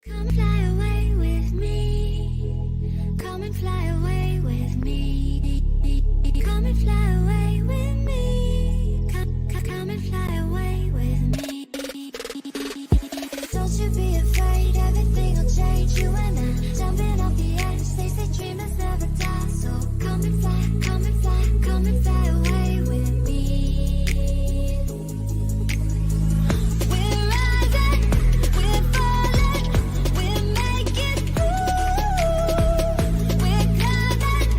Come fly away with me. Come and fly away with me. Come and fly away with me. Come and fly away with me. Don't you be afraid, everything will change. You and I jumping off the edge. They say dreamers never die. So come and fly, come and fly, come and fly away with me. We're rising, we're falling, we're making through. We're climbing,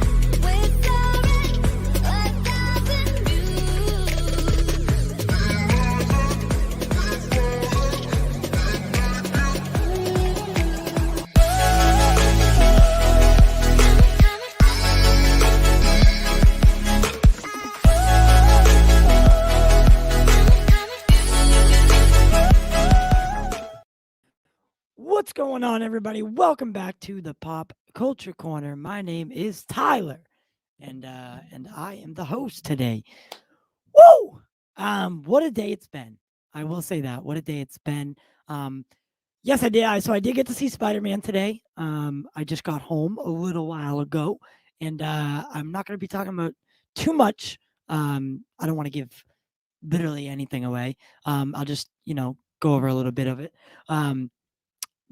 we're soaring, 1,000 What's going on, everybody? Welcome back to the Pop Culture Corner. My name is Tyler, and I am the host today. Woo! What a day it's been. I will say that. What a day it's been. Yes, I did. So I did get to see Spider-Man today. I just got home a little while ago, and I'm not going to be talking about too much. I don't want to give literally anything away. I'll just go over a little bit of it.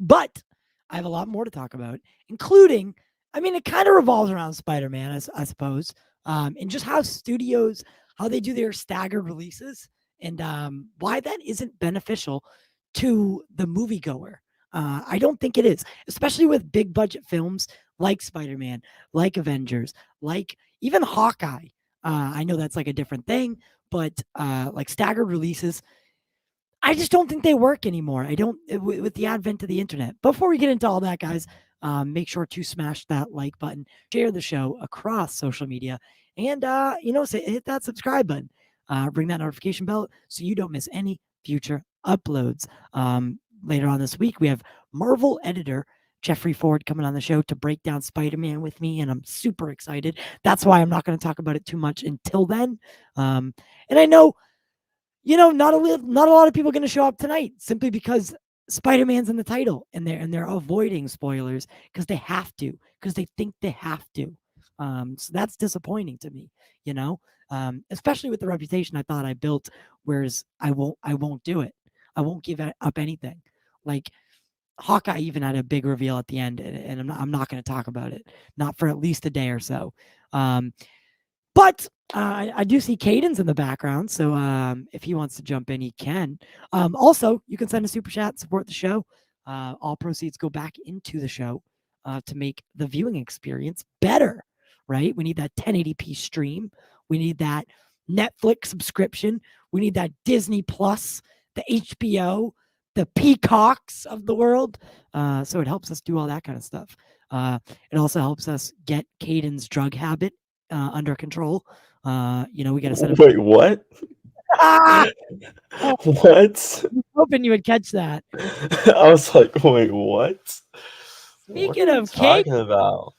But I have a lot more to talk about, including, it kind of revolves around Spider-Man, I suppose, and just how studios, how they do their staggered releases, and why that isn't beneficial to the moviegoer. I don't think it is, especially with big budget films like Spider-Man, like Avengers, like even Hawkeye. I know that's like a different thing, but like staggered releases, I just don't think they work anymore. I don't with the advent of the internet. Before we get into all that, guys, make sure to smash that like button, share the show across social media, and hit that subscribe button. Ring that notification bell so you don't miss any future uploads. Later on this week, we have Marvel editor Jeffrey Ford coming on the show to break down Spider-Man with me, and I'm super excited. That's why I'm not going to talk about it too much until then. And I know not a lot of people are going to show up tonight simply because Spider-Man's in the title, and they're avoiding spoilers because they have to, because they think they have to. So that's disappointing to me, especially with the reputation I thought I built. Whereas I won't do it. I won't give up anything. Like Hawkeye even had a big reveal at the end, and I'm not going to talk about it, not for at least a day or so. But I do see Caden's in the background, so if he wants to jump in, he can. Also, you can send a super chat, support the show. All proceeds go back into the show to make the viewing experience better, right? We need that 1080p stream. We need that Netflix subscription. We need that Disney Plus, the HBO, the Peacocks of the world. So it helps us do all that kind of stuff. It also helps us get Caden's drug habit under control. We got to set up. Wait, what? What? I'm hoping you would catch that. I was like, wait, what? Speaking what are you of Kate, talking about?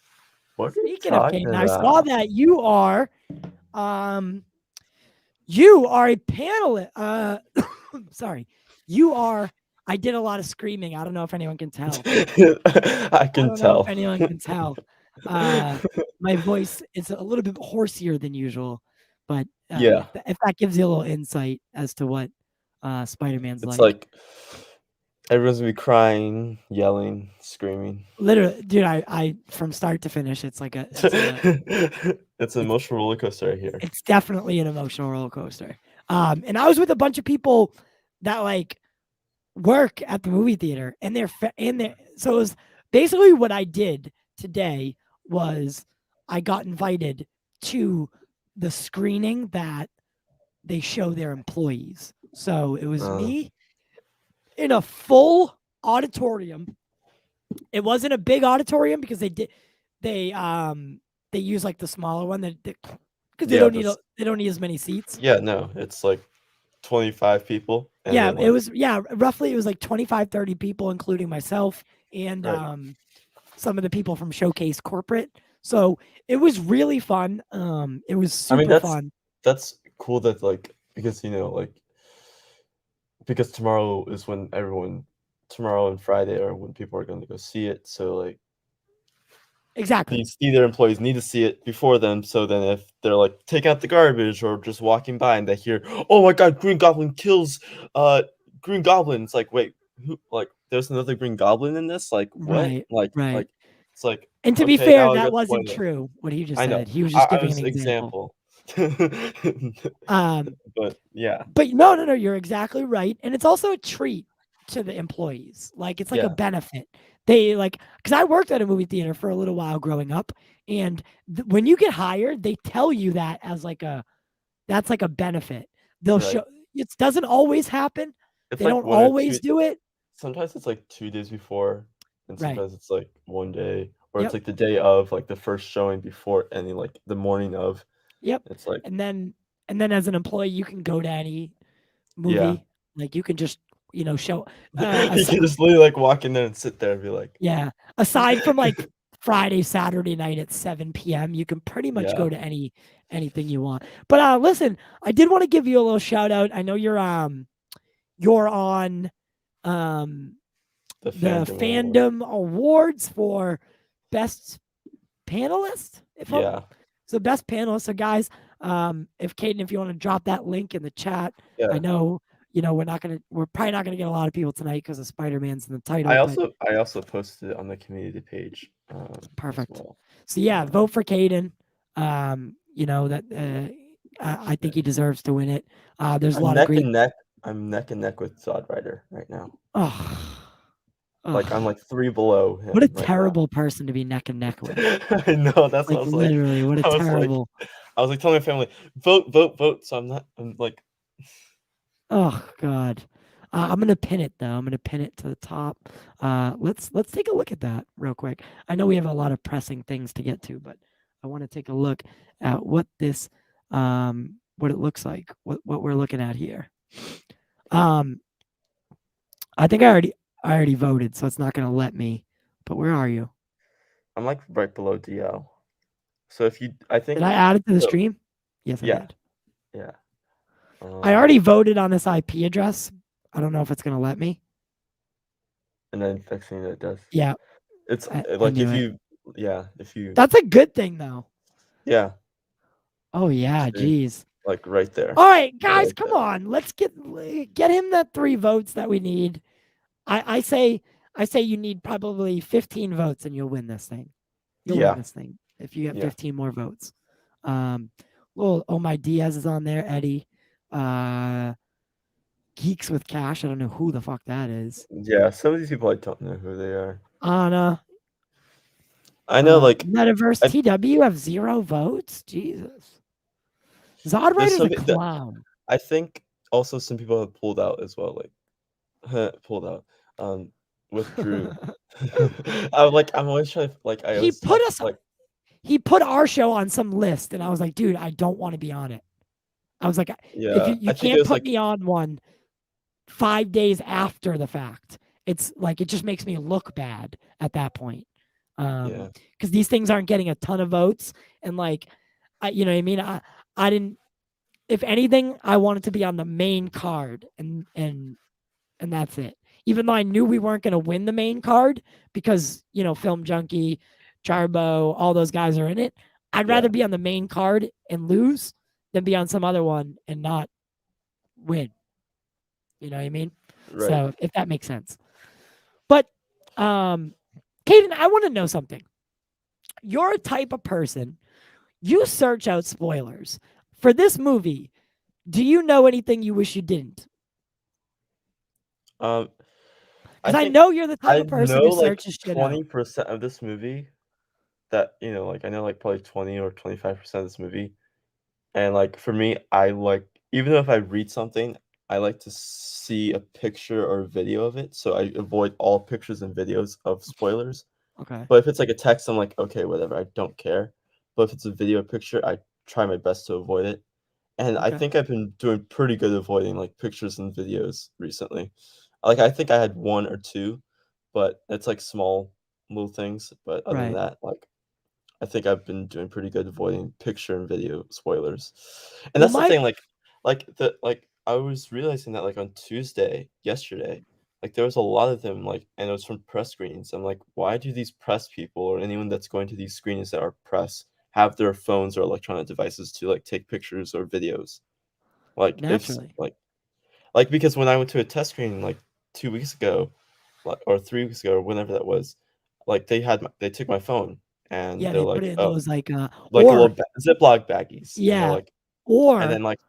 What are you speaking of talking Kate, I about? saw that you are a panelist. Sorry, you are. I did a lot of screaming. I don't know if anyone can tell. I can don't know tell. if anyone can tell. My voice is a little bit hoarsier than usual, but Yeah. if that gives you a little insight as to what Spider-Man's It's like. Everyone's gonna be crying, yelling, screaming. Literally, dude, I from start to finish, it's like It's an emotional roller coaster right here. It's definitely an emotional roller coaster. And I was with a bunch of people that like work at the movie theater, and so it was basically what I did today was I got invited to the screening that they show their employees. So it was me in a full auditorium. It wasn't a big auditorium because they use like the smaller one because they don't need as many seats. Yeah, no, it's like 25 people. And yeah, it was roughly it was like 25, 30 people, including myself and some of the people from Showcase Corporate. So it was really fun. It was super fun. That's cool that because because tomorrow is when everyone tomorrow and Friday are when people are going to go see it. So like Exactly. these either employees need to see it before them. So then if they're like taking out the garbage or just walking by and they hear, "Oh my God, Green Goblin kills Green Goblin," it's like, wait, who? Like, there's another Green Goblin in this? Like what? Right. Like Right. it's like, And to be okay, fair, now I that got wasn't spoiled. true, what he just I know. said. He was just I giving an was example. example. Um, But yeah, but no, you're exactly right. And it's also a treat to the employees. Like it's like a yeah, benefit. They like because I worked at a movie theater for a little while growing up, and when you get hired, they tell you that as like that's like a benefit. They'll right. show it doesn't always happen. It's They like don't one or always two. do it. Sometimes it's like 2 days before, and Right. sometimes it's like one day, or it's Yep. like the day of, like the first showing before, and then like the morning of. Yep. It's like, And then as an employee, you can go to any yeah. movie. Like you can just, show You can just literally like walk in there and sit there and be like, yeah. Aside from like Friday, Saturday night at 7 p.m., you can pretty much yeah, go to anything you want. But listen, I did want to give you a little shout out. I know you're on um the the fandom award. fandom awards for best panelist. If I'm Yeah, so best panelist. So guys, if Caden, if you want to drop that link in the chat, I yeah. know we're probably not gonna get a lot of people tonight because of Spider-Man's in the title, I but also posted it on the community page, as perfect. well. So yeah, vote for Caden. That I think he deserves to win it. There's a I'm lot of neck great. and neck. I'm neck and neck with Zod Rider right now. Oh, Like I'm oh, like 3 below what a him right now. terrible person to be neck and neck with. I know. That's what Like I was like. literally, what a I was like, terrible. I was like telling my family, vote, vote, vote. So I'm not. I'm like, Oh God. I'm gonna pin it though. I'm gonna pin it to the top. Let's take a look at that real quick. I know we have a lot of pressing things to get to, but I want to take a look at what it looks like, what we're looking at here. I think I already voted, so it's not gonna let me. But where are you? I'm like right below DL. So if you, I Did think, I add it to the so, stream? Yes, I yeah, did. yeah. I already voted on this IP address. I don't know if it's gonna let me. And then next thing that it does, Yeah, it's I like knew if it. you, yeah, if you, That's a good thing though. yeah, Oh yeah, see, geez. like right there. All right, I guys, like come that. on. Let's get him the 3 votes that we need. I say you need probably 15 votes and you'll win this thing. You'll win Yeah, this thing if you get yeah, 15 more votes. Well, oh my Diaz is on there, Eddie. Geeks with Cash. I don't know who the fuck that is. yeah. Some of these people I don't know who they are. Anna. I know, like, Metaverse I, TW have 0 votes. Jesus. Zod there's Rider's some. a clown. I think also some people have pulled out as well. Like, pulled out. Withdrew. I'm always trying to like. I he always put text us like, he put our show on some list, and I was like, dude, I don't want to be on it. I was like, if yeah. you I think it can't was put like, me on one 5 days after the fact, it's like it just makes me look bad at that point. yeah, Because these things aren't getting a ton of votes, and like, you know what I mean. I didn't. If anything, I wanted to be on the main card, and that's it. Even though I knew we weren't going to win the main card because Film Junkie, Charbo, all those guys are in it. I'd yeah. rather be on the main card and lose than be on some other one and not win. You know what I mean? Right. So if that makes sense. But Caden, I want to know something. You're a type of person, you search out spoilers. For this movie, do you know anything you wish you didn't? I Because I think know you're the type I of person know who like searches shit out. 20% of this movie. That like I know like probably 20 or 25% of this movie. And like for me, I like even if I read something, I like to see a picture or a video of it. So I avoid all pictures and videos of spoilers. Okay. But if it's like a text, I'm like, okay, whatever, I don't care. But if it's a video picture, I try my best to avoid it. And I Okay. think I've been doing pretty good avoiding like pictures and videos recently. Like I think I had 1 or 2, but it's like small little things. But other than Right. that, like I think I've been doing pretty good avoiding picture and video spoilers. And Well, that's the my thing, like I was realizing that like on Tuesday, yesterday, like there was a lot of them, like, and it was from press screenings. I'm like, why do these press people or anyone that's going to these screenings that are press have their phones or electronic devices to like take pictures or videos? Like if Naturally. like because when I went to a test screening like 2 weeks ago, like, or 3 weeks ago, or whenever that was, like they took my phone and Yeah, they're they put it like, in oh, those like a little or Ziploc baggies, and they're yeah, like, and or then like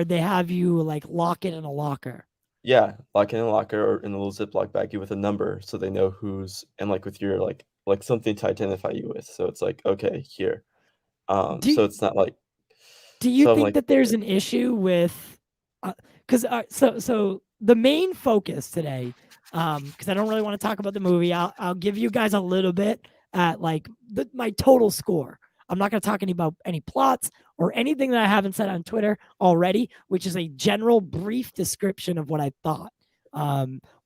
they have you like lock it in a locker. yeah, like in a locker or in a little Ziploc baggie with a number, so they know who's and like with your like something to identify you with. So it's like, okay, here. Do So it's not like do you so I'm think like, that there's an issue with because so the main focus today because I don't really want to talk about the movie. I'll give you guys a little bit at like my total score. I'm not going to talk about any plots or anything that I haven't said on Twitter already, which is a general brief description of what I thought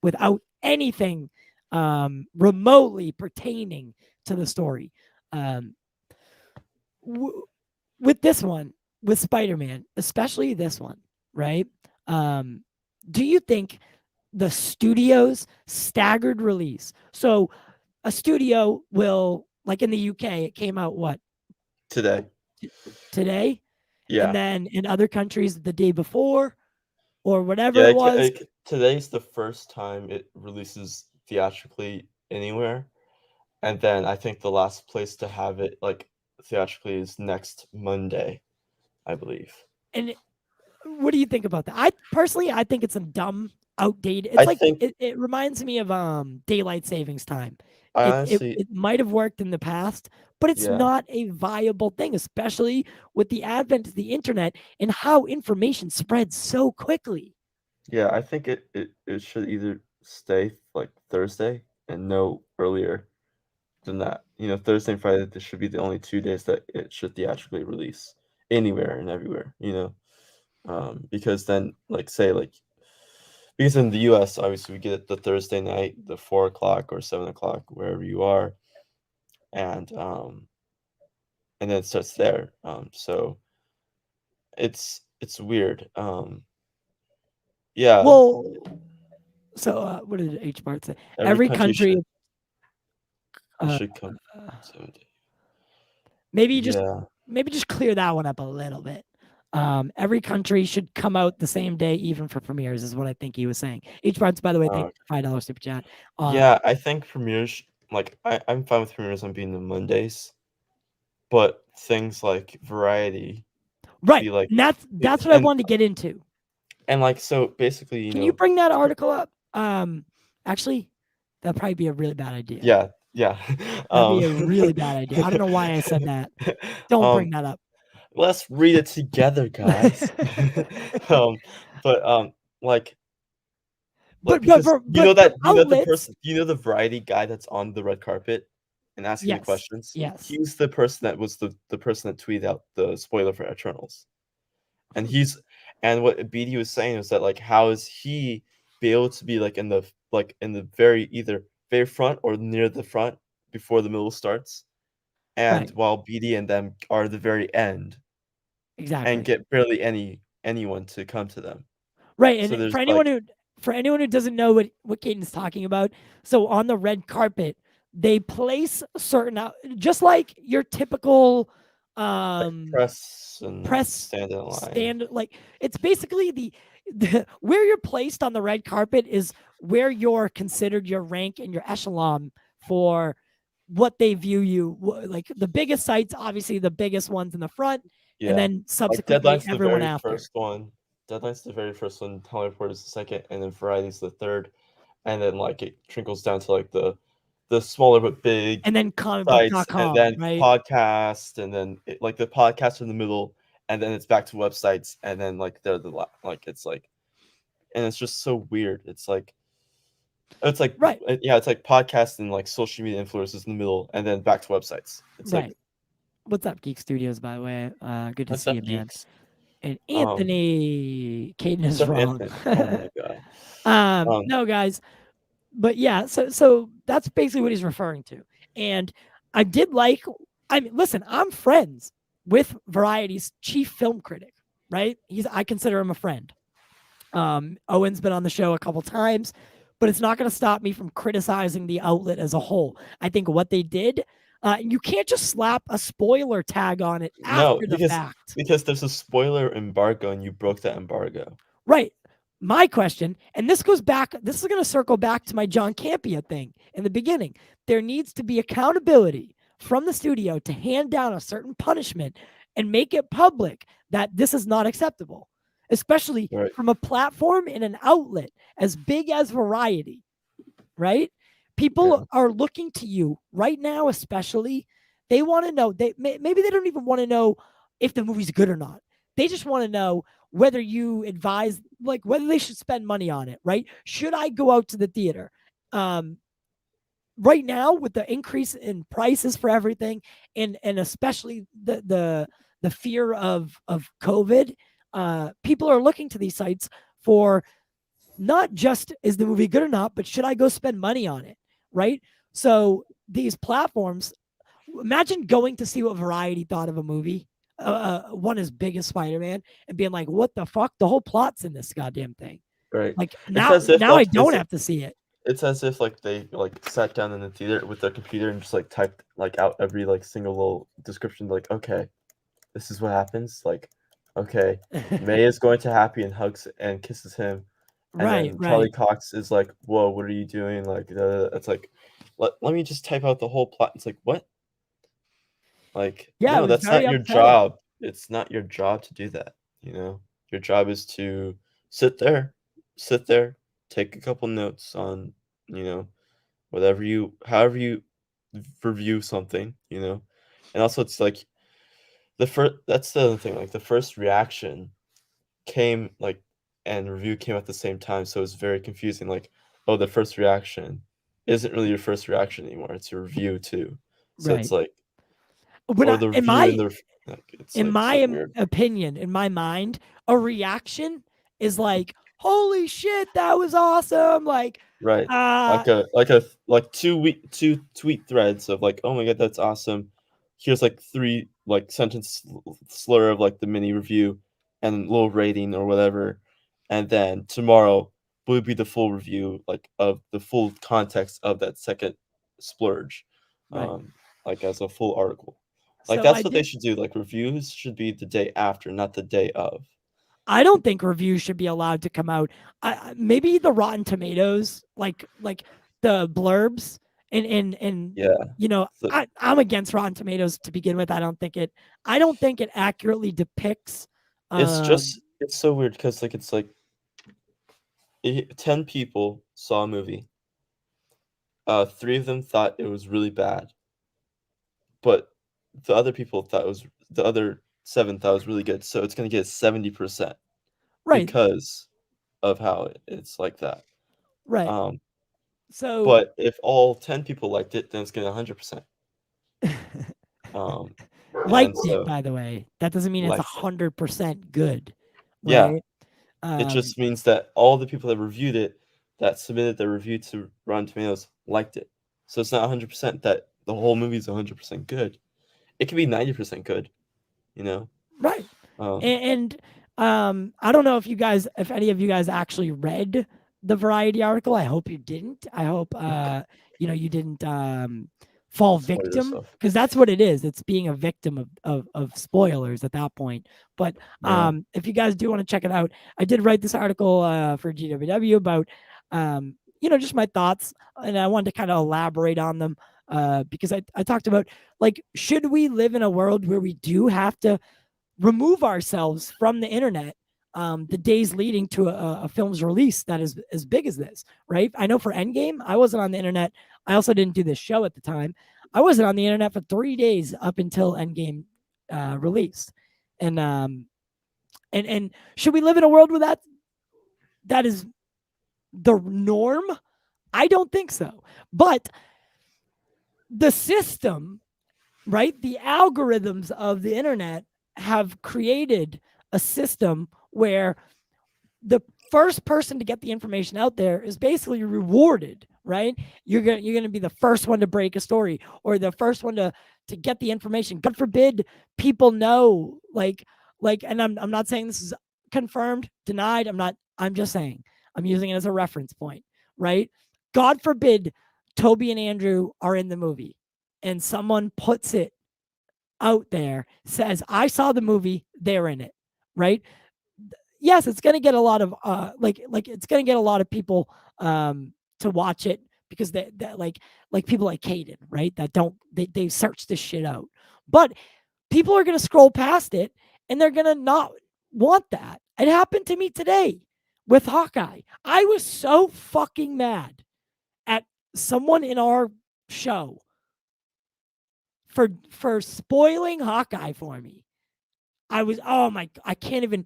without anything remotely pertaining to the story. Um, with this one, with Spider-Man, especially this one, right? Um, do you think the studio's staggered release? So a studio will, like in the UK, it came out what today. today, and Yeah. then in other countries the day before or whatever Yeah, it was. today's the first time it releases theatrically anywhere, and then I think the last place to have it, like, theatrically is next Monday, I believe. And what do you think about that? I personally, I think it's a dumb, outdated. It's I like think it reminds me of daylight savings time. I It honestly might have worked in the past, but it's yeah. not a viable thing, especially with the advent of the internet and how information spreads so quickly. Yeah, I think it should either stay, like, Thursday and no earlier than that. You know, Thursday and Friday, this should be the only 2 days that it should theatrically release anywhere and everywhere, you know? Because then, like, say, like because in the US, obviously, we get it the Thursday night, the 4 o'clock or 7 o'clock, wherever you are, and, um, and then it starts there. So it's weird. Yeah, Well, so what did H. Bart say? every Every country country, it uh, should come uh, 7 days. maybe just Yeah. clear that one up a little bit. Every country should come out the same day, even for premieres, is what I think he was saying. H. Barnes, by the way, thank you for $5 super chat. Yeah, I think premieres like, I'm fine with premieres on being the Mondays, but things like Variety Right. be like And be that's what I wanted to get into. and, like, so basically, Can you bring that article up? Actually, that'd probably be a really bad idea. yeah, yeah. That'd be Um, a really bad idea. I don't know why I said that. Don't bring um, that up. let's read it together, guys. Um, but, like because But you know the outlets, person you know the variety guy that's on the red carpet and asking the yes, questions? yes. He's the person that was the person that tweeted out the spoiler for Eternals. And and what BD was saying was that, like, how is he be able to be, like, in the very either very front or near the front before the middle starts, and Right, while BD and them are the very end and exactly. get barely anyone to come to them. Right, So and there's, like for anyone who doesn't know what Caden's talking about, so on the red carpet, they place certain just like your typical press and press stand in line. stand, like it's basically the where you're placed on the red carpet is where you're considered your rank and your echelon for what they view you like the biggest sites, obviously the biggest ones in the front, and Yeah. then Like, subsequently Deadline's the everyone very after. first one. Deadline's the very first one, Hollywood Report is the second, and then Variety's the third, and then, like, it trickles down to, like, the smaller but big And then sites, and comicbook.com, then right? podcast, and then like, the podcast in the middle, and then it's back to websites, and then, like, like, it's like and it's just so weird. Right, Yeah, it's like podcasts and, like, social media influencers in the middle, and then back to websites. It's like, right. What's up, Geek Studios, by the way? Good to "What's see you, up, man. geeks?" And Um, Anthony, Caden "What's is up, wrong. Anthony?" Oh my god. Um, No, guys, but yeah, so that's basically what he's referring to. And I did like, I mean, listen, I'm friends with Variety's chief film critic, right? I consider him a friend. Owen's been on the show a couple times, but it's not going to stop me from criticizing the outlet as a whole. I think what they did, you can't just slap a spoiler tag on it No, after the fact. because there's a spoiler embargo and you broke that embargo. Right. My question, and this goes back, this is going to circle back to my John Campea thing in the beginning. There needs to be accountability from the studio to hand down a certain punishment and make it public that this is not acceptable, especially Right. from a platform and an outlet as big as Variety, right? People Yeah. are looking to you right now, especially. They want to know, maybe they don't even want to know if the movie's good or not. They just want to know whether you advise, like whether they should spend money on it, right? Should I go out to the theater? Right now, with the increase in prices for everything, and especially the fear of COVID, people are looking to these sites for not just is the movie good or not, but should I go spend money on it, right? So these platforms, imagine going to see what Variety thought of a movie, one as big as Spider-Man, and being like, "What the fuck? The whole plot's in this goddamn thing." Right. Like It's now, as if now I like don't have to see it. it's as if like they like sat down in the theater with their computer and just like typed like out every like single little description, like, okay, this is what happens. Like, okay, May is going to Happy and hugs and kisses him. And Right, then Charlie right. Cox is like, "Whoa, what are you doing?" Like, it's like, let me just type out the whole plot. It's like, what? Like, Yeah, it no, was that's very not your upsetting. job. It's not your job to do that. You know, your job is to sit there, sit there, take a couple notes on, you know, however you review something, you know, and also it's like that's the other thing. Like the first reaction came like and review came at the same time, so it's very confusing. Like, oh, the first reaction isn't really your first reaction anymore. It's your review too. So it's Right. like, When or I the in review my and the like, it's in like my so weird. opinion, in my mind, a reaction is like, "Holy shit, that was awesome!" Like, Right. uh, Like two tweet threads of like, oh my god, that's awesome. Here's like three like sentence slur of like the mini review and little rating or whatever. And then tomorrow will be the full review, like of the full context of that second splurge. right. Like as a full article. Like So I that's what they did. should do. Like reviews should be the day after, not the day of. I don't think reviews should be allowed to come out. Maybe the Rotten Tomatoes, like the blurbs, and Yeah. So I'm against Rotten Tomatoes to begin with. I don't think it accurately depicts. it's so weird because like it's like 10 people saw a movie. Three of them thought it was really bad, but the other seven thought it was really good. So it's gonna get 70% Right, because of how it's like that. right. Um, So but if all 10 people liked it, then it's gonna 100%. Um, and liked it, so by the way. That doesn't mean it's liked it. 100% good, Yeah, right? it Um, just means that all the people that reviewed it, that submitted their review to Rotten Tomatoes, liked it. So it's not 100% that the whole movie is 100% good. It could be 90% good, you know? right. Um, And I don't know if any of you guys actually read the Variety article. I hope you didn't. I hope you didn't fall spoil victim, yourself. because that's what it is. It's being a victim of spoilers at that point. But Yeah. if you guys do want to check it out, I did write this article for GWW about just my thoughts, and I wanted to kind of elaborate on them because I talked about, like, should we live in a world where we do have to remove ourselves from the internet the days leading to a film's release that is as big as this, right? I know for Endgame, I wasn't on the internet. I also didn't do this show at the time. I wasn't on the internet for 3 days up until Endgame released. And should we live in a world where that is the norm? I don't think so. But the system, right? The algorithms of the internet have created a system where the first person to get the information out there is basically rewarded, right? You're gonna be the first one to break a story, or the first one to get the information. God forbid people know, like, and I'm not saying this is confirmed, denied. I'm just saying. I'm using it as a reference point, right? God forbid Toby and Andrew are in the movie and someone puts it out there, says, I saw the movie, they're in it, right? Yes, it's gonna get a lot of like it's gonna get a lot of people to watch it because they like people like Caden, right? That don't they search this shit out. But people are gonna scroll past it and they're gonna not want that. It happened to me today with Hawkeye. I was so fucking mad at someone in our show for spoiling Hawkeye for me. I was, oh my, I can't even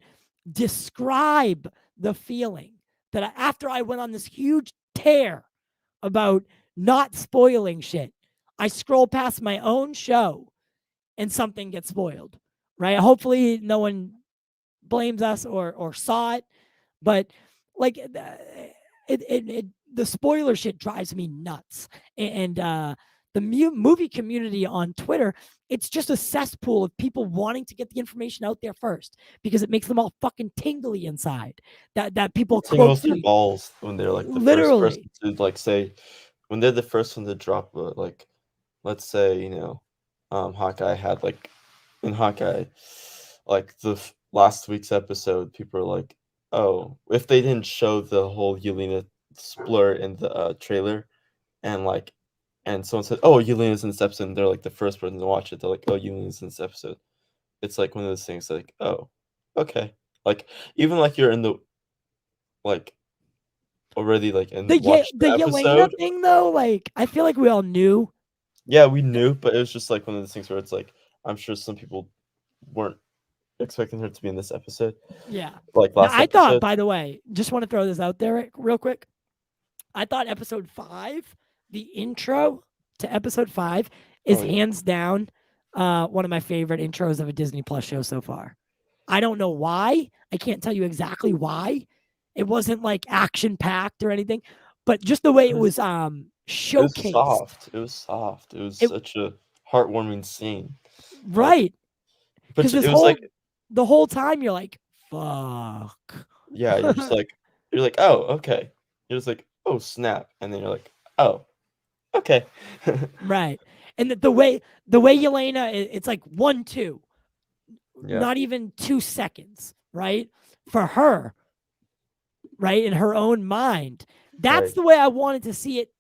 describe the feeling that after I went on this huge tear about not spoiling shit, I scroll past my own show and something gets spoiled, right? Hopefully no one blames us or saw it, but like the spoiler shit drives me nuts. And the movie community on Twitter, it's just a cesspool of people wanting to get the information out there first because it makes them all fucking tingly inside. That people It quote tingles their tweet. balls when they're like the first person Literally. to like say, when they're the first one to drop like, let's say, Hawkeye had like in Hawkeye, like last week's episode, people are like, oh, if they didn't show the whole Yelena splur in the trailer, and like, and someone said, oh, Yelena's in this episode, and they're like the first person to watch it, they're like, oh, Yelena's in this episode. It's like one of those things like, oh, okay. Like, even like you're in the, like, already like and watched The the Yelena episode. thing though, like I feel like we all knew. Yeah, we knew, but it was just like one of those things where it's like, I'm sure some people weren't expecting her to be in this episode, Yeah. like Now last I thought, episode. by the way, just want to throw this out there real quick. I thought episode 5, the intro to episode 5, is Oh, yeah. hands down one of my favorite intros of a Disney Plus show so far. I don't know why. I can't tell you exactly why. It wasn't like action packed or anything, but just the way it was It was showcased. soft. It was soft. It was It such a heartwarming scene. Like, right. but Because it was like, the whole time you're like, fuck. yeah, you're like, oh, okay. You're just like, oh, snap, and then you're like, oh, okay. Right. And the way Yelena, it's like 1-2, Yeah, not even 2 seconds, right? For her, right? In her own mind. That's right. the way I wanted to see it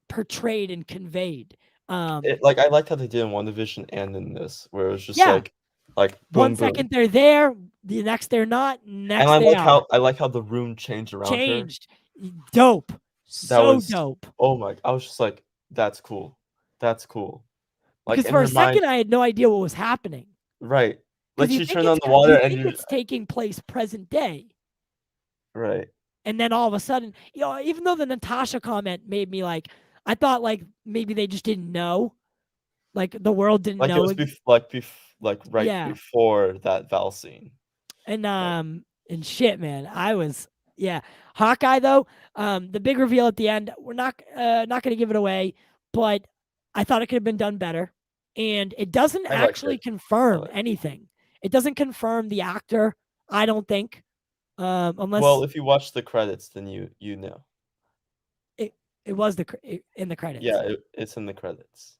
portrayed and conveyed. Like, I liked how they did in WandaVision and in this, where it was just Yeah. like One boom, boom. second they're there, the next they're not, And next they are. I like how the room changed around her. Changed. Dope. That So was, dope. oh my, I was just like, that's cool. That's cool. Like, Because in for her a mind, second I had no idea what was happening. right. Because Like, she turned on the water and you, it's taking place present day. right. And then all of a sudden, even though the Natasha comment made me like, I thought like maybe they just didn't know. Like the world didn't Like, it know. was like right Yeah. before that Val scene. And shit, man. Hawkeye though, the big reveal at the end, we're not gonna give it away, but I thought it could have been done better. And it doesn't I liked actually it. confirm liked it. anything. It doesn't confirm the actor, I don't think. Unless Well, if you watch the credits, then you know. it was in the credits. Yeah, it's in the credits.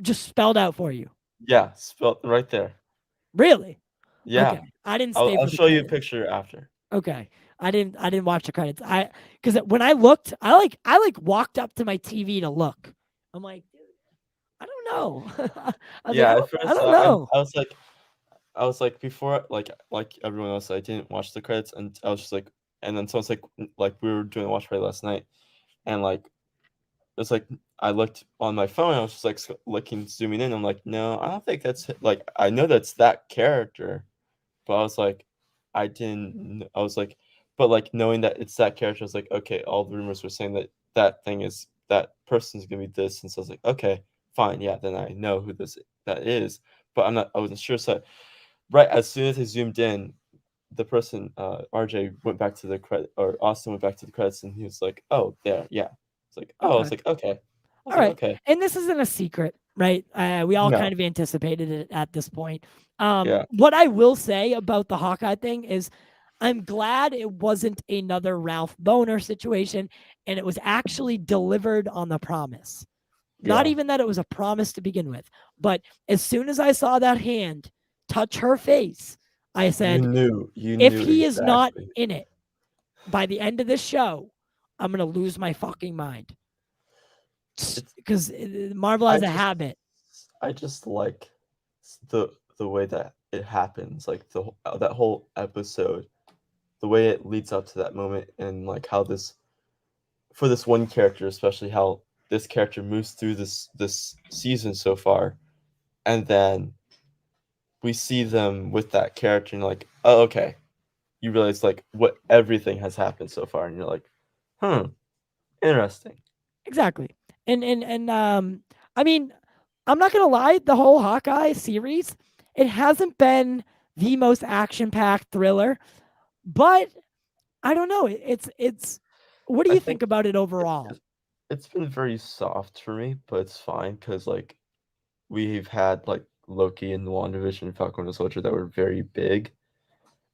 Just spelled out for you. Yeah, spelled right there. Really? Yeah. Okay. I didn't stay I'll for the show you a credits. picture after. Okay. I didn't watch the credits. Because when I looked, I walked up to my TV to look. I'm like, dude, I don't know. Yeah, at I first don't know. I was like before like everyone else, I didn't watch the credits, and I was just like, and then someone's like we were doing a watch party last night, and like it's like I looked on my phone, I was just like looking, zooming in. I'm like, no, I don't think that's like, I know that's that character, but I was like, I was like, but like knowing that it's that character, I was like, okay, all the rumors were saying that that person's gonna be this, and so I was like, okay, fine, yeah, then I know who that is, but I wasn't sure. So right as soon as I zoomed in, the person, RJ went back to the credit, or Austin went back to the credits, and he was like, oh, there, yeah. It's like, oh, I was Okay. like, okay. I was All like, right. okay. And this isn't a secret, right? We all No. kind of anticipated it at this point. Yeah. What I will say about the Hawkeye thing is I'm glad it wasn't another Ralph Boner situation and it was actually delivered on the promise. Not Yeah. even that it was a promise to begin with, but as soon as I saw that hand touch her face, I said, You if knew he is not exactly. in it by the end of this show, I'm going to lose my fucking mind. It's Because Marvel I has a just habit. I just like the way that it happens, like that whole episode, the way it leads up to that moment, and like how this for this one character, especially how this character moves through this season so far, and then we see them with that character, and like, oh, okay, you realize like what everything has happened so far, and you're like, hmm, interesting. Exactly. And I mean, I'm not gonna lie, the whole Hawkeye series, it hasn't been the most action-packed thriller, but I don't know. It's what do I you think think about it it, overall? it's been very soft for me, but it's fine because like we've had like Loki and WandaVision and Falcon and Soldier that were very big,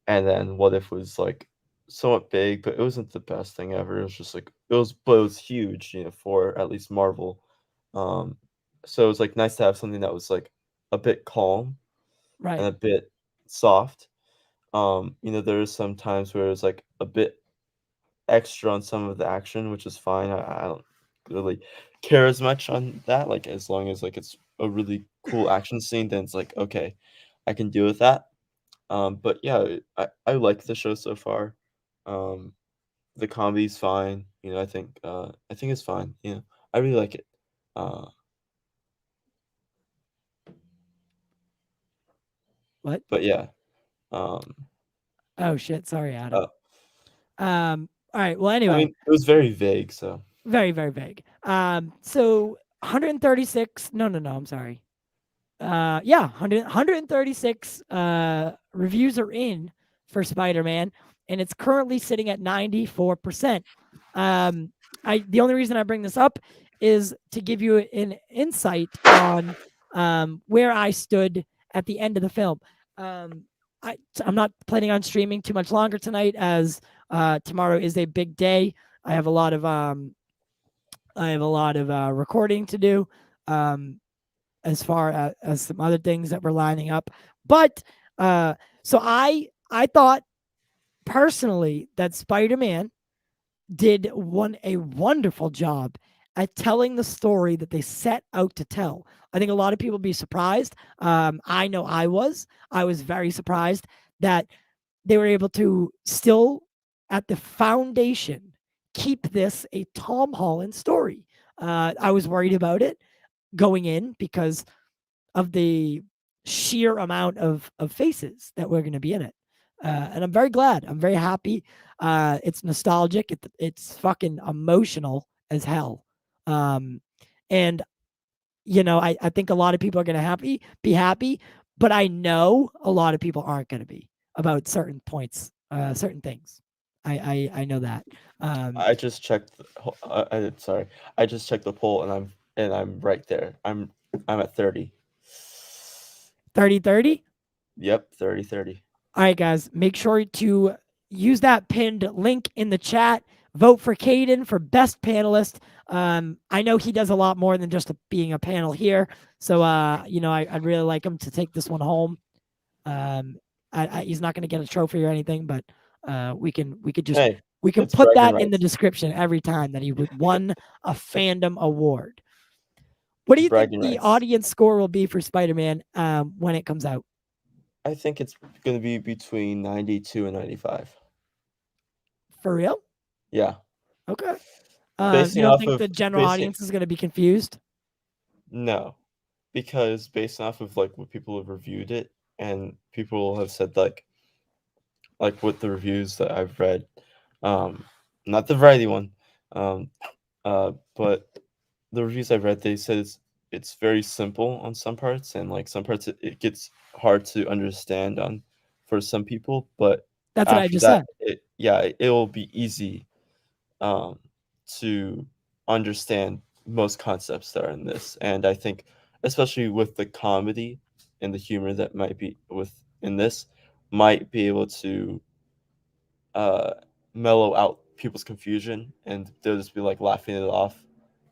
and then What If was like somewhat big, but it wasn't the best thing ever. It was just like but it was huge, for at least Marvel. Um, so it was like nice to have something that was like a bit calm and Right. a bit soft. There is some times where it was like a bit extra on some of the action, which is fine. I don't really care as much on that. Like as long as like it's a really cool action scene, then it's like okay, I can deal with that. But yeah, I like the show so far. Um, the comedy's fine. I think it's fine. I really like it. Uh, What? but yeah. Um, Oh shit, sorry, Adam. uh, All right. Well, I anyway, mean, it was very vague. So very, very vague. So 136. No, no, no. I'm sorry. Yeah, 136 reviews are in for Spider-Man, and it's currently sitting at 94%. Um, the only reason I bring this up is to give you an insight on where I stood at the end of the film. Um, I'm not planning on streaming too much longer tonight, as tomorrow is a big day. I have a lot of recording to do. Um, as far as some other things that were lining up. But so I thought personally that Spider-Man did a wonderful job at telling the story that they set out to tell. I think a lot of people be surprised. I know I was very surprised that they were able to still at the foundation keep this a Tom Holland story. I was worried about it going in because of the sheer amount of faces that were going to be in it. And I'm very glad. I'm very happy. It's nostalgic. It's fucking emotional as hell. Um, and I think a lot of people are going to be happy, but I know a lot of people aren't going to be about certain points, certain things. I know that. Um, I just checked. Sorry, I just checked the poll, and I'm right there. I'm at 30. 30-30. Yep, 30-30. All right, guys, make sure to use that pinned link in the chat. Vote for Caden for best panelist. I know he does a lot more than just being a panel here, so I'd really like him to take this one home. He's not going to get a trophy or anything, but Hey, we can it's put bragging that in the rights. description every time that he won a fandom award. What do you think Bragging the rights. audience score will be for Spider-Man when it comes out? I think it's gonna be between 92 and 95. For real? Yeah, Okay. You basing don't off think of the general basing audience is going to be confused? no, because based off of like what people have reviewed it, and people have said like with the reviews that I've read, um, not the variety one, um, but the reviews I've read, they said it's very simple on some parts, and like some parts it gets hard to understand on for some people, but That's what I after just that, said. it will be easy um, to understand most concepts that are in this, and I think especially with the comedy and the humor that might be with in this, might be able to uh mellow out people's confusion, and they'll just be like laughing it off,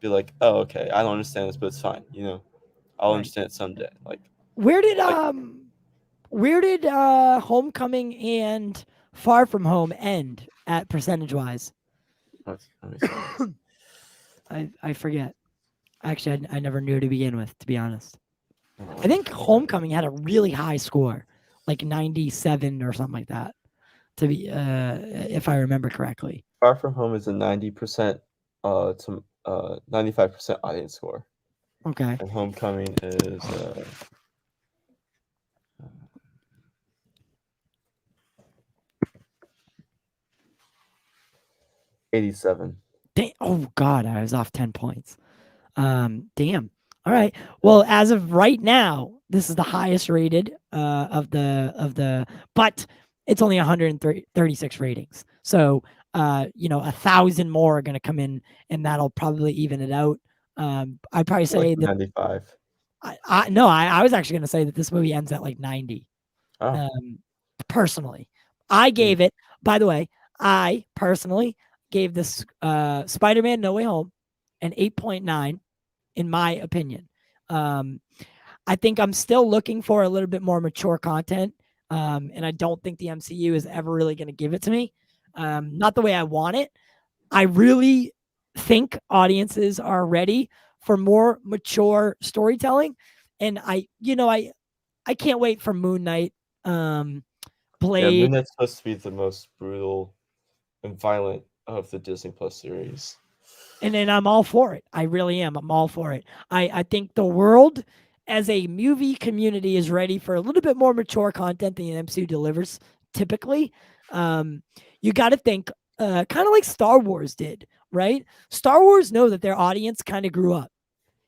be like, oh, okay, I don't understand this, but it's fine, I'll Right. understand it someday. Where did Like Homecoming and Far From Home end at percentage wise? let me see. I forget. Actually, I never knew to begin with, to be honest. I Um, think Homecoming had a really high score, like 97 or something like that. To be, if I remember correctly. Far From Home is a 90% to 95% audience score, Okay. and Homecoming is 87. Oh God, I was off 10 points. Damn. All right. Well, as of right now, this is the highest rated of the, but it's only 136 ratings. So, 1,000 more are going to come in, and that'll probably even it out. I'd probably Like say that 95. I was actually going to say that this movie ends at like 90. Oh, Um, personally, I mm. gave it. By the way, I personally gave this Spider-Man No Way Home an 8.9 in my opinion. Um, I think I'm still looking for a little bit more mature content, and I don't think the MCU is ever really going to give it to me. Not the way I want it. I really think audiences are ready for more mature storytelling, and I can't wait for Moon Knight, Yeah, Moon Blade, Knight's supposed to be the most brutal and violent of the Disney Plus series. and I'm all for it. I really am. I'm all for it. I think the world as a movie community is ready for a little bit more mature content than the MCU delivers typically. Um, you got to think kind of like Star Wars did, right? Star Wars know that their audience kind of grew up.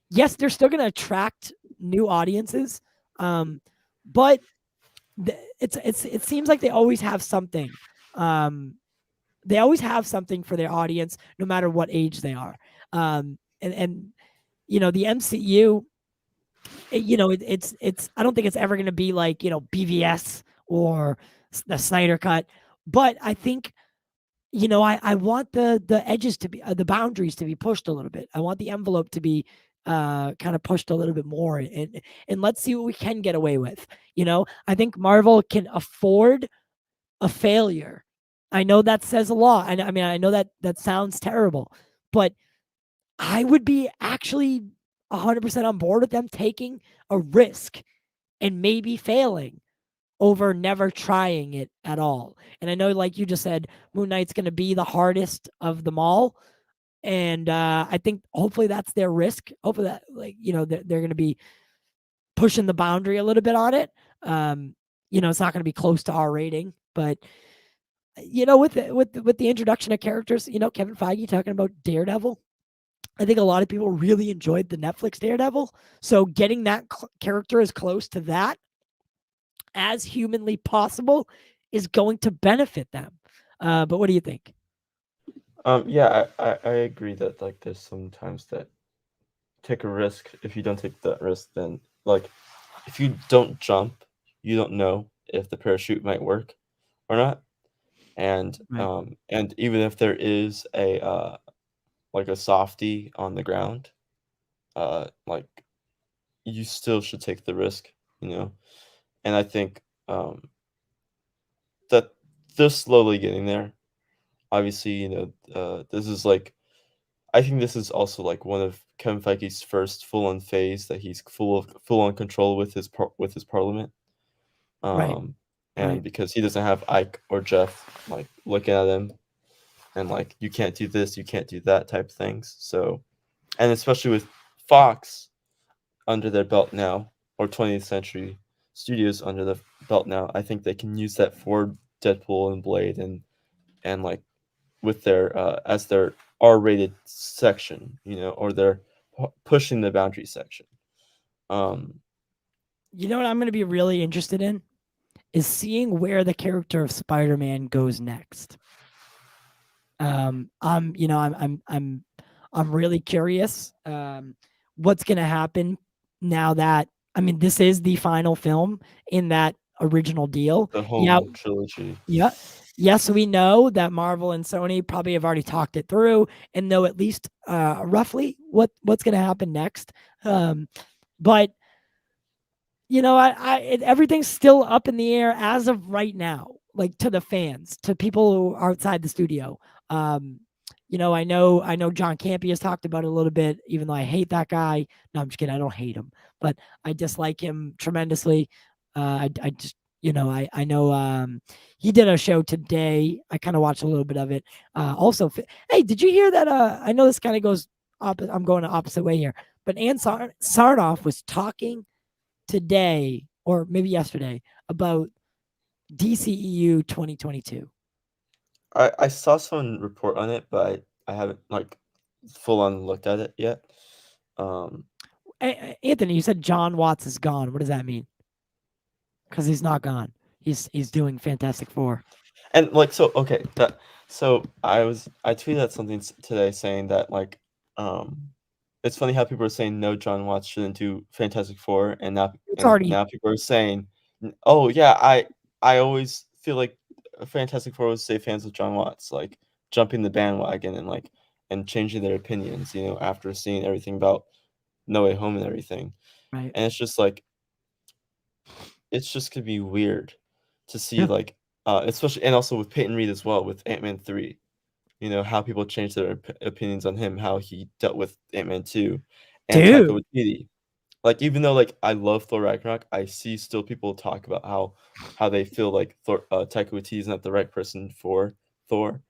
Yes, they're still going to attract new audiences, but it seems like they always have something. Um, they always have something for their audience, no matter what age they are. And the MCU, it's I don't think it's ever going to be like BVS or the Snyder Cut, but I think I want the edges to be the boundaries to be pushed a little bit. I want the envelope to be kind of pushed a little bit more, and let's see what we can get away with. I think Marvel can afford a failure. I know that says a lot. I mean, I know that sounds terrible, but I would be actually 100% on board with them taking a risk and maybe failing over never trying it at all. And I know, like you just said, Moon Knight's going to be the hardest of them all. And I think hopefully that's their risk. Hopefully that, they're going to be pushing the boundary a little bit on it. It's not going to be close to our rating, but with the introduction of characters, Kevin Feige talking about Daredevil, I think a lot of people really enjoyed the Netflix Daredevil. So getting that character as close to that as humanly possible is going to benefit them. But what do you think? Yeah, I agree that like there's sometimes that take a risk. If you don't take that risk, then like if you don't jump, you don't know if the parachute might work or not. Right. And even if there is a like a softie on the ground, like you still should take the risk, you know. And I think that they're slowly getting there. Obviously, this is like I think this is also like one of Kevin Feige's first full-on phase that he's full-on control with with his parliament. Right. Um, and Right. because he doesn't have Ike or Jeff like looking at him and like you can't do this, you can't do that type of things. So, and especially with Fox under their belt now, or 20th Century Studios under the belt now, I think they can use that for Deadpool and Blade and like with their as their R-rated section, or their pushing the boundary section. Um, You know what I'm going to be really interested in is seeing where the character of Spider-Man goes next. I'm really curious what's going to happen now that I mean this is the final film in that original deal. the Yeah, home trilogy. yeah. yes, we know that Marvel and Sony probably have already talked it through and know at least roughly what's going to happen next. But everything's still up in the air as of right now, like to the fans, to people who are outside the studio. Um, I know John Campy has talked about it a little bit, even though I hate that guy. No, I'm just kidding. I don't hate him, but I dislike him tremendously. I just, I know he did a show today. I kind of watched a little bit of it. Also, hey, did you hear that? I know this kind of goes up. I'm going the opposite way here, but Ann Sarnoff was talking today or maybe yesterday about DCEU 2022. I saw someone report on it, but I haven't like full on looked at it yet. Anthony, you said John Watts is gone. What does that mean? Because he's not gone. He's doing Fantastic Four. And like okay, I tweeted out something today saying that like it's funny how people are saying no, John Watts shouldn't do Fantastic Four, and It's already now people are saying, oh yeah, I always feel like Fantastic Four was safe hands with John Watts, like jumping the bandwagon and like and changing their opinions, after seeing everything about No Way Home and everything, right. and it's just like it's just gonna be weird to see Yeah. like especially and also with Peyton Reed as well with Ant-Man 3. How people changed their opinions on him, how he dealt with Ant-Man 2 and Taika Dude. Waititi. Like even though like I love Thor Ragnarok, I see still people talk about how they feel like Taika Waititi is not the right person for Thor,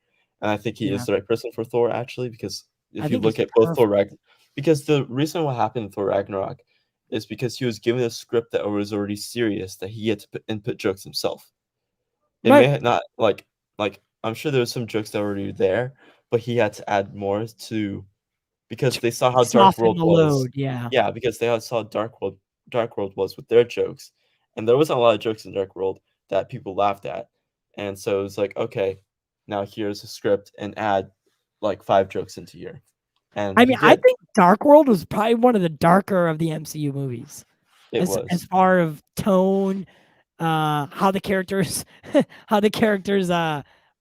and I think he Yeah. is the right person for Thor actually because I if you think he's look at both perfect. because the reason what happened in Thor Ragnarok is because he was given a script that was already serious that he had to input jokes himself. It Right. may not like I'm sure there was some jokes that were already there, but he had to add more to because To they saw how Dark soften World the was. load. Yeah. Yeah, because they saw Dark World was with their jokes, and there wasn't a lot of jokes in Dark World that people laughed at, and so it was like, okay, now here's a script and add like 5 jokes into here, and I he mean, I did. think Dark World was probably one of the darker of the MCU movies. It As was. far of tone, how the characters how the characters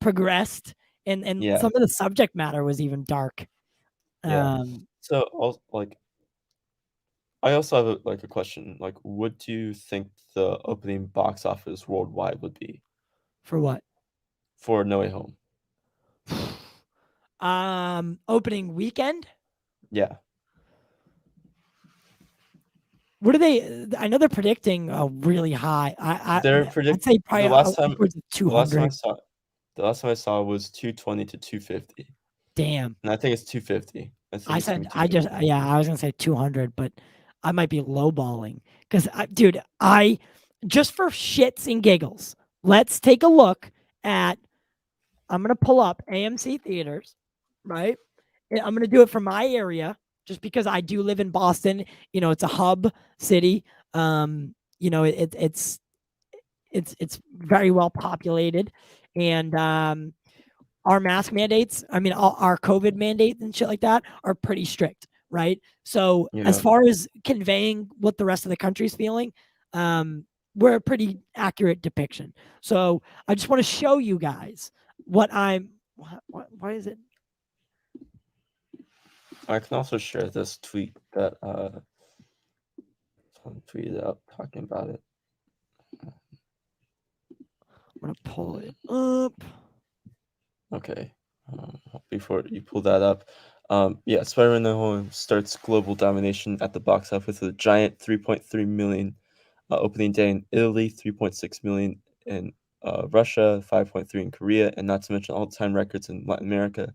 progressed, and Yeah, some of the subject matter was even dark. yeah. Um, So also, like I also have like a question. Like, what do you think the opening box office worldwide would be for what? for No Way Home? Opening weekend. Yeah, What are they? I know they're predicting a really high. they're I'd say probably the last time upwards of the last time I 200. saw the last time I saw was 220 to 250, Damn. and I think it's 250. I think I it's gonna said be I just 250. yeah, I was gonna say 200, but I might be lowballing because dude, I just for shits and giggles, let's take a look at. I'm gonna pull up AMC theaters, right? And I'm gonna do it for my area, just because I do live in Boston. It's a hub city. It's very well populated, and our mask mandates, I mean, all our COVID mandates and shit like that are pretty strict, right? So as Yeah, far as conveying what the rest of the country's feeling, we're a pretty accurate depiction. So I just want to show you guys what I'm. Why is it? I can also share this tweet that someone tweeted out talking about it. I'm gonna pull it up. Okay, before you pull that up, yeah, Spider-Man: No Home starts global domination at the box office with a giant 3.3 million opening day in Italy, 3.6 million in Russia, 5.3 in Korea, and not to mention all-time records in Latin America,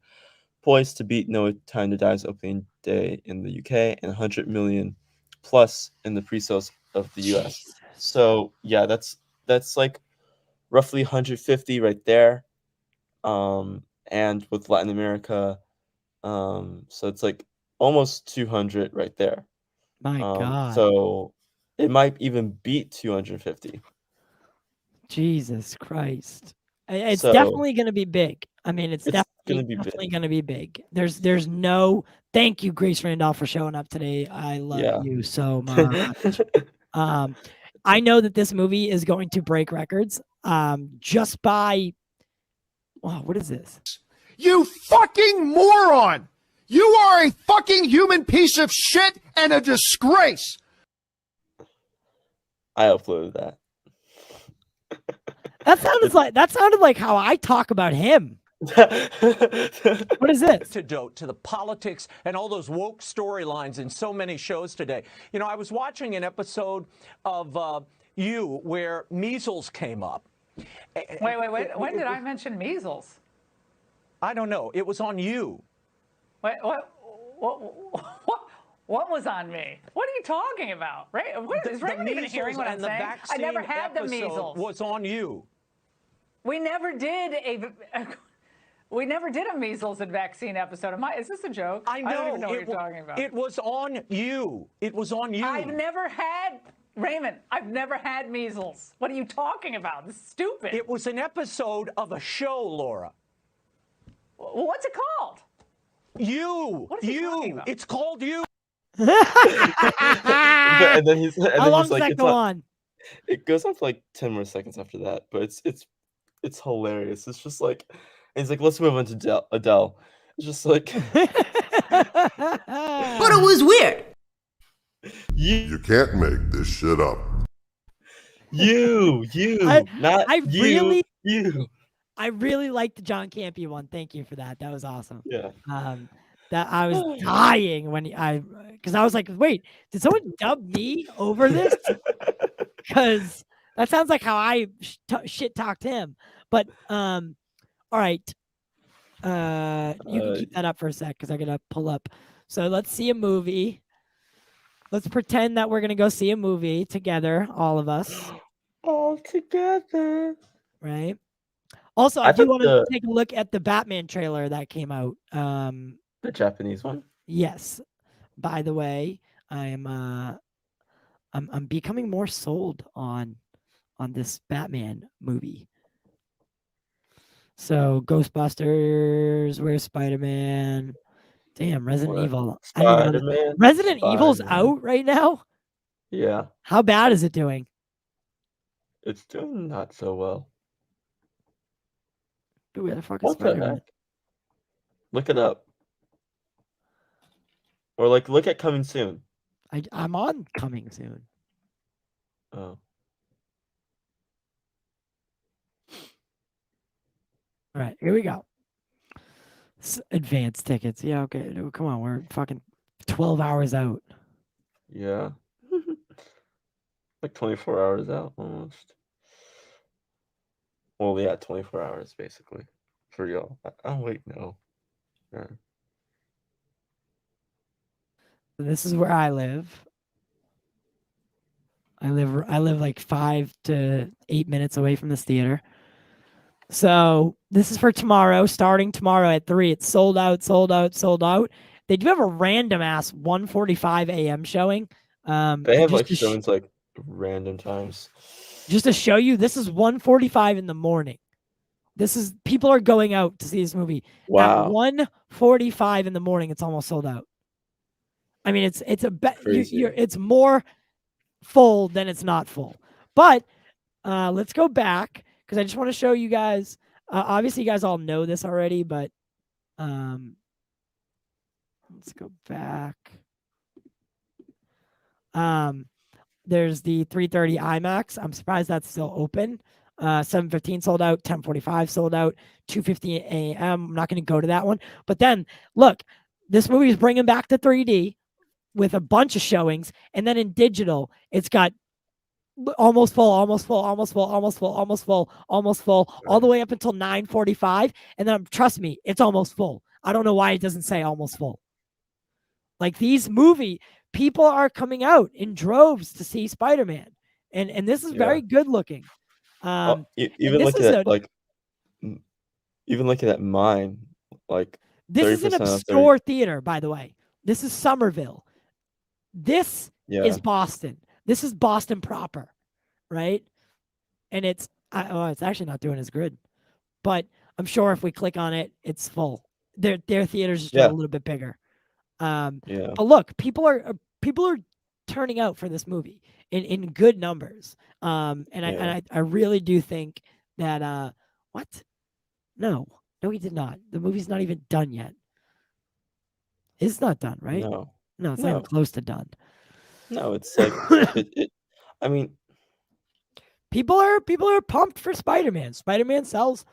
poised to beat No Time to Die's opening day in the UK and 100 million plus in the pre-sales of the US. Jesus. So yeah, that's like roughly 150 right there. And with Latin America, so it's like almost 200 right there. My God. So it might even beat 250. Jesus Christ. It's So definitely gonna be big. I mean, it's it's definitely gonna be definitely big. gonna be big. There's no thank you, Grace Randolph, for showing up today. I love Yeah. you so much. Um, I know that this movie is going to break records. Just by Oh, what is this? You fucking moron! You are a fucking human piece of shit and a disgrace! I uploaded that. That sounded like how I talk about him. What is this? Antidote to the politics and all those woke storylines in so many shows today. You know, I was watching an episode of You where measles came up. Wait. When did I mention measles? I don't know. It was on You. What was on me? What are you talking about? Is Raymond even hearing what I'm saying? I never had the measles. Was on You. We never did a measles and vaccine episode. Is this a joke? I know. I don't even know what you're talking about. It was on You. It was on You. Raymond, I've never had measles. What are you talking about? This is stupid. It was an episode of a show, Laura. What's it called? You. What is he talking about? It's called You. And then he's How long does that go on? It goes on for like 10 more seconds after that, but it's hilarious. It's just like, and he's like, let's move on to Adele. It's just like, But it was weird. You can't make this shit up. you, I really liked the John Campea one. Thank you for that. That was awesome. Yeah. That I was dying because I was like, wait, did someone dub me over this? Because that sounds like how I shit talked him. But all right, you can keep that up for a sec because I gotta pull up. So let's see a movie. Let's pretend that we're gonna go see a movie together, all of us. All together. Right. Also, I do want to take a look at the Batman trailer that came out. The Japanese one? Yes. By the way, I'm becoming more sold on this Batman movie. So Ghostbusters, where's Spiderman? Damn, Resident Evil. Spiderman. Resident Evil's out right now? Yeah. How bad is it doing? It's doing not so well. Dude, where the fuck is What the Spider-Man? heck? Look it up. Or like look at coming soon. I'm on coming soon. Oh. All right, here we go. Advanced tickets. Yeah, okay. Come on, we're fucking 12 hours out. Yeah. Like 24 hours out almost. Well, yeah, 24 hours basically for y'all. Oh wait, no. Yeah. This is where I live. I live like 5 to 8 minutes away from this theater. So this is for tomorrow, starting tomorrow at 3. It's sold out. They do have a random ass 1:45 a.m. showing. They have like showings like random times. Just to show you, this is 1:45 in the morning. People are going out to see this movie. Wow. At 1:45 in the morning, it's almost sold out. I mean, it's more full than it's not full. But let's go back because I just want to show you guys. Obviously, you guys all know this already, but let's go back. There's the 3:30 IMAX. I'm surprised that's still open. 7:15 sold out. 10:45 sold out. 2:50 a.m. I'm not going to go to that one. But then, look, this movie is bringing back the 3D with a bunch of showings. And then in digital, it's got almost full, all the way up until 9:45. And then, trust me, it's almost full. I don't know why it doesn't say almost full. Like these people are coming out in droves to see Spider-Man. And this is very good looking. Even looking at mine, like this is an obscure theater, by the way. This is Somerville. This is Boston. This is Boston proper, right? And it's actually not doing as good, but I'm sure if we click on it, it's full. Their theater's just a little bit bigger. But look, people are turning out for this movie in good numbers. I really do think that No, he did not. The movie's not even done yet. It's not done, right? No. No, it's not even No. close to done. No, it's like I mean, people are pumped for Spider-Man. Spider-Man sells,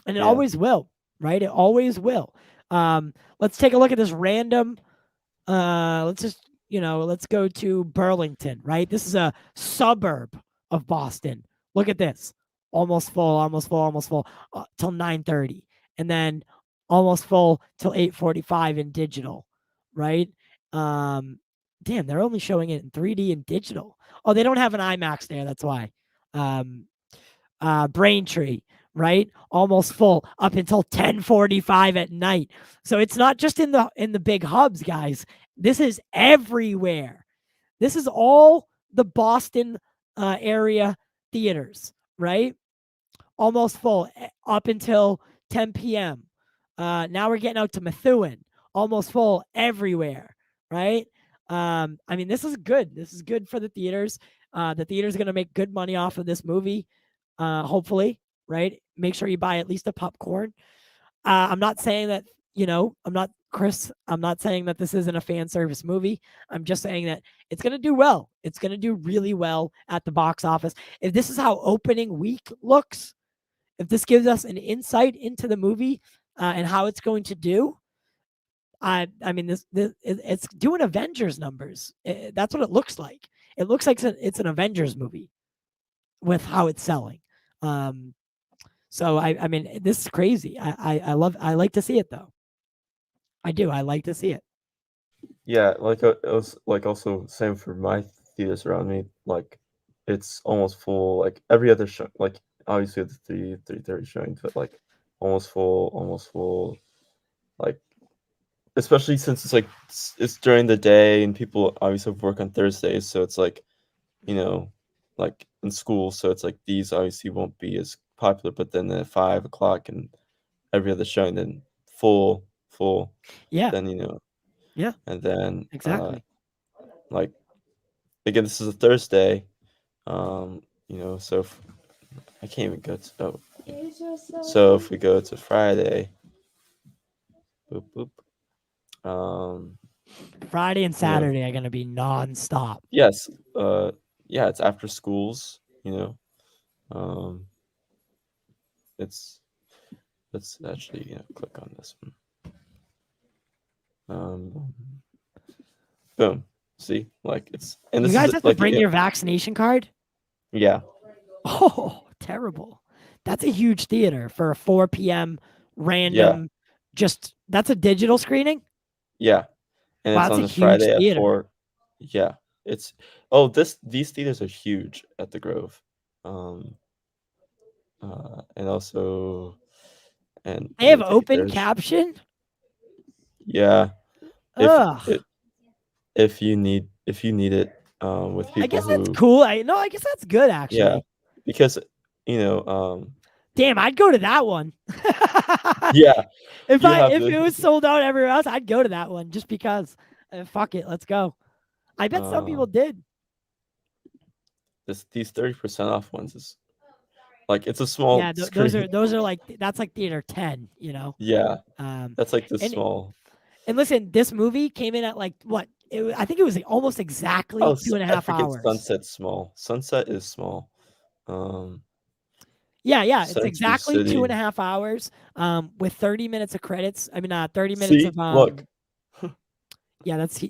and it Yeah. always will, right? It always will. Let's take a look at this random. Let's go to Burlington, right? This is a suburb of Boston. Look at this. Almost full till 9:30, and then almost full till 8:45 in digital, right? Damn, they're only showing it in 3D and digital. Oh, they don't have an IMAX there. That's why. Braintree, right? Almost full up until 10:45 at night. So it's not just in the big hubs, guys. This is everywhere. This is all the Boston area theaters, right? Almost full up until 10 p.m. Now we're getting out to Methuen, almost full everywhere, right? I mean, this is good. This is good for the theaters. The theater's going to make good money off of this movie, hopefully, right? Make sure you buy at least a popcorn. I'm not saying that, I'm not saying that this isn't a fan service movie. I'm just saying that it's going to do well. It's going to do really well at the box office. If this is how opening week looks, if this gives us an insight into the movie and how it's going to do, I mean, it's doing Avengers numbers. That's what it looks like. It looks like it's an Avengers movie with how it's selling. So I mean, this is crazy. I like to see it though. I do. I like to see it. Yeah, like it was like also same for my theaters around me. Like it's almost full. Like every other show, like obviously the 3:30 showing, but like almost full. Like especially since it's like it's during the day and people obviously work on Thursdays, so it's like like in school, so it's like these obviously won't be as popular. But then at 5 o'clock and every other showing, then full. Yeah. Then Yeah. and then Exactly. like again, this is a Thursday. So if I can't even go to so if we go to Friday, boop boop. Friday and Saturday are gonna be nonstop. Yes. Yeah, it's after schools. Let's actually click on this one. Boom. See, like it's and You this guys is have like to bring your vaccination card. Yeah. Oh, terrible. That's a huge theater for a 4 p.m. random. Just that's a digital screening. Yeah, and Wow, it's that's on a this huge Friday at theater. 4. Yeah, it's these theaters are huge at the Grove, and also and They have open caption. Yeah, Ugh. if you need it, with people I guess who that's cool. I guess that's good actually. Yeah, because Damn, I'd go to that one. yeah, If you it was sold out everywhere else, I'd go to that one just because. Fuck it, let's go. I bet some people did. these 30% off ones is like it's a small Yeah, screen. those are like that's like theater 10. Yeah, Um, that's like this and- small. And listen, this movie came in at like what? I think it was like almost exactly 2.5 I forget hours. Sunset's small. Sunset is small. Yeah, it's Century exactly City. 2.5 hours. With 30 minutes of credits. I mean, 30 minutes See, of look. Yeah, that's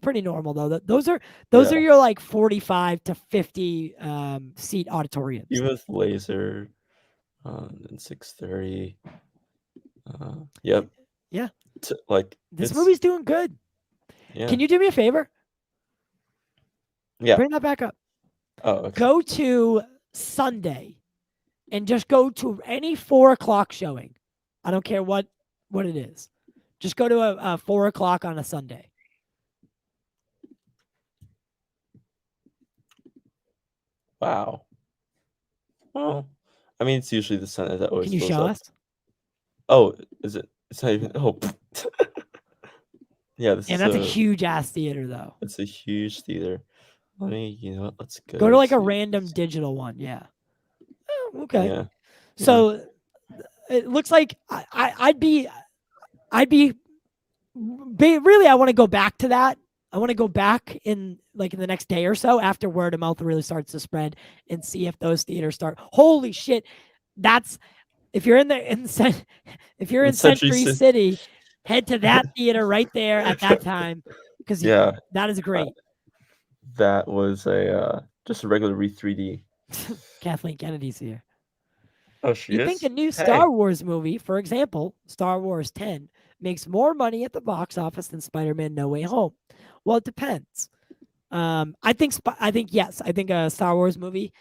pretty normal though. Those are Yeah. your like 45 to 50 seat auditoriums. Even with laser, and 6:30. Yep. Yeah. Like This movie's doing good. Yeah. Can you do me a favor? Yeah. Bring that back up. Oh, okay. Go to Sunday and just go to any 4 o'clock showing. I don't care what it is. Just go to a 4 o'clock on a Sunday. Wow. Well, I mean, it's usually the Sunday that always Can you fills show up. us? Oh, is it? It's not even. Oh. Yeah, And that's a huge ass theater though. It's a huge theater. Let me, let's go. Go to like a random digital one. Yeah. Oh, okay. Yeah. So it looks like I'd be really, I want to go back to that. I want to go back in the next day or so after word of mouth really starts to spread and see if those theaters start. Holy shit. That's if you're in Century City, head to that theater right there at that time because that is great. That was just a regular 3D. Kathleen Kennedy's here. Oh, she You is? think a new Star Wars movie, for example, Star Wars 10, makes more money at the box office than Spider-Man No Way Home? Well, it depends. I think yes. I think a Star Wars movie.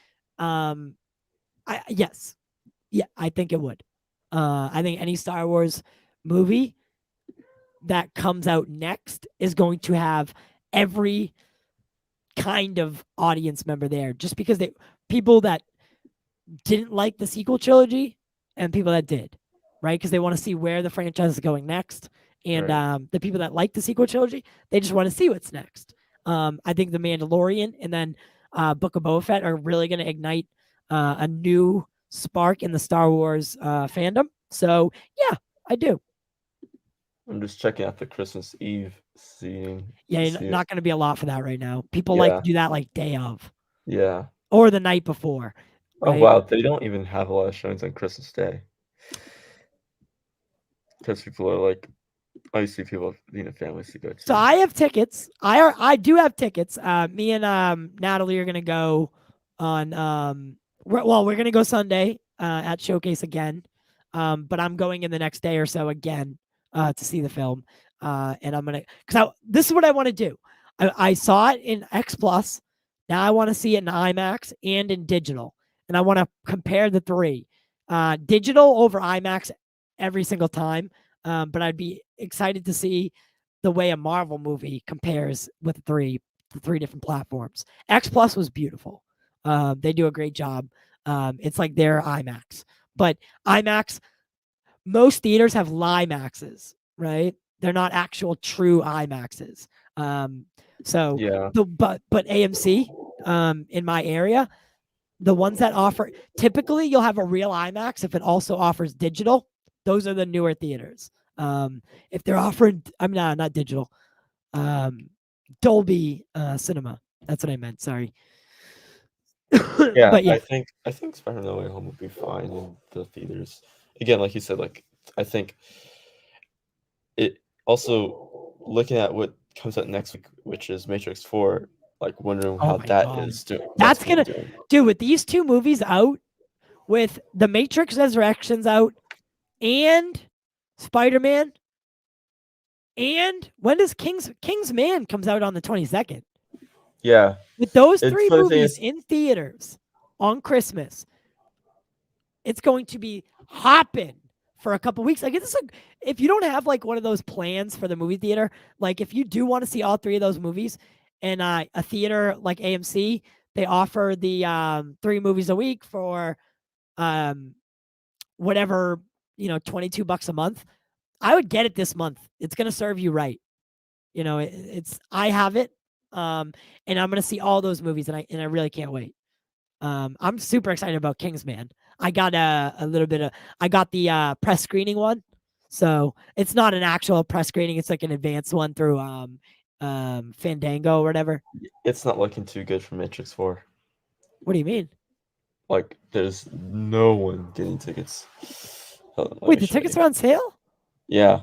Yes. Yeah, I think it would. I think any Star Wars movie that comes out next is going to have every kind of audience member there, just because people that didn't like the sequel trilogy and people that did, right? Because they want to see where the franchise is going next. And the people that like the sequel trilogy, they just want to see what's next. I think The Mandalorian and then Book of Boba Fett are really going to ignite a new spark in the Star Wars fandom. So, yeah, I do. I'm just checking out the Christmas Eve scene. Yeah, not going to be a lot for that right now. People like to do that like day of. Yeah. Or the night before. Right? Oh, wow. They don't even have a lot of showings on Christmas Day. Because people are like, I see people, families to go to. So I have tickets. I do have tickets. Me and Natalie are gonna go on. We're gonna go Sunday at Showcase again. But I'm going in the next day or so again to see the film. And I'm gonna this is what I want to do. I saw it in X Plus. Now I want to see it in IMAX and in digital, and I want to compare the three. Digital over IMAX every single time. But I'd be excited to see the way a Marvel movie compares with the three different platforms. X Plus was beautiful. They do a great job. It's like their IMAX, but IMAX, most theaters have Limaxes, right? They're not actual true IMAXes. But AMC in my area, the ones that offer, typically you'll have a real IMAX if it also offers digital. Those are the newer theaters. If they're offering, not digital, Dolby Cinema. That's what I meant. Sorry. Yeah, but yeah, I think Spider-Man No Way Home would be fine in the theaters. Again, like you said, I think it also looking at what comes out next week, which is Matrix 4. Wondering how that is doing. That's gonna do with these two movies out, with the Matrix Resurrections out, and Spider-Man, and when does Kingsman comes out on the 22nd? Yeah, with those three movies in theaters on Christmas, it's going to be hopping for a couple weeks. If you don't have one of those plans for the movie theater, if you do want to see all three of those movies, and a theater like AMC, they offer the 3 movies a week for whatever, $22 a month. I would get it this month. It's going to serve you right. I have it. And I'm going to see all those movies, and I really can't wait. I'm super excited about Kingsman. I got I got the press screening one. So it's not an actual press screening. It's like an advanced one through Fandango or whatever. It's not looking too good for Matrix 4. What do you mean? There's no one getting tickets. Wait, the tickets are on sale? Yeah.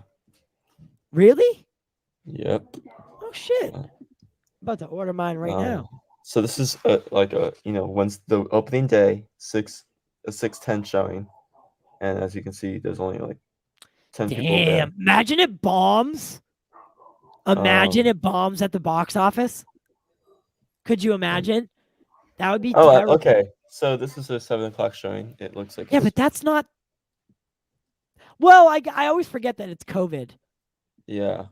Really? Yep. Oh shit. I'm about to order mine right now. So this is when's the opening day, a 6:10 showing, and as you can see, there's only 10 people there. Imagine it bombs. Imagine it bombs at the box office. Could you imagine? That would be terrible. Okay. So this is a 7:00 showing. It looks like. Yeah, but that's not. Well, I always forget that it's COVID. Yeah.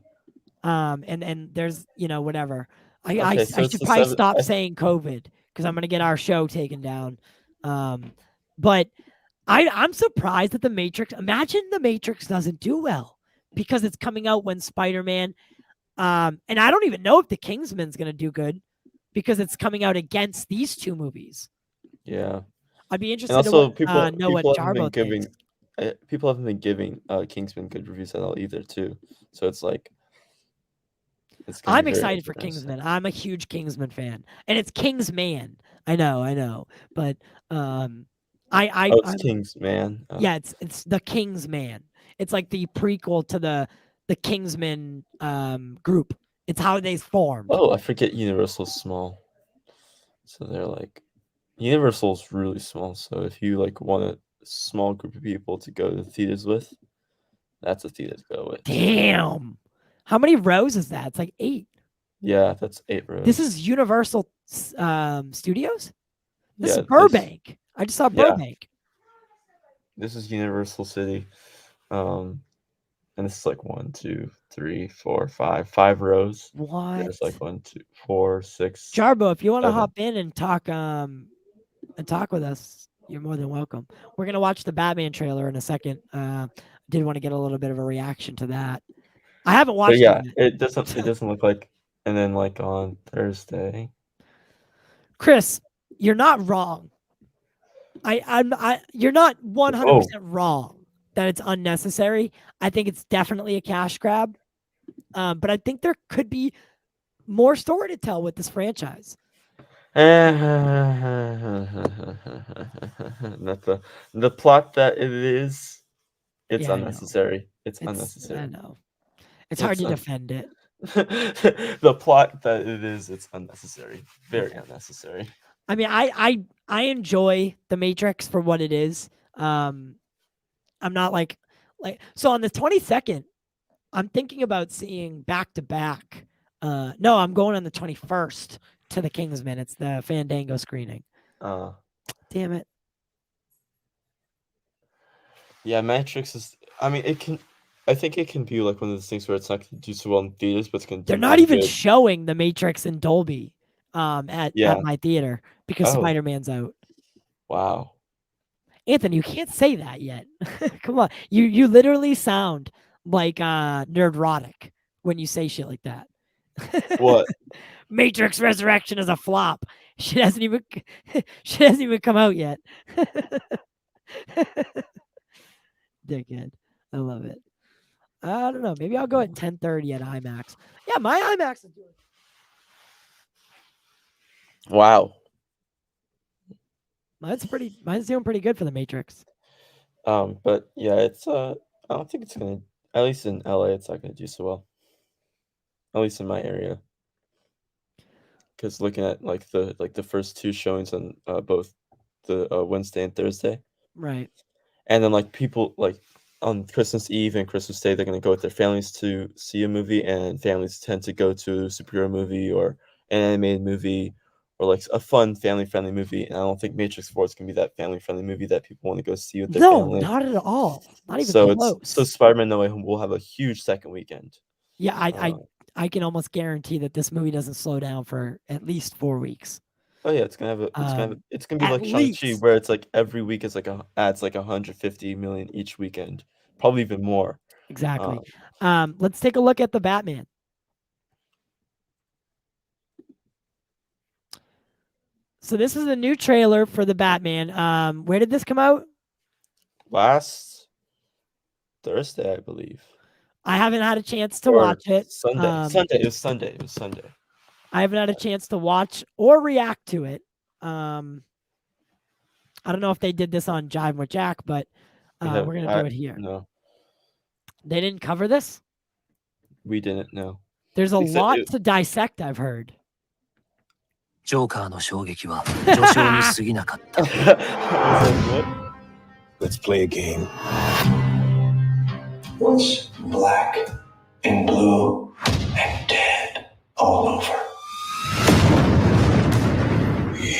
And there's whatever. I should probably stop saying COVID because I'm gonna get our show taken down. But I'm surprised that the Matrix. Imagine the Matrix doesn't do well because it's coming out when Spider-Man. And I don't even know if the Kingsman's gonna do good because it's coming out against these two movies. Yeah. I'd be And interested also, to know what Jarbo thinks. people haven't been giving Kingsman good reviews at all either, too. So it's like, I'm excited for Kingsman. I'm a huge Kingsman fan, and it's Kingsman. I know, but it's Kingsman. Oh. Yeah, it's the Kingsman. It's like the prequel to the Kingsman group. It's how they formed. Oh, I forget Universal's small. So they're like, Universal's really small. So if you like want a small group of people to go to the theaters with, that's a theater to go with. Damn. How many rows is that? It's like 8. Yeah, that's 8 rows. This is Universal Studios? This is Burbank. I just saw Burbank. This is Universal City. And this is like 1, 2, 3, 4, 5 rows. What? There's like 1, 2, 4, 6. Jarbo, if you want to hop in and talk with us, you're more than welcome. We're gonna watch the Batman trailer in a second. Did want to get a little bit of a reaction to that. I haven't watched it yet. It doesn't look like. And then like on Thursday, Chris, you're not wrong. You're not 100% wrong that it's unnecessary. I think it's definitely a cash grab. But I think there could be more story to tell with this franchise. Not the plot that it is. It's unnecessary. It's unnecessary. I know. It's hard to defend it. The plot that it is, it's unnecessary. Very unnecessary. I mean, I enjoy the Matrix for what it is. I'm not like so on the 22nd, I'm thinking about seeing back to back. No, I'm going on the 21st to the Kingsman. It's the Fandango screening. Damn it. Yeah, Matrix is. I mean, it can. I think it can be like one of those things where it's not going to do so well in theaters, but it's going to. They're not even showing the Matrix in Dolby at my theater because Spider-Man's out. Wow. Anthony, you can't say that yet. Come on. You literally sound like nerdrotic when you say shit like that. What? Matrix Resurrection is a flop. Shit hasn't even come out yet. Dickhead. I love it. I don't know. Maybe I'll go at 10:30 at IMAX. Yeah, my IMAX is doing. Wow. Mine's doing pretty good for the Matrix. But yeah, it's I don't think it's gonna. At least in LA, it's not gonna do so well. At least in my area. Because looking at like the first 2 showings on both the Wednesday and Thursday, right? And then like people like on Christmas Eve and Christmas Day, they're gonna go with their families to see a movie, and families tend to go to a superhero movie or an animated movie or like a fun family-friendly movie. And I don't think Matrix 4 is gonna be that family-friendly movie that people want to go see with their family. No, not at all. Not even close. So Spider-Man No Way Home will have a huge second weekend. Yeah, I can almost guarantee that this movie doesn't slow down for at least 4 weeks. Oh yeah, it's gonna be like Shang-Chi, where it's like every week it's like adds like 150 million each weekend, probably even more. Exactly. Let's take a look at the Batman. So this is a new trailer for the Batman. Where did this come out? Last Thursday, I believe. I haven't had a chance to watch it. Sunday. It was Sunday. I haven't had a chance to watch or react to it. I don't know if they did this on Jive with Jack, but we're going to do it here. No. They didn't cover this? We didn't, no. There's a lot to dissect, I've heard. Let's play a game. What's black and blue and dead all over? You.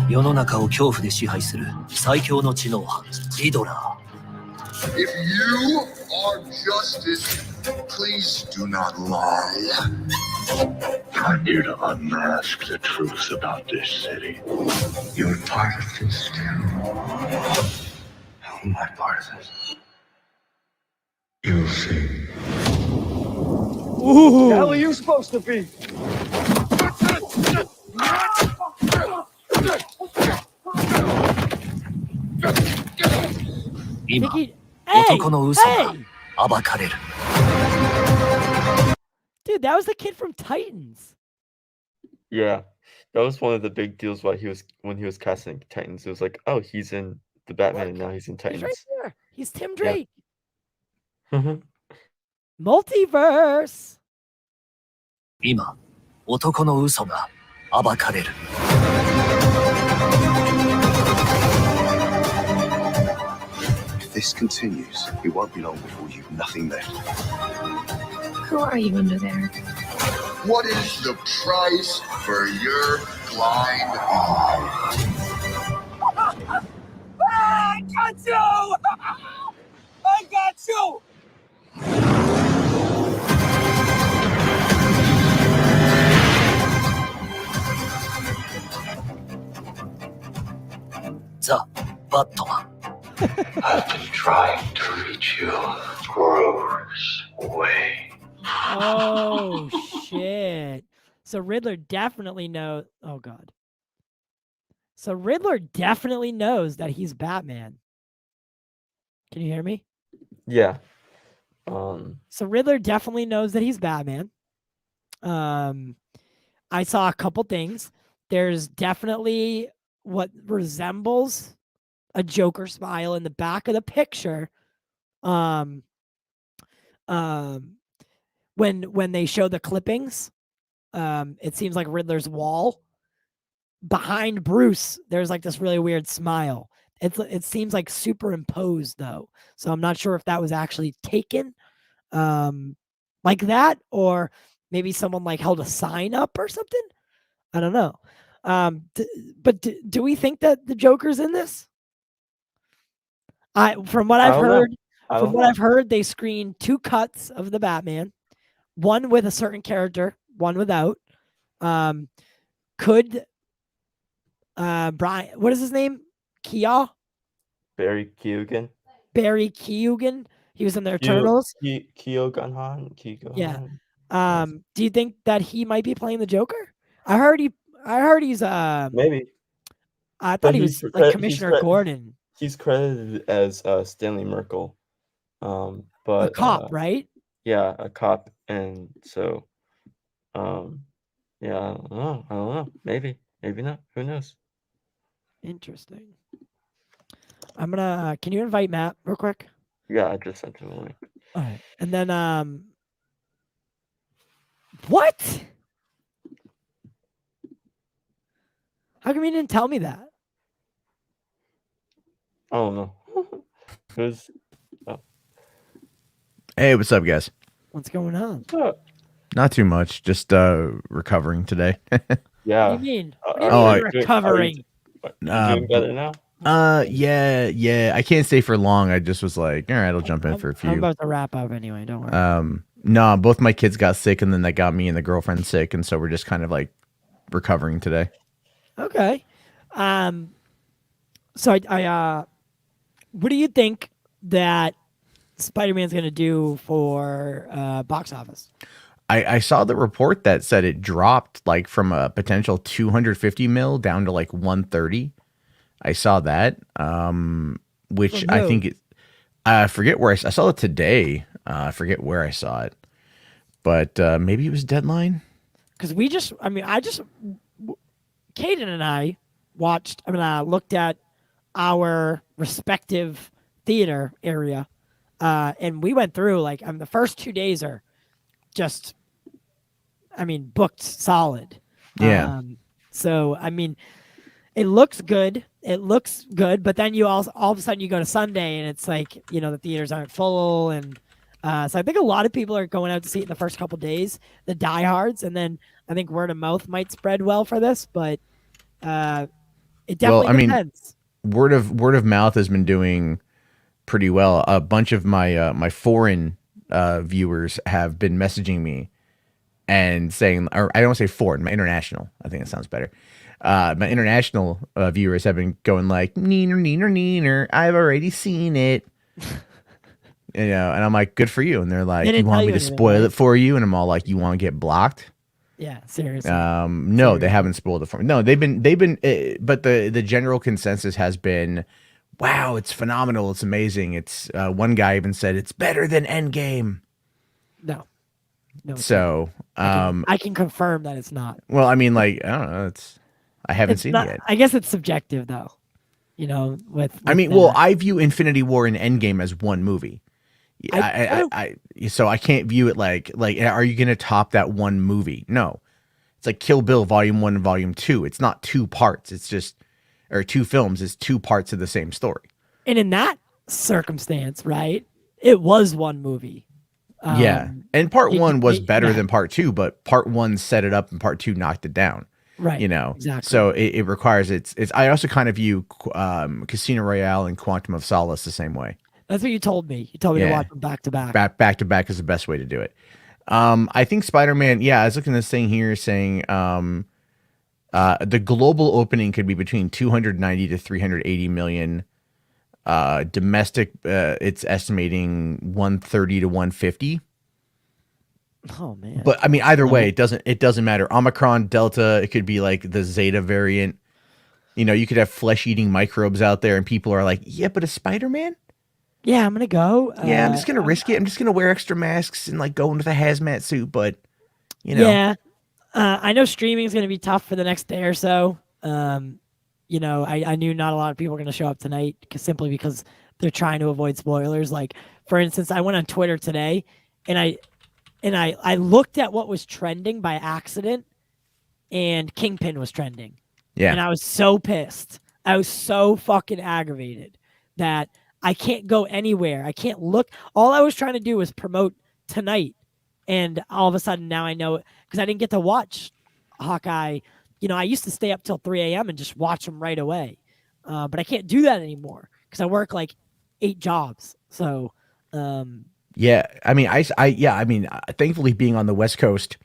世の中を恐怖で支配する最強の知能犯リドラー。If you are justice, please do not lie. I'm here to unmask the truth about this city. You're part of this too. How am I part of this? You'll see. Ooh. The hell are you supposed to be? 今 Hey, 男の嘘が hey! 暴かれる Dude, that was the kid from Titans. Yeah, that was one of the big deals when he was casting Titans. It was like, oh, he's in the Batman, and Look, now he's in he's Titans. right there. He's Tim Yeah. Drake. Multiverse. 今男の嘘が暴かれる If this continues, it won't be long before you've nothing left. Who are you under there? What is the price for your blind eye? I got you! I got you! ザ・バットマン I've been trying to reach you. Grows away. Oh, shit. So Riddler definitely knows. Oh, God. So Riddler definitely knows that he's Batman. Can you hear me? Yeah. So Riddler definitely knows that he's Batman. I saw a couple things. There's definitely what resembles a Joker smile in the back of the picture. When they show the clippings, it seems like Riddler's wall. Behind Bruce, there's like this really weird smile. It seems like superimposed though, so I'm not sure if that was actually taken like that, or maybe someone like held a sign up or something. I don't know. But do we think that the Joker's in this? From what I've heard, they screened 2 cuts of the Batman, one with a certain character, one without. Could Brian, what is his name? Barry Keoghan. Barry Keoghan. He was in the Eternals. Keoghan. Yeah. Do you think that he might be playing the Joker? I heard he's Maybe. I But thought he was like Commissioner Gordon. He's credited as Stanley Merkel. But A cop, right? Yeah, a cop, and so yeah, I don't know. Maybe not. Who knows? Interesting. I'm gonna can you invite Matt real quick? Yeah, I just sent him a link. All right. And then what? How come you didn't tell me that? I don't know. Who's Hey, what's up, guys? What's going on? Not too much. Just recovering today. Yeah. What do you mean? Recovering? Are you doing better now? Yeah. I can't stay for long. I just was like, all right, I'll jump in for a few. I'm about to wrap up anyway. Don't worry. No, both my kids got sick, and then that got me and the girlfriend sick, and so we're just kind of like recovering today. Okay. So I what do you think that Spider-Man's going to do for box office? I saw the report that said it dropped like from a potential 250 mil down to like 130. I saw that, which I think I forget where I saw it today. I forget where I saw it, but maybe it was Deadline. Because Caden and I looked at our respective theater area, and we went through the first 2 days are just, booked solid. Yeah. So it looks good. But then you all of a sudden you go to Sunday and it's like, the theaters aren't full, and so I think a lot of people are going out to see it in the first couple days, the diehards, and then I think word of mouth might spread well for this, but it definitely depends. Word of mouth has been doing pretty well. A bunch of my my foreign viewers have been messaging me and saying, or I don't want to say foreign, my international. I think it sounds better. My international viewers have been going like, neener, I've already seen it. And I'm like, good for you. And they're like, you want me to spoil it for you? And I'm all like, you want to get blocked? Yeah, seriously. No, seriously. They haven't spoiled it for me. No, they've been, but the general consensus has been, wow, it's phenomenal, it's amazing. It's one guy even said it's better than Endgame. No. It's so I can confirm that it's not. Well, I mean, like, I don't know. I haven't seen it yet. I guess it's subjective, though. You know, with I mean, well, I view Infinity War and Endgame as one movie. So I can't view it like, are you going to top that one movie? No. It's like Kill Bill Volume 1 and Volume 2. It's not two parts. It's just, or two films. It's two parts of the same story. And in that circumstance, right, it was one movie. Yeah. And part one was better than part two, but part one set it up and part two knocked it down. Right. You know, exactly. So it requires I also kind of view Casino Royale and Quantum of Solace the same way. That's what you told me. You told me to watch them back to back. Back to back is the best way to do it. I think Spider-Man, I was looking at this thing here saying the global opening could be between 290 to 380 million. Domestic, it's estimating 130 to 150. Oh man! But I mean, either way, it doesn't matter. Omicron, Delta, it could be like the Zeta variant. You know, you could have flesh-eating microbes out there, and people are like, "Yeah, but a Spider-Man." Yeah, I'm gonna go. Yeah, I'm just gonna risk it. I'm just gonna wear extra masks and like go into the hazmat suit. But you know, yeah, I know streaming is gonna be tough for the next day or so. You know, I knew not a lot of people are gonna show up tonight simply because they're trying to avoid spoilers. Like, for instance, I went on Twitter today, and I looked at what was trending by accident, and Kingpin was trending. Yeah. And I was so pissed. I was so fucking aggravated that I can't go anywhere. I can't look. All I was trying to do was promote tonight. And all of a sudden now I know, because I didn't get to watch Hawkeye. You know, I used to stay up till 3 a.m. and just watch them right away. But I can't do that anymore because I work like 8 jobs. So, yeah, I mean, I mean, thankfully being on the West Coast,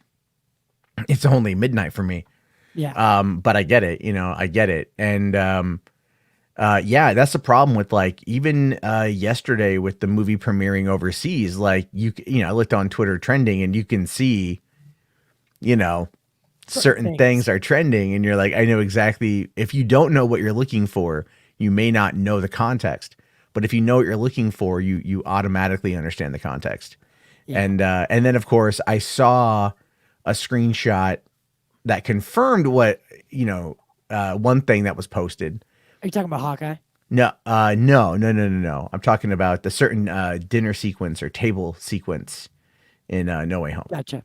it's only midnight for me. Yeah. But I get it, you know, I get it. And, yeah, that's the problem with like, even, yesterday with the movie premiering overseas, like you know, I looked on Twitter trending and you can see, you know, certain things are trending and you're like, I know exactly, if you don't know what you're looking for, you may not know the context. But if you know what you're looking for, you automatically understand the context. Yeah. And then of course I saw a screenshot that confirmed what, you know, one thing that was posted. Are you talking about Hawkeye? No. I'm talking about the certain dinner sequence or table sequence in No Way Home. Gotcha.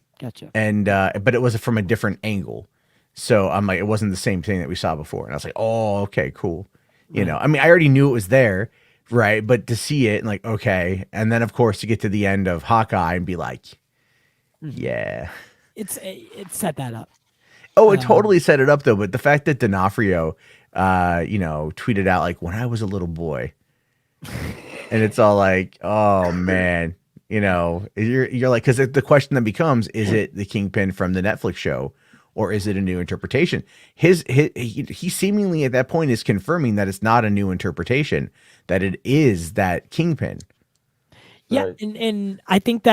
And but it was from a different angle. So I'm like, it wasn't the same thing that we saw before. And I was like, oh, okay, cool. You know, I mean, I already knew it was there. Right. But to see it and like, okay. And then of course to get to the end of Hawkeye and be like, yeah, it set that up. Oh, it totally set it up though. But the fact that D'Onofrio, you know, tweeted out like, when I was a little boy, and it's all like, oh man, you know, you're like, because the question then becomes, is it the Kingpin from the Netflix show? Or is it a new interpretation? He seemingly at that point is confirming that it's not a new interpretation, that it is that Kingpin. Yeah, right. And I think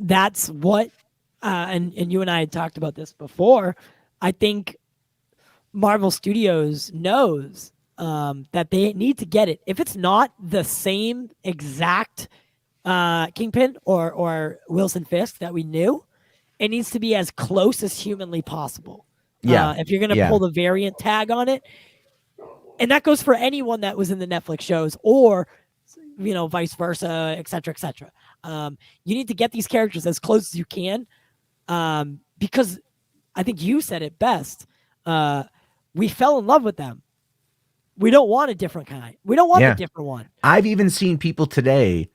that's what, and you and I had talked about this before. I think Marvel Studios knows that they need to get it. If it's not the same exact Kingpin or Wilson Fisk that we knew, it needs to be as close as humanly possible. Yeah. If you're going to pull the variant tag on it, and that goes for anyone that was in the Netflix shows or, you know, vice versa, et cetera, et cetera. You need to get these characters as close as you can because I think you said it best. We fell in love with them. We don't want a different kind. We don't want a different one. I've even seen people today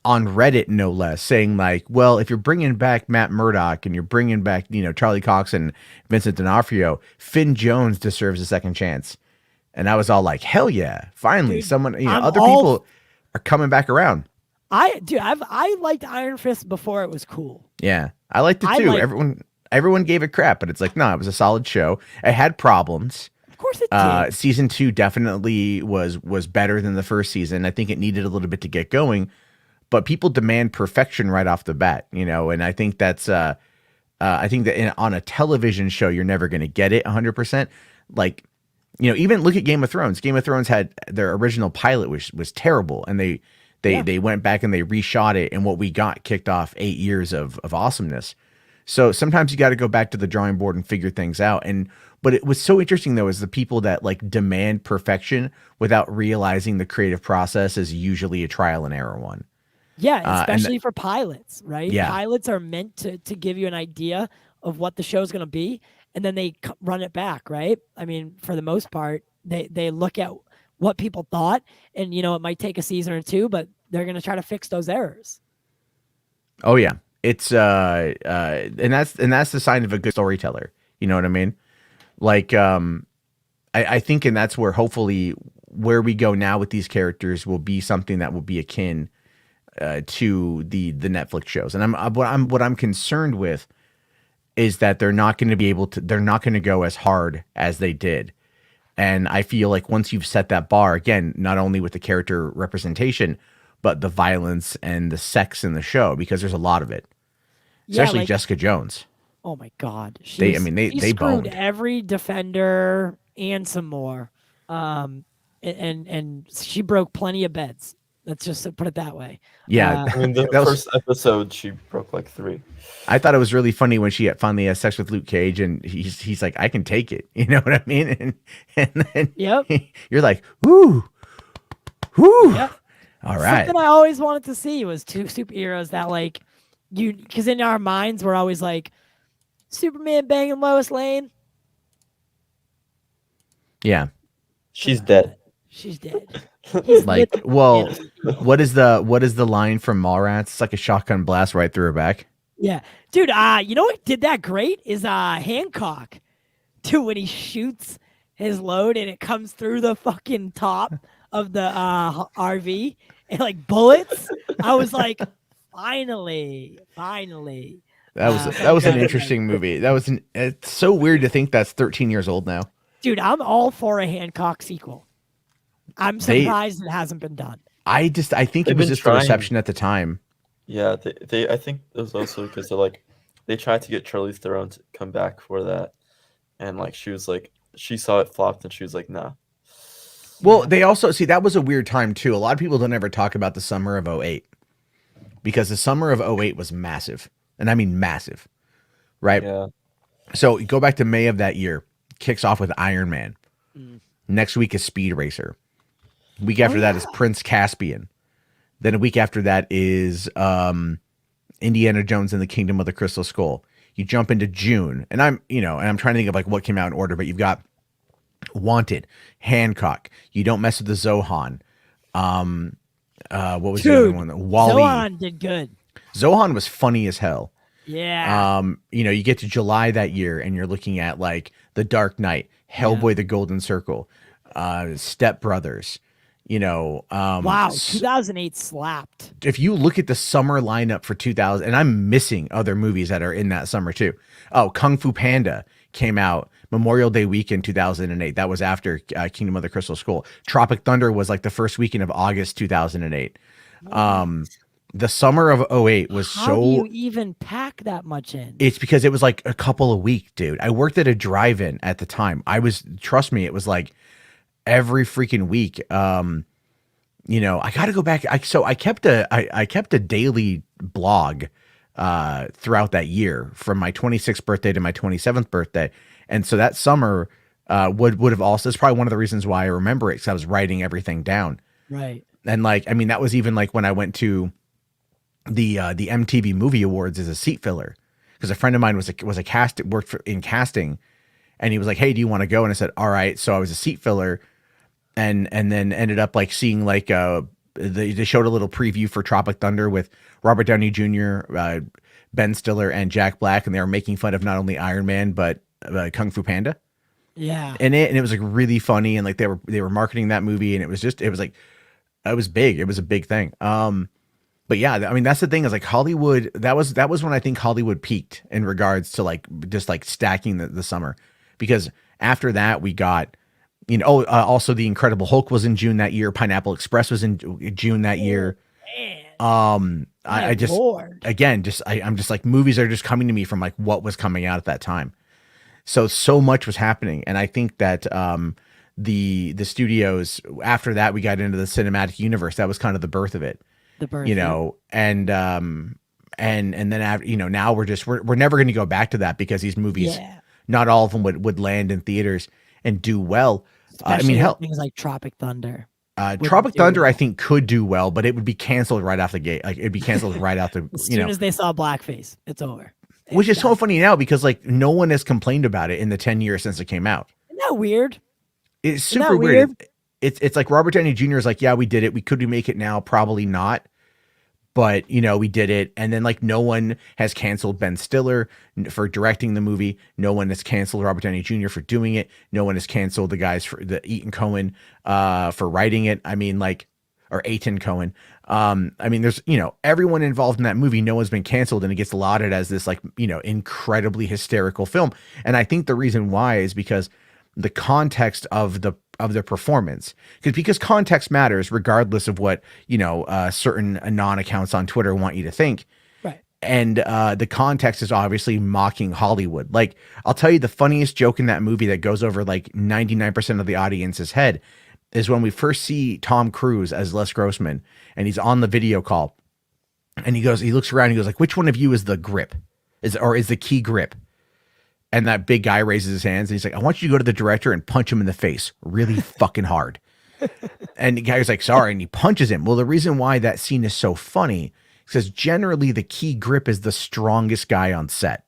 on Reddit, no less, saying like, well, if you're bringing back Matt Murdock and you're bringing back, you know, Charlie Cox and Vincent D'Onofrio, Finn Jones deserves a second chance. And I was all like, hell yeah, finally, dude, someone, you know, other people are coming back around. I liked Iron Fist before it was cool. Yeah, I liked it too. Everyone gave it crap, but it's like, no, it was a solid show. It had problems. Of course it did. Season 2 definitely was better than the first season. I think it needed a little bit to get going. But people demand perfection right off the bat, you know, and I think that's, I think that on a television show, you're never going to get it 100%. Like, You know, even look at Game of Thrones. Game of Thrones had their original pilot, which was terrible, and they went back and they reshot it, and what we got kicked off 8 years of awesomeness. So sometimes you got to go back to the drawing board and figure things out. But it was so interesting though, is the people that like demand perfection without realizing the creative process is usually a trial and error one. Yeah, especially for pilots, right? Yeah. Pilots are meant to give you an idea of what the show's going to be, and then they run it back, right? I mean, for the most part, they look at what people thought, and you know, it might take a season or two, but they're going to try to fix those errors. Oh yeah. It's and that's the sign of a good storyteller. You know what I mean? Like I think, and that's where hopefully where we go now with these characters will be something that will be akin to the Netflix shows. And what I'm concerned with is that they're not going to go as hard as they did. And I feel like once you've set that bar, again, not only with the character representation, but the violence and the sex in the show, because there's a lot of it, especially Jessica Jones. Oh my God. They screwed boned every defender and some more. And she broke plenty of beds. Let's just put it that way. Yeah. I mean, the first episode, she broke like 3. I thought it was really funny when she finally has sex with Luke Cage, and he's like, I can take it. You know what I mean? And then you're like, whoo. Yep. All right. Something I always wanted to see was 2 superheroes that like because in our minds we're always like Superman banging Lois Lane. Yeah. She's dead. She's dead. Like, well, what is the line from Mallrats? It's like a shotgun blast right through her back. Yeah, dude. You know what did that great is Hancock, too, when he shoots his load and it comes through the fucking top of the RV and like bullets. I was like, finally. That was an interesting movie. It's so weird to think that's 13 years old now. Dude, I'm all for a Hancock sequel. I'm surprised it hasn't been done. I think it was just the reception at the time. Yeah, I think it was also because they tried to get Charlize Theron to come back for that, and like she saw it flopped and she was like, nah. Well, they also that was a weird time too. A lot of people don't ever talk about the summer of 2008 because the summer of 2008 was massive, and I mean massive, right? Yeah. So go back to May of that year. Kicks off with Iron Man. Next week is Speed Racer. Week after that is Prince Caspian. Then a week after that is Indiana Jones and the Kingdom of the Crystal Skull. You jump into June, and I'm trying to think of like what came out in order, but you've got Wanted, Hancock. You Don't Mess with the Zohan. What was the other one? Wall-E. Zohan did good. Zohan was funny as hell. Yeah. You get to July that year, and you're looking at like The Dark Knight, Hellboy: The Golden Circle, Step Brothers. Wow, 2008 slapped. If you look at the summer lineup for 2000, and I'm missing other movies that are in that summer too. Oh, Kung Fu Panda came out Memorial Day weekend 2008. That was after Kingdom of the Crystal Skull. Tropic Thunder was like the first weekend of August 2008. The summer of 2008 was How do you even pack that much in? It's because it was like a couple of weeks, dude. I worked at a drive-in at the time. Trust me, it was like every freaking week. I got to go back. I kept a daily blog throughout that year from my 26th birthday to my 27th birthday. And so that summer would have also, it's probably one of the reasons why I remember it, because I was writing everything down. Right. And that was even like when I went to the MTV Movie Awards as a seat filler, because a friend of mine worked in casting, and he was like, "Hey, do you want to go?" And I said, "All right." So I was a seat filler, and then ended up like seeing like they showed a little preview for Tropic Thunder with Robert Downey Jr., Ben Stiller, and Jack Black, and they were making fun of not only Iron Man but Kung Fu Panda. Yeah. And it was like really funny, and like they were marketing that movie, and it was big. It was a big thing. But yeah, I mean, that's the thing is like Hollywood, that was when I think Hollywood peaked in regards to like just like stacking the summer, because after that we got, also The Incredible Hulk was in June that year. Pineapple Express was in June that year. Man. I'm just like, movies are just coming to me from like what was coming out at that time. So much was happening. And I think that the studios. After that, we got into the cinematic universe. That was kind of the birth of it. The birth, you know, and then after, you know, now we're never going to go back to that because these movies, not all of them would land in theaters and do well. I mean, hell, things like Tropic Thunder. Tropic Thunder, I think, could do well, but it would be canceled right off the gate. Like it'd be canceled right out the. As soon as they saw blackface, it's over. Which is so funny now because like no one has complained about it in the 10 years since it came out. Isn't that weird? It's super weird. It's like Robert Downey Jr. is like, yeah, we did it. Could we make it now? Probably not. But, you know, we did it. And then like no one has canceled Ben Stiller for directing the movie. No one has canceled Robert Downey Jr. for doing it. No one has canceled the guys for the Ethan Cohen for writing it. I mean, like, or Aiton Cohen. I mean, there's, you know, everyone involved in that movie, no one's been canceled, and it gets lauded as this like, you know, incredibly hysterical film. And I think the reason why is because the context of the performance, because context matters regardless of what, you know, certain anon accounts on Twitter want you to think. Right. And the context is obviously mocking Hollywood. Like, I'll tell you the funniest joke in that movie that goes over like 99% of the audience's head is when we first see Tom Cruise as Les Grossman, and he's on the video call, and he looks around, and he goes like, which one of you is the grip? Is the key grip? And that big guy raises his hands, and he's like, I want you to go to the director and punch him in the face really fucking hard. And the guy's like, sorry, and he punches him. Well, the reason why that scene is so funny is because generally the key grip is the strongest guy on set.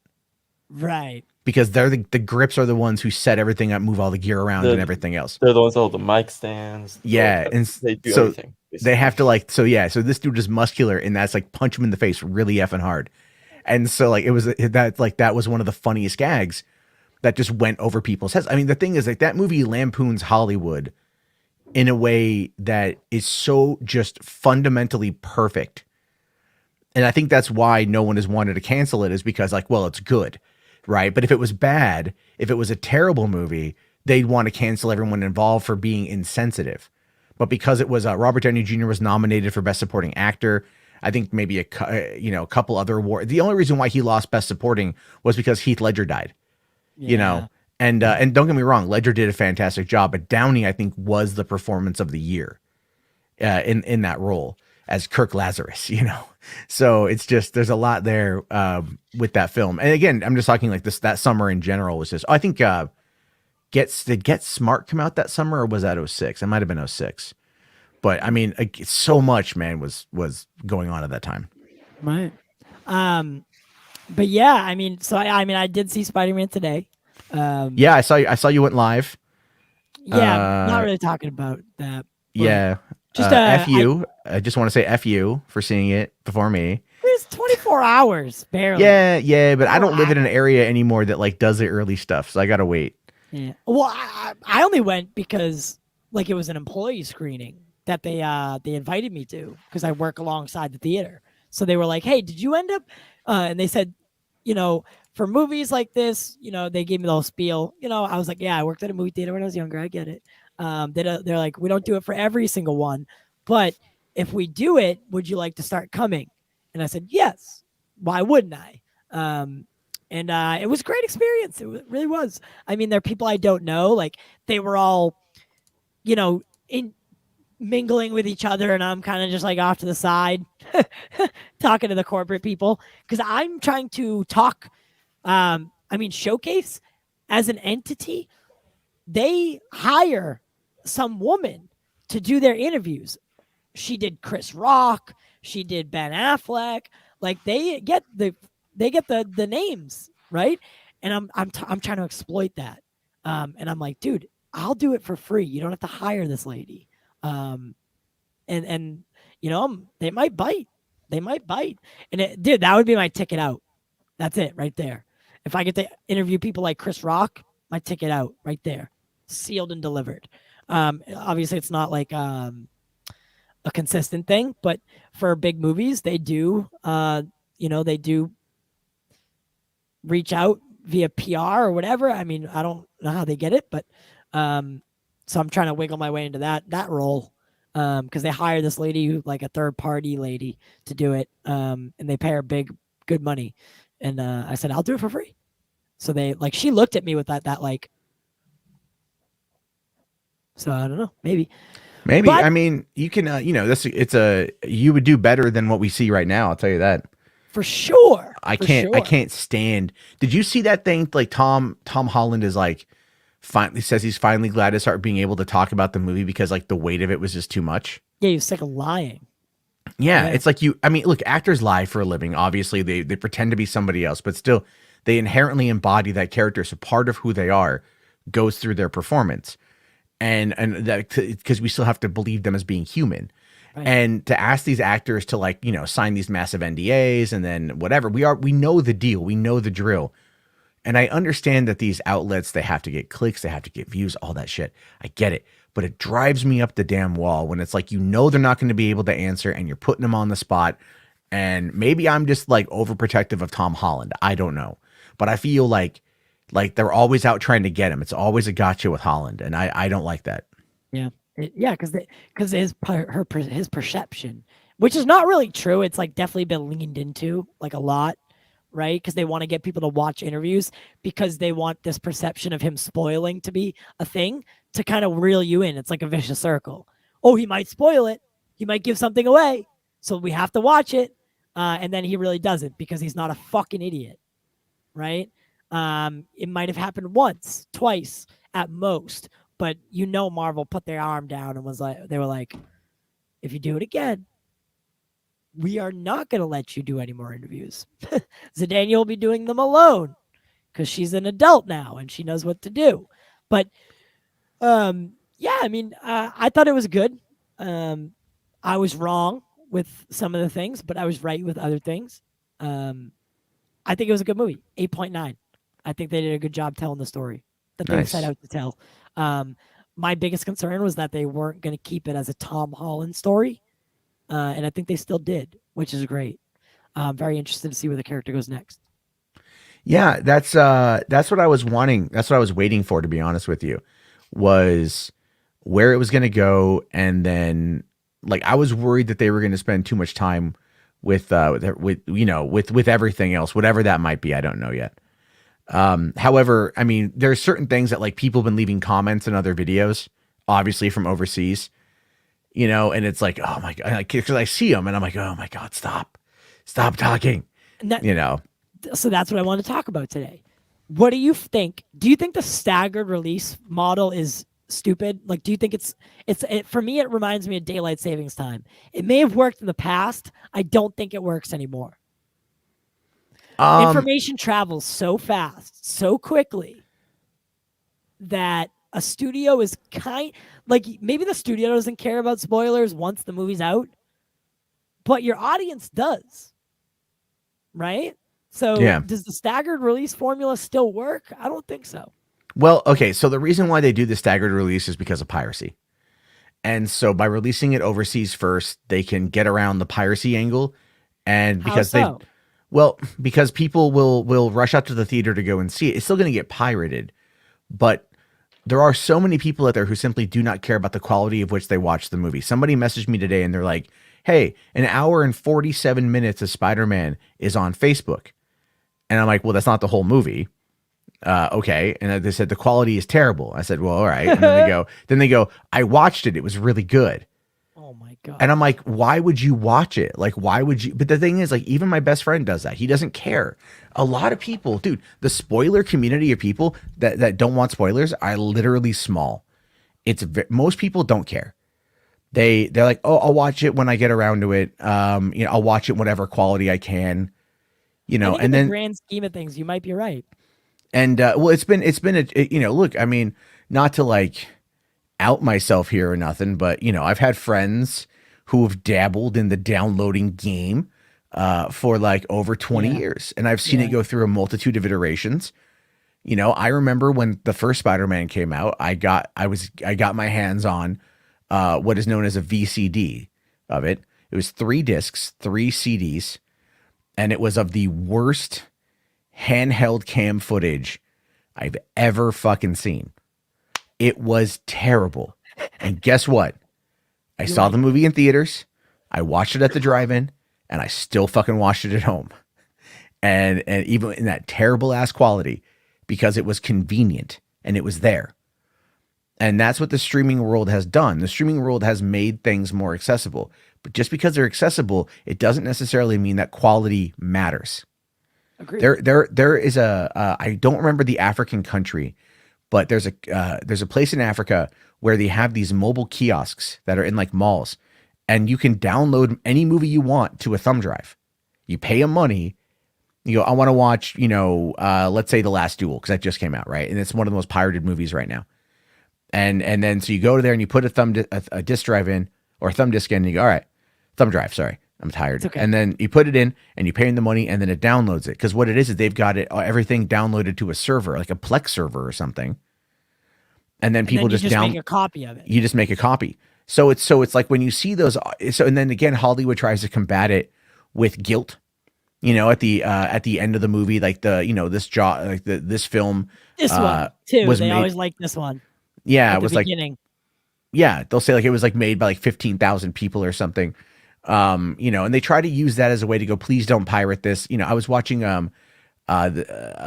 Right. Because they're the grips are the ones who set everything up, move all the gear around and everything else. They're the ones that hold the mic stands. Yeah, and they do so everything. Basically. They have to like, so this dude is muscular, and that's like punch him in the face really effing hard. And so like that was one of the funniest gags that just went over people's heads. I mean, the thing is like that movie lampoons Hollywood in a way that is so just fundamentally perfect. And I think that's why no one has wanted to cancel it, is because like, well, it's good. Right. But if it was bad, if it was a terrible movie, they'd want to cancel everyone involved for being insensitive. But because it was Robert Downey Jr. was nominated for Best Supporting Actor, I think maybe a couple other awards. The only reason why he lost Best Supporting was because Heath Ledger died. Yeah. You know, and don't get me wrong, Ledger did a fantastic job, but Downey, I think, was the performance of the year in that role as Kirk Lazarus, you know. So it's just, there's a lot there with that film. And again, I'm just talking like this, that summer in general was just, I think did Get Smart come out that summer, or was that 06? It might've been 06. But I mean, so much, man, was going on at that time. Right. But yeah, I mean, so I did see Spider-Man today. Yeah, I saw you went live. Yeah, not really talking about that. Yeah. Just F you. I just want to say F you for seeing it before me. It was 24 hours, barely. Yeah, but I don't live in an area anymore that like does the early stuff, so I gotta wait. Yeah. Well, I only went because like it was an employee screening that they invited me to, because I work alongside the theater. So they were like, "Hey, did you end up?" And they said, you know, for movies like this, you know, they gave me the whole spiel. You know, I was like, "Yeah, I worked at a movie theater when I was younger. I get it." They're like, "We don't do it for every single one, but if we do it, would you like to start coming?" And I said, "Yes. Why wouldn't I?" And it was a great experience. It really was. I mean, there are people I don't know. Like, they were all, you know, mingling with each other, and I'm kind of just like off to the side talking to the corporate people, because I'm trying to talk. Showcase as an entity, they hire some woman to do their interviews. She did Chris Rock. She did Ben Affleck. Like, they get the names, right? And I'm trying to exploit that. And I'm like, dude, I'll do it for free. You don't have to hire this lady. And you know, they might bite. And dude, that would be my ticket out. That's it right there. If I get to interview people like Chris Rock, my ticket out right there, sealed and delivered. Obviously it's not like a consistent thing, but for big movies, they do, they do reach out via PR or whatever. I mean, I don't know how they get it, but so I'm trying to wiggle my way into that role, because they hire this lady who, like, a third party lady to do it, and they pay her good money. And I said, I'll do it for free. So she looked at me with that like, So I don't know, maybe. Maybe. But- I mean, you can, you would do better than what we see right now. I'll tell you that. For sure. I can't stand. Did you see that thing? Like Tom Holland is like, finally says he's finally glad to start being able to talk about the movie because like the weight of it was just too much. Yeah, he was sick of lying. Yeah, it's like I mean, look, actors lie for a living. Obviously, they pretend to be somebody else, but still, they inherently embody that character. So part of who they are goes through their performance, and that because we still have to believe them as being human. Right. And to ask these actors to like sign these massive NDAs and then whatever, we know the deal, we know the drill. And I understand that these outlets, they have to get clicks, they have to get views, all that shit. I get it. But it drives me up the damn wall when it's like, they're not going to be able to answer and you're putting them on the spot. And maybe I'm just like overprotective of Tom Holland. I don't know. But I feel like they're always out trying to get him. It's always a gotcha with Holland. And I don't like that. Yeah. Because his perception, which is not really true. It's like definitely been leaned into like a lot. Right? Because they want to get people to watch interviews because they want this perception of him spoiling to be a thing to kind of reel you in. It's like a vicious circle. Oh, he might spoil it. He might give something away. So we have to watch it. And then he really doesn't because he's not a fucking idiot. Right? It might have happened once, twice at most. But Marvel put their arm down and they were like, if you do it again, we are not going to let you do any more interviews. Zidane will be doing them alone because she's an adult now and she knows what to do. But yeah, I mean, I thought it was good. I was wrong with some of the things, but I was right with other things. I think it was a good movie. 8.9. I think they did a good job telling the story that they set out to tell. My biggest concern was that they weren't going to keep it as a Tom Holland story. And I think they still did, which is great. I'm very interested to see where the character goes next. Yeah, that's what I was wanting. That's what I was waiting for, to be honest with you, was where it was going to go. And then like, I was worried that they were going to spend too much time with everything else, whatever that might be. I don't know yet. However, I mean, there are certain things that like people have been leaving comments in other videos, obviously from overseas, and it's like, oh my God, because I see them and I'm like, oh my God, stop talking, So that's what I want to talk about today. What do you think? Do you think the staggered release model is stupid? Like, do you think for me, it reminds me of daylight savings time. It may have worked in the past. I don't think it works anymore. Information travels so fast, so quickly that a studio is maybe the studio doesn't care about spoilers once the movie's out, but your audience does, right? So Does the staggered release formula still work? I don't think so. Well, okay. So the reason why they do the staggered release is because of piracy. And so by releasing it overseas first, they can get around the piracy angle. And because because people will rush out to the theater to go and see it. It's still going to get pirated, but there are so many people out there who simply do not care about the quality of which they watch the movie. Somebody messaged me today and they're like, hey, an hour and 47 minutes of Spider-Man is on Facebook. And I'm like, well, that's not the whole movie. Okay. And they said the quality is terrible. I said, well, all right. And then they go, I watched it. It was really good. Oh my God. And I'm like, why would you watch it? Like, why would you? But the thing is, like, even my best friend does that. He doesn't care. A lot of people, dude, the spoiler community of people that don't want spoilers are literally small. Most people don't care. They're like, oh, I'll watch it when I get around to it. I'll watch it whatever quality I can. And in then the grand scheme of things, you might be right. And well, it's been look, I mean, not to like out myself here or nothing, but I've had friends who have dabbled in the downloading game for like over 20 years, and I've seen it go through a multitude of iterations. I remember when the first Spider-Man came out, I got my hands on what is known as a VCD of it. It was 3 discs, 3 CDs, and it was of the worst handheld cam footage I've ever fucking seen. It was terrible. And guess what? I saw the movie in theaters. I watched it at the drive-in, and I still fucking watched it at home. And even in that terrible ass quality, because it was convenient and it was there. And that's what the streaming world has done. The streaming world has made things more accessible. But just because they're accessible, it doesn't necessarily mean that quality matters. Agreed. There is a I don't remember the African country, but there's a place in Africa where they have these mobile kiosks that are in like malls, and you can download any movie you want to a thumb drive. You pay them money. You go, I want to watch, let's say The Last Duel, because that just came out, right? And it's one of the most pirated movies right now. And then so you go there and you put a disc drive in, or a thumb disk in, and you go, all right, thumb drive, sorry, I'm tired. Okay. And then you put it in and you pay them the money, and then it downloads it. Because what it is they've got everything downloaded to a server, like a Plex server or something. And then people just make a copy of it. You just make a copy. So it's like when you see those, and then again, Hollywood tries to combat it with guilt. At the end of the movie, like this film. This one too. Was they made, always like this one. Yeah, at it was the beginning. Yeah, they'll say like it was like made by like 15,000 people or something. And they try to use that as a way to go, please don't pirate this. I was watching a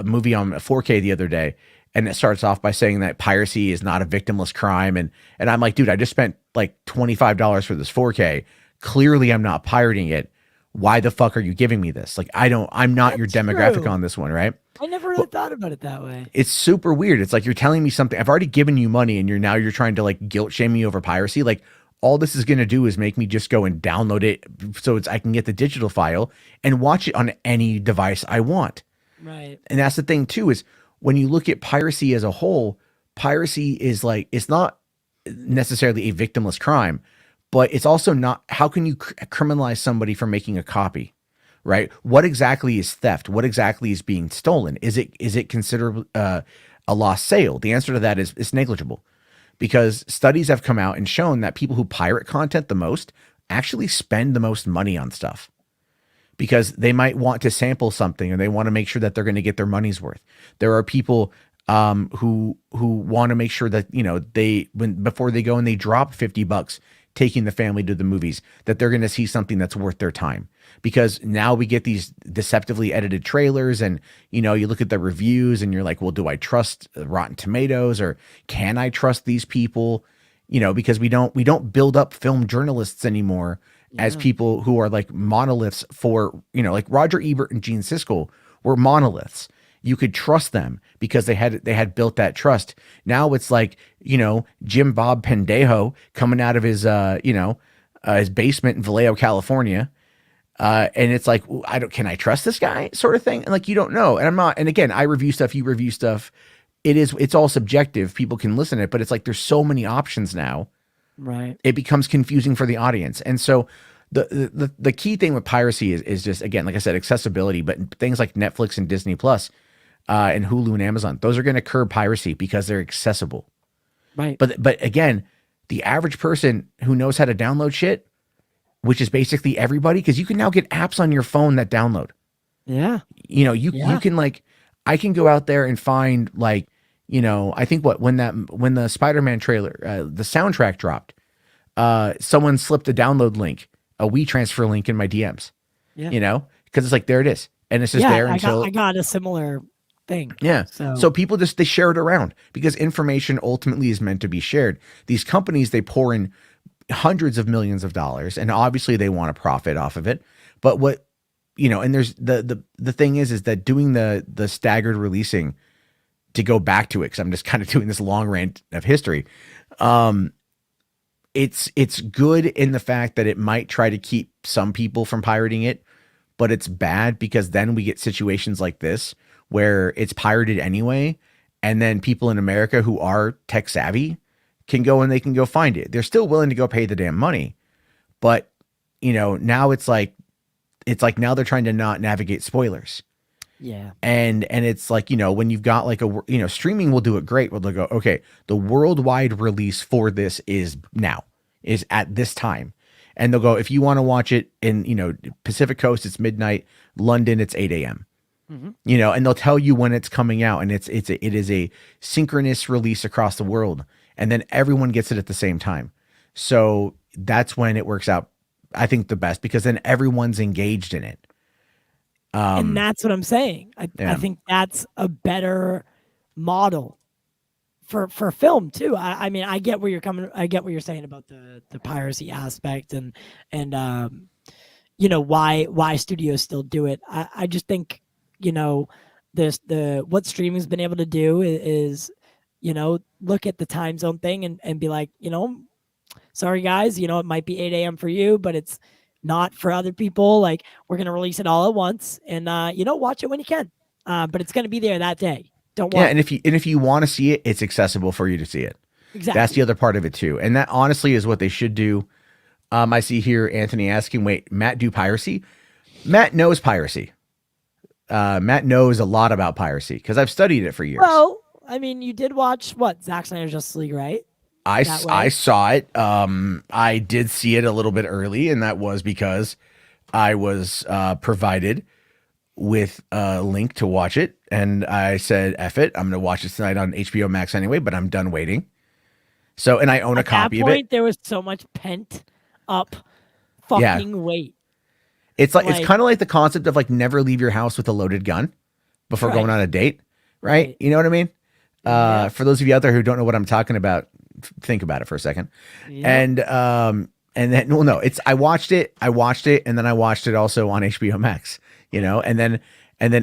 movie on 4K the other day, and it starts off by saying that piracy is not a victimless crime, and I'm like, dude, I just spent like $25 for this 4K. Clearly, I'm not pirating it. Why the fuck are you giving me this? Like, I'm not your demographic true. on this one, right? I never really thought about it that way. It's super weird. It's like you're telling me something. I've already given you money, and you're trying to like guilt shame me over piracy. Like, all this is going to do is make me just go and download it so I can get the digital file and watch it on any device I want. Right. And that's the thing too, is when you look at piracy as a whole, piracy is like, it's not necessarily a victimless crime, but it's also not, how can you criminalize somebody for making a copy, right? What exactly is theft? What exactly is being stolen? Is it considered a lost sale? The answer to that is it's negligible, because studies have come out and shown that people who pirate content the most actually spend the most money on stuff, because they might want to sample something, or they want to make sure that they're going to get their money's worth. There are people who want to make sure that, before they go and they drop $50 taking the family to the movies, that they're going to see something that's worth their time. Because now we get these deceptively edited trailers, and you look at the reviews and you're like, well, do I trust Rotten Tomatoes, or can I trust these people? Because we don't build up film journalists anymore as people who are like monoliths for, like Roger Ebert and Gene Siskel were monoliths. You could trust them because they had built that trust. Now it's like, Jim Bob Pendejo coming out of his his basement in Vallejo, California. And it's like, can I trust this guy, sort of thing? And like, you don't know. And I'm not, and again, I review stuff, you review stuff. It's all subjective. People can listen to it, but it's like, there's so many options now. Right. It becomes confusing for the audience. And so the key thing with piracy is just, again, like I said, accessibility, but things like Netflix and Disney Plus, and Hulu and Amazon, those are going to curb piracy because they're accessible. Right. But again, the average person who knows how to download shit, which is basically everybody, because you can now get apps on your phone that download. Yeah. You can like, I can go out there and find like, I think when the Spiderman trailer, the soundtrack dropped, someone slipped a download link, a WeTransfer link in my DMs. Yeah. Because it's like, there it is, and it's just there until I got a similar thing. Yeah. So people they share it around, because information ultimately is meant to be shared. These companies, they pour in hundreds of millions of dollars, and obviously they want to profit off of it. But what, and there's the thing is that doing the staggered releasing, to go back to it, because I'm just kind of doing this long rant of history. It's good in the fact that it might try to keep some people from pirating it, but it's bad because then we get situations like this where it's pirated anyway, and then people in America who are tech savvy can go and they can go find it. They're still willing to go pay the damn money, but now it's like now they're trying to not navigate spoilers. Yeah. And it's like, when you've got like streaming will do it great. Well, they'll go, okay, the worldwide release for this is at this time. And they'll go, if you want to watch it in, Pacific Coast, it's midnight, London, it's 8 a.m. Mm-hmm. And they'll tell you when it's coming out, and it is a synchronous release across the world. And then everyone gets it at the same time. So that's when it works out, I think, the best, because then everyone's engaged in it. And that's what I'm saying. I think that's a better model for film too. I mean, I get where you're coming. I get what you're saying about the piracy aspect and you know why studios still do it. I just think, you know, what streaming's been able to do is, you know, look at the time zone thing and be like, you know, sorry guys, you know, it might be 8 a.m. for you, but it's not for other people. Like, we're gonna release it all at once, and you know, watch it when you can. But it's gonna be there that day. Don't worry. Yeah, and if you want to see it, it's accessible for you to see it. Exactly. That's the other part of it too, and that honestly is what they should do. I see here Anthony asking, "Wait, Matt do piracy?" Matt knows piracy. Matt knows a lot about piracy because I've studied it for years. Well, I mean, you did watch what, Zack Snyder's Justice League, right? I saw it. I did see it a little bit early, and that was because I was provided with a link to watch it, and I said, "F it, I'm going to watch it tonight on HBO Max anyway." But I'm done waiting. So, and I own a copy of it. There was so much pent up fucking weight. It's like it's kind of like the concept of like never leave your house with a loaded gun before going on a date, right? You know what I mean? For those of you out there who don't know what I'm talking about, think about it for a second. And then, well, no, I watched it, and then I watched it also on HBO Max, you know, and then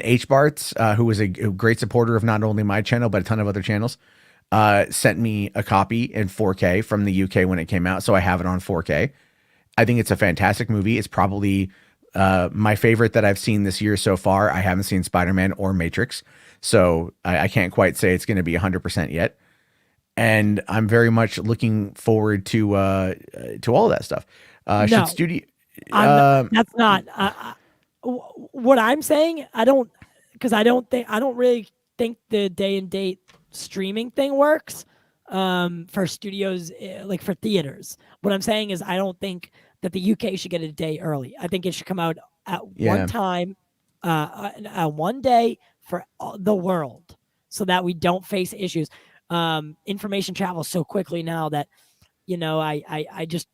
H Barts, who was a great supporter of not only my channel but a ton of other channels, sent me a copy in 4K from the UK when it came out, so I have it on 4K. I think it's a fantastic movie. It's probably my favorite that I've seen this year so far. I haven't seen Spider-Man or Matrix, so I can't quite say it's going to be 100% yet. And I'm very much looking forward to all of that stuff. Should studio? That's not what I'm saying. I don't really think the day and date streaming thing works for studios, like for theaters. What I'm saying is I don't think that the UK should get it a day early. I think it should come out at one time, one day for the world, so that we don't face issues. Information travels so quickly now that, you know, I just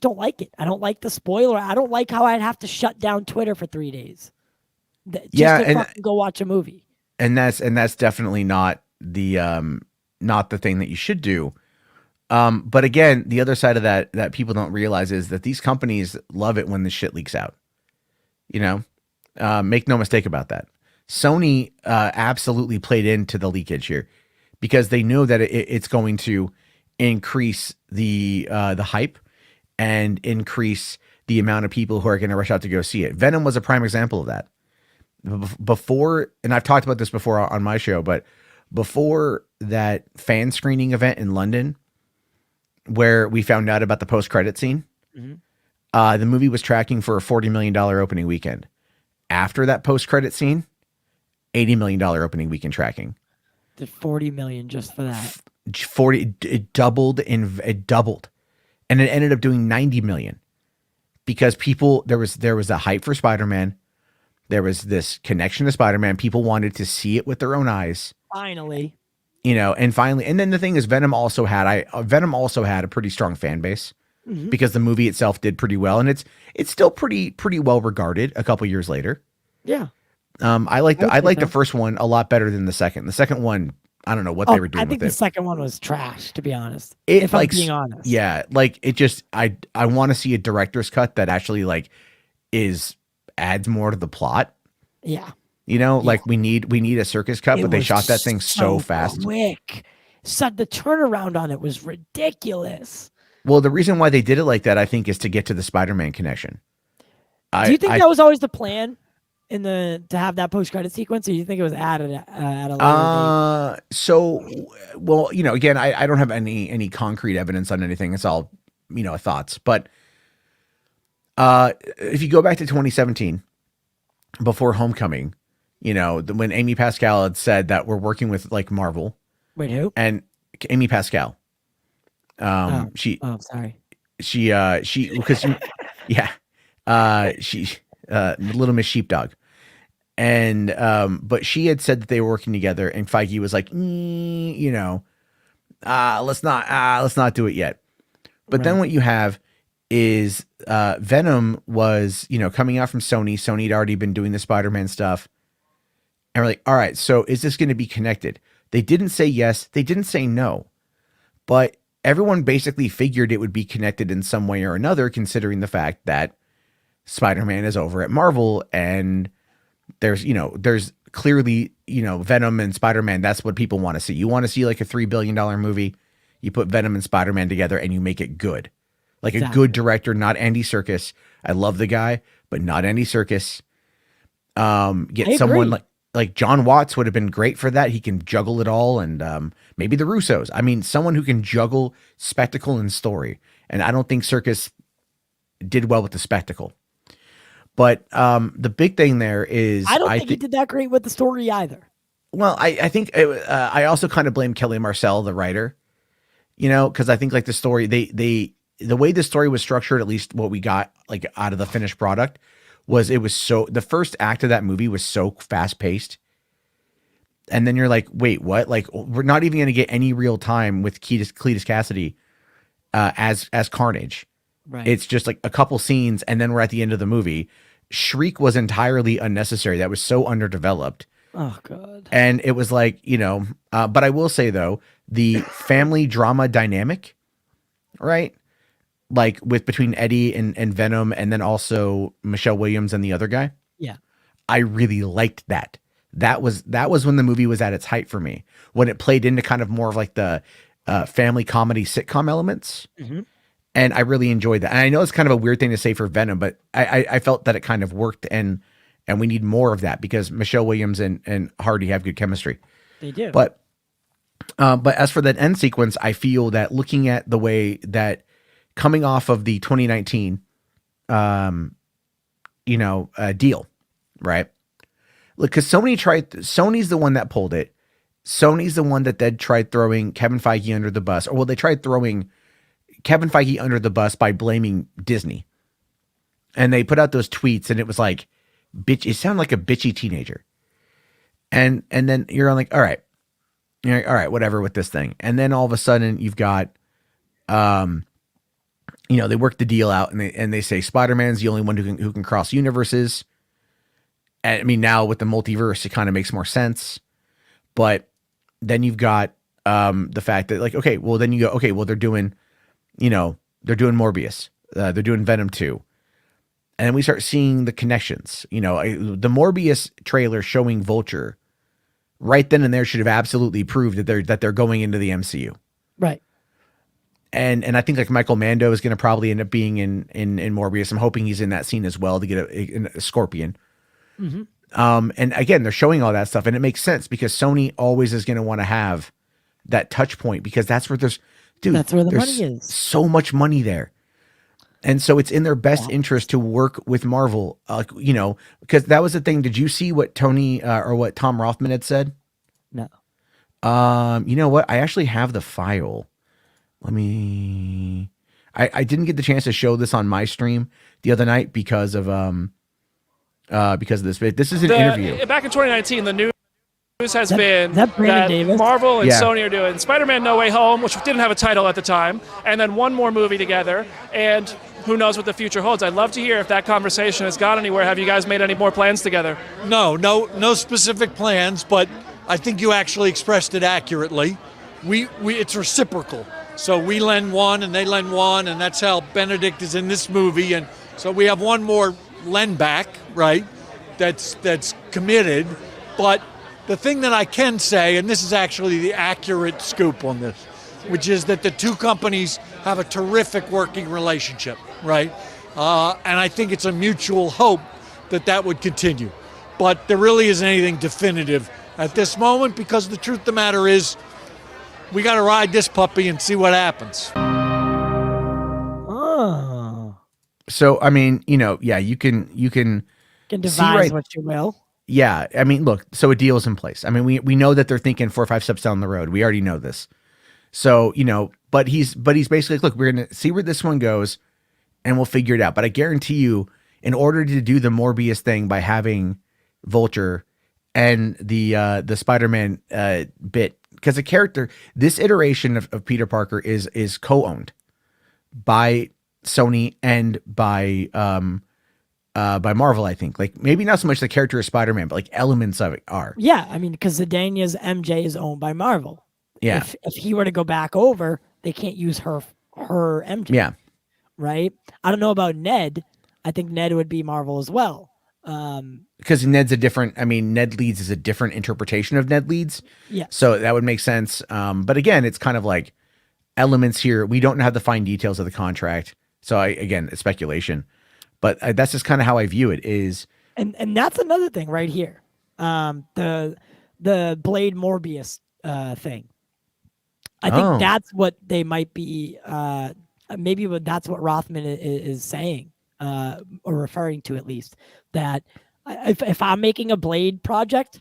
don't like it. I don't like the spoiler. I don't like how I'd have to shut down Twitter for 3 days. Just to fucking go watch a movie. And that's definitely not the thing that you should do. But again, the other side of that people don't realize is that these companies love it when the shit leaks out. You know, make no mistake about that. Sony absolutely played into the leakage here because they know that it's going to increase the hype and increase the amount of people who are going to rush out to go see it. Venom was a prime example of that. Before, and I've talked about this before on my show, but before that fan screening event in London, where we found out about the post-credit scene, the movie was tracking for a $40 million opening weekend. After that post-credit scene, $80 million opening weekend tracking. Did 40 million just for that. 40, it doubled, and it ended up doing 90 million because people, there was a hype for Spider-Man. There was this connection to Spider-Man. People wanted to see it with their own eyes. Finally. You know, and then the thing is, Venom also had a pretty strong fan base because the movie itself did pretty well, and it's still pretty well regarded a couple years later. Yeah. I like the first one a lot better than the second. The second one, I don't know what they were doing with it. I think the second one was trash, to be honest. If I'm being honest. Yeah, like it just I want to see a director's cut that actually like adds more to the plot. Yeah. You know, like we need a circus cut, but they shot that thing so fast. Quick. So the turnaround on it was ridiculous. Well, the reason why they did it like that, I think, is to get to the Spider-Man connection. Do you think that was always the plan to have that post-credit sequence, or do you think it was added at a later date? So, well, you know, again, I don't have any concrete evidence on anything. It's all, you know, thoughts. But if you go back to 2017, before Homecoming, you know, when Amy Pascal had said that we're working with like Marvel. Wait, who? And Amy Pascal. Sorry. She because she Little Miss Sheepdog. And but she had said that they were working together, and Feige was like, you know, let's not do it yet. But then what you have is Venom was, you know, coming out from Sony. Sony had already been doing the Spider-Man stuff. And we're like, all right, so is this going to be connected? They didn't say yes. They didn't say no. But everyone basically figured it would be connected in some way or another, considering the fact that Spider-Man is over at Marvel and there's clearly, Venom and Spider-Man. That's what people want to see. You want to see like a $3 billion movie. You put Venom and Spider-Man together and you make it good. Like a good director, not Andy Serkis. I love the guy, but not Andy Serkis. Get someone like John Watts would have been great for that. He can juggle it all, and maybe the Russos. I mean, someone who can juggle spectacle and story. And I don't think Serkis did well with the spectacle. But the big thing there is, I don't think he did that great with the story either. Well, I think I also kind of blame Kelly Marcel, the writer, because I think like the story, the way the story was structured, at least what we got like out of the finished product, was the first act of that movie was so fast paced. And then you're like, wait, what? Like, we're not even going to get any real time with Cletus Cassidy as Carnage. Right. It's just like a couple scenes, and then we're at the end of the movie. Shriek was entirely unnecessary. That was so underdeveloped. Oh, God. And it was like, but I will say, though, the family drama dynamic, right? Like between Eddie and Venom, and then also Michelle Williams and the other guy. Yeah. I really liked that. That was when the movie was at its height for me, when it played into kind of more of like the family comedy sitcom elements. Mm-hmm. And I really enjoyed that. And I know it's kind of a weird thing to say for Venom, but I felt that it kind of worked, and we need more of that because Michelle Williams and Hardy have good chemistry. They do. But as for that end sequence, I feel that looking at the way that coming off of the 2019, deal, right? Look, because Sony's the one that pulled it. Sony's the one that then tried throwing Kevin Feige under the bus, they tried throwing Kevin Feige under the bus by blaming Disney. And they put out those tweets, and it was like, bitch, it sounded like a bitchy teenager. And then you're like, all right, whatever with this thing. And then all of a sudden you've got, they work the deal out, and they say Spider-Man's the only one who can cross universes. And I mean, now with the multiverse, it kind of makes more sense. But then you've got the fact that, like, okay, well, then you go, okay, well, they're doing Morbius, they're doing Venom 2. And then we start seeing the connections. The Morbius trailer showing Vulture right then and there should have absolutely proved that they're going into the MCU. Right. And I think like Michael Mando is going to probably end up being in Morbius. I'm hoping he's in that scene as well to get a Scorpion. Mm-hmm. And again, they're showing all that stuff, and it makes sense because Sony always is going to want to have that touch point because that's where that's where the money is. So much money there. And so it's in their best interest to work with Marvel, because that was the thing. Did you see what Tony or what Tom Rothman had said? No. You know what? I actually have the file. I didn't get the chance to show this on my stream the other night because of this. This is an interview. Back in 2019, the news has been that Davis? Marvel and Sony are doing Spider-Man No Way Home, which didn't have a title at the time, and then one more movie together, and who knows what the future holds. I'd love to hear if that conversation has gone anywhere. Have you guys made any more plans together? No specific plans, but I think you actually expressed it accurately. It's reciprocal. So we lend one and they lend one, and that's how Benedict is in this movie. And so we have one more lend back, right, that's committed. But the thing that I can say, and this is actually the accurate scoop on this, which is that the two companies have a terrific working relationship, right? And I think it's a mutual hope that would continue. But there really isn't anything definitive at this moment because the truth of the matter is we got to ride this puppy and see what happens. Oh. So, I mean, you can devise what you will. Yeah. I mean, look, so a deal is in place. I mean, we know that they're thinking 4 or 5 steps down the road. We already know this. So, but he's basically like, look, we're going to see where this one goes and we'll figure it out. But I guarantee you, in order to do the Morbius thing by having Vulture and the Spider-Man bit, because the character, this iteration of Peter Parker is co-owned by Sony and by by Marvel. I think like maybe not so much the character of Spider-Man, but like elements of it are. Yeah, I mean, because Zendania's MJ is owned by Marvel. Yeah. If he were to go back over, they can't use her MJ. Yeah. Right. I don't know about Ned. I think Ned would be Marvel as well. Because Ned's a different. I mean, Ned Leeds is a different interpretation of Ned Leeds. Yeah. So that would make sense. But again, it's kind of like elements here. We don't have the fine details of the contract. So again, it's speculation. But that's just kind of how I view it. Is and that's another thing right here. The Blade Morbius thing. I think that's what they might be. Maybe that's what Rothman is saying, or referring to at least. That if I'm making a Blade project,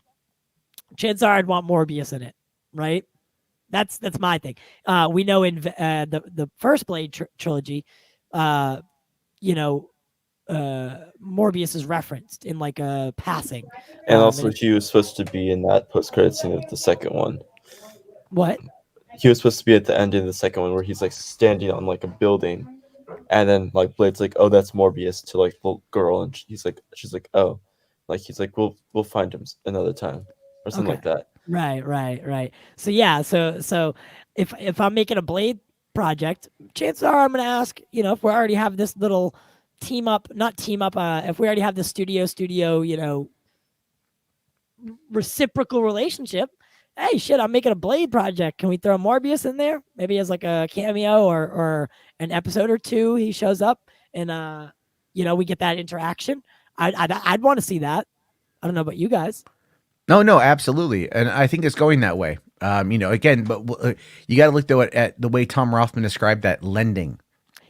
chances are I'd want Morbius in it, right? That's my thing. We know in the first Blade trilogy, Morbius is referenced in like a passing. And also, he was supposed to be in that post-credit scene of the second one. What? He was supposed to be at the end of the second one where he's like standing on like a building, and then like Blade's like, "Oh, that's Morbius," to like the girl, and she's like, "Oh," like he's like, "We'll find him another time," or something like that. Right. So yeah, so if I'm making a Blade project, chances are I'm gonna ask, if we already have this little if we already have the studio, reciprocal relationship. Hey, shit, I'm making a Blade project. Can we throw Morbius in there? Maybe as like a cameo or an episode or two. He shows up and we get that interaction. I'd want to see that. I don't know about you guys. No, absolutely, and I think it's going that way. Again, but you got to look though at the way Tom Rothman described that lending.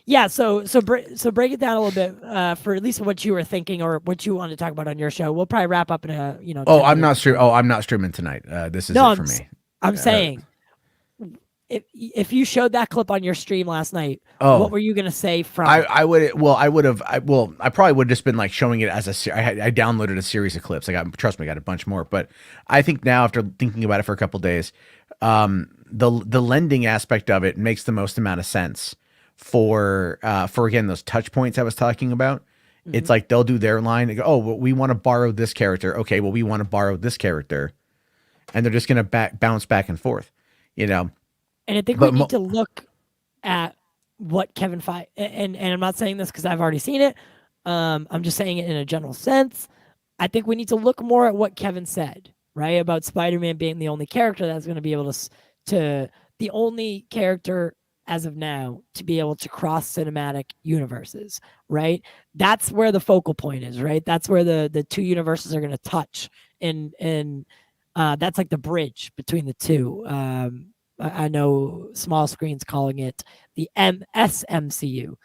Yeah, so break it down a little bit for at least what you were thinking or what you wanted to talk about on your show. We'll probably wrap up in a I'm not streaming tonight. This is it for me. I'm saying, if you showed that clip on your stream last night, what were you gonna say from? I probably would have just been like showing it as I downloaded a series of clips. I got a bunch more, but I think now after thinking about it for a couple days, the lending aspect of it makes the most amount of sense. For again those touch points I was talking about. It's like they'll do their line and go, "Oh, well, we want to borrow this character." Okay, well, we want to borrow this character, and they're just going to bounce back and forth, And I think we need to look at what Kevin Feige and I'm not saying this because I've already seen it. I'm just saying it in a general sense. I think we need to look more at what Kevin said, right, about Spider-Man being the only character that's going to be able to the only character as of now to be able to cross cinematic universes, right? That's where the focal point is, right? That's where the two universes are going to touch, and that's like the bridge between the two. I know Small Screen's calling it the MSMCU.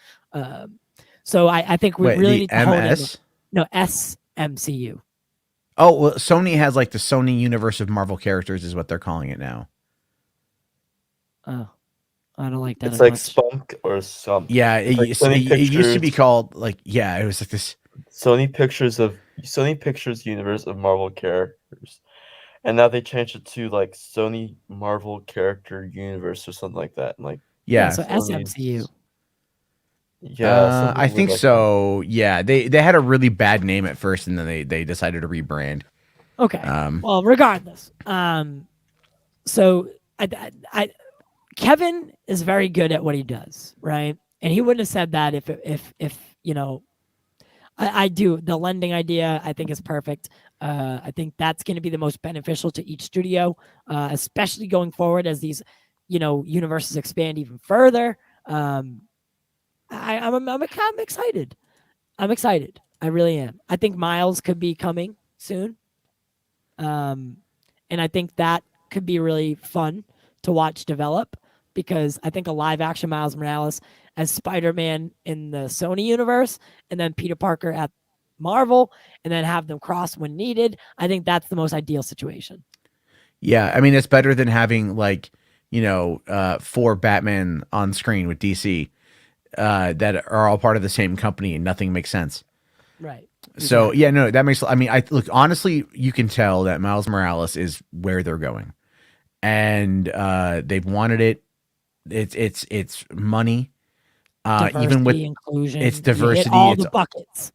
So I think we really need to hold it. No, SMCU. Oh, well, Sony has like the Sony universe of Marvel characters is what they're calling it now. Oh. I don't like that. It's like Spunk or something. Yeah, it used to be called like it was like this Sony Pictures universe of Marvel characters, and now they changed it to like Sony Marvel character universe or something like that. And like so SMCU. Yeah, I think like so. That. Yeah, they had a really bad name at first, and then they decided to rebrand. Okay. Well, regardless, so I Kevin is very good at what he does, right? And he wouldn't have said that if I do the lending idea. I think is perfect. I think that's going to be the most beneficial to each studio, especially going forward as these universes expand even further. I'm excited. I'm excited. I really am. I think Miles could be coming soon, and I think that could be really fun to watch develop, because I think a live action Miles Morales as Spider-Man in the Sony universe and then Peter Parker at Marvel and then have them cross when needed. I think that's the most ideal situation. Yeah. I mean, it's better than having 4 Batman on screen with DC that are all part of the same company and nothing makes sense. Right. So that makes, look, honestly, you can tell that Miles Morales is where they're going. And they've wanted it. It's money. Diversity, Even with inclusion, it's diversity, all it's the buckets.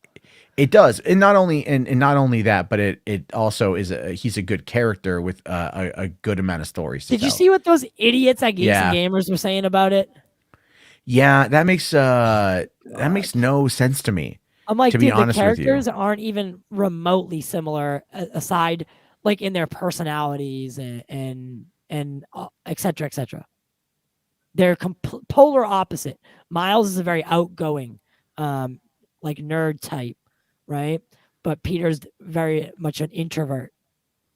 It does, and not only that, but it also is he's a good character with a good amount of stories. Did you see what those idiots at Geeks and Gamers were saying about it? Yeah, that makes no sense to me. I'm like, to be dude, the honest with you. characters aren't even remotely similar, aside like in their personalities and et cetera, et cetera. They're polar opposite. Miles is a very outgoing, like nerd type, right? But Peter's very much an introvert.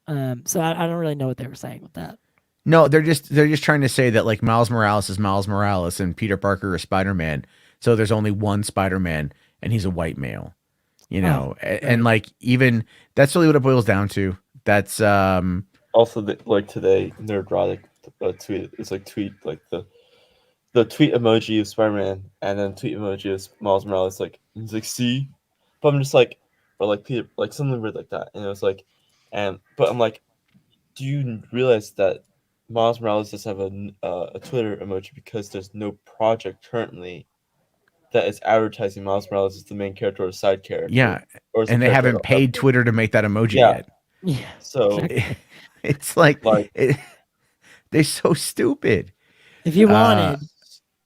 So I don't really know what they were saying with that. No, they're just trying to say that like Miles Morales is Miles Morales and Peter Parker is Spider-Man. So there's only one Spider-Man and he's a white male, you know, and like even that's really what it boils down to. That's also like today Nerdrotic tweet. It's like the tweet emoji of Spider-Man and then tweet emoji of Miles Morales. Like he's like, see, but I'm just like, or like Peter, like something weird like that. And it was like, but I'm like, do you realize that Miles Morales does have a Twitter emoji because there's no project currently that is advertising Miles Morales as the main character or a side character. Yeah, and they haven't paid Twitter to make that emoji yet. Yeah. So it's like they're so stupid. If you wanted,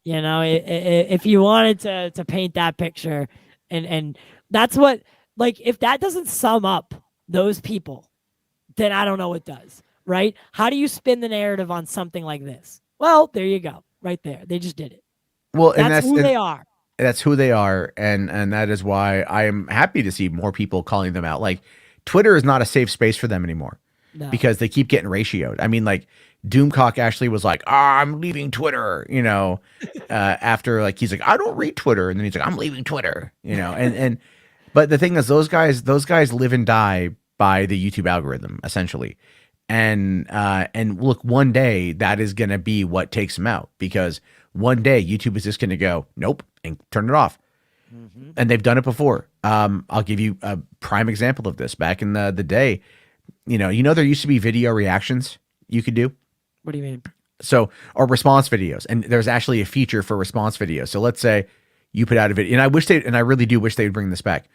you know, if you wanted to paint that picture, and that's what, like, if that doesn't sum up those people, then I don't know what does. Right? How do you spin the narrative on something like this? Well, there you go. Right there. They just did it. Well, that's who they are. That's who they are. And that is why I am happy to see more people calling them out. Like Twitter is not a safe space for them anymore because they keep getting ratioed. I mean, like Doomcock actually was like, I'm leaving Twitter, you know, after like, he's like, I don't read Twitter. And then he's like, I'm leaving Twitter, you know? But the thing is those guys live and die by the YouTube algorithm essentially. And look, one day that is going to be what takes them out because one day YouTube is just going to go, nope, and turn it off. Mm-hmm. And they've done it before. I'll give you a prime example of this. Back in the day, you know, there used to be video reactions you could do. What do you mean? So, or response videos. And there's actually a feature for response videos. So let's say you put out a video, and I really do wish they would bring this back.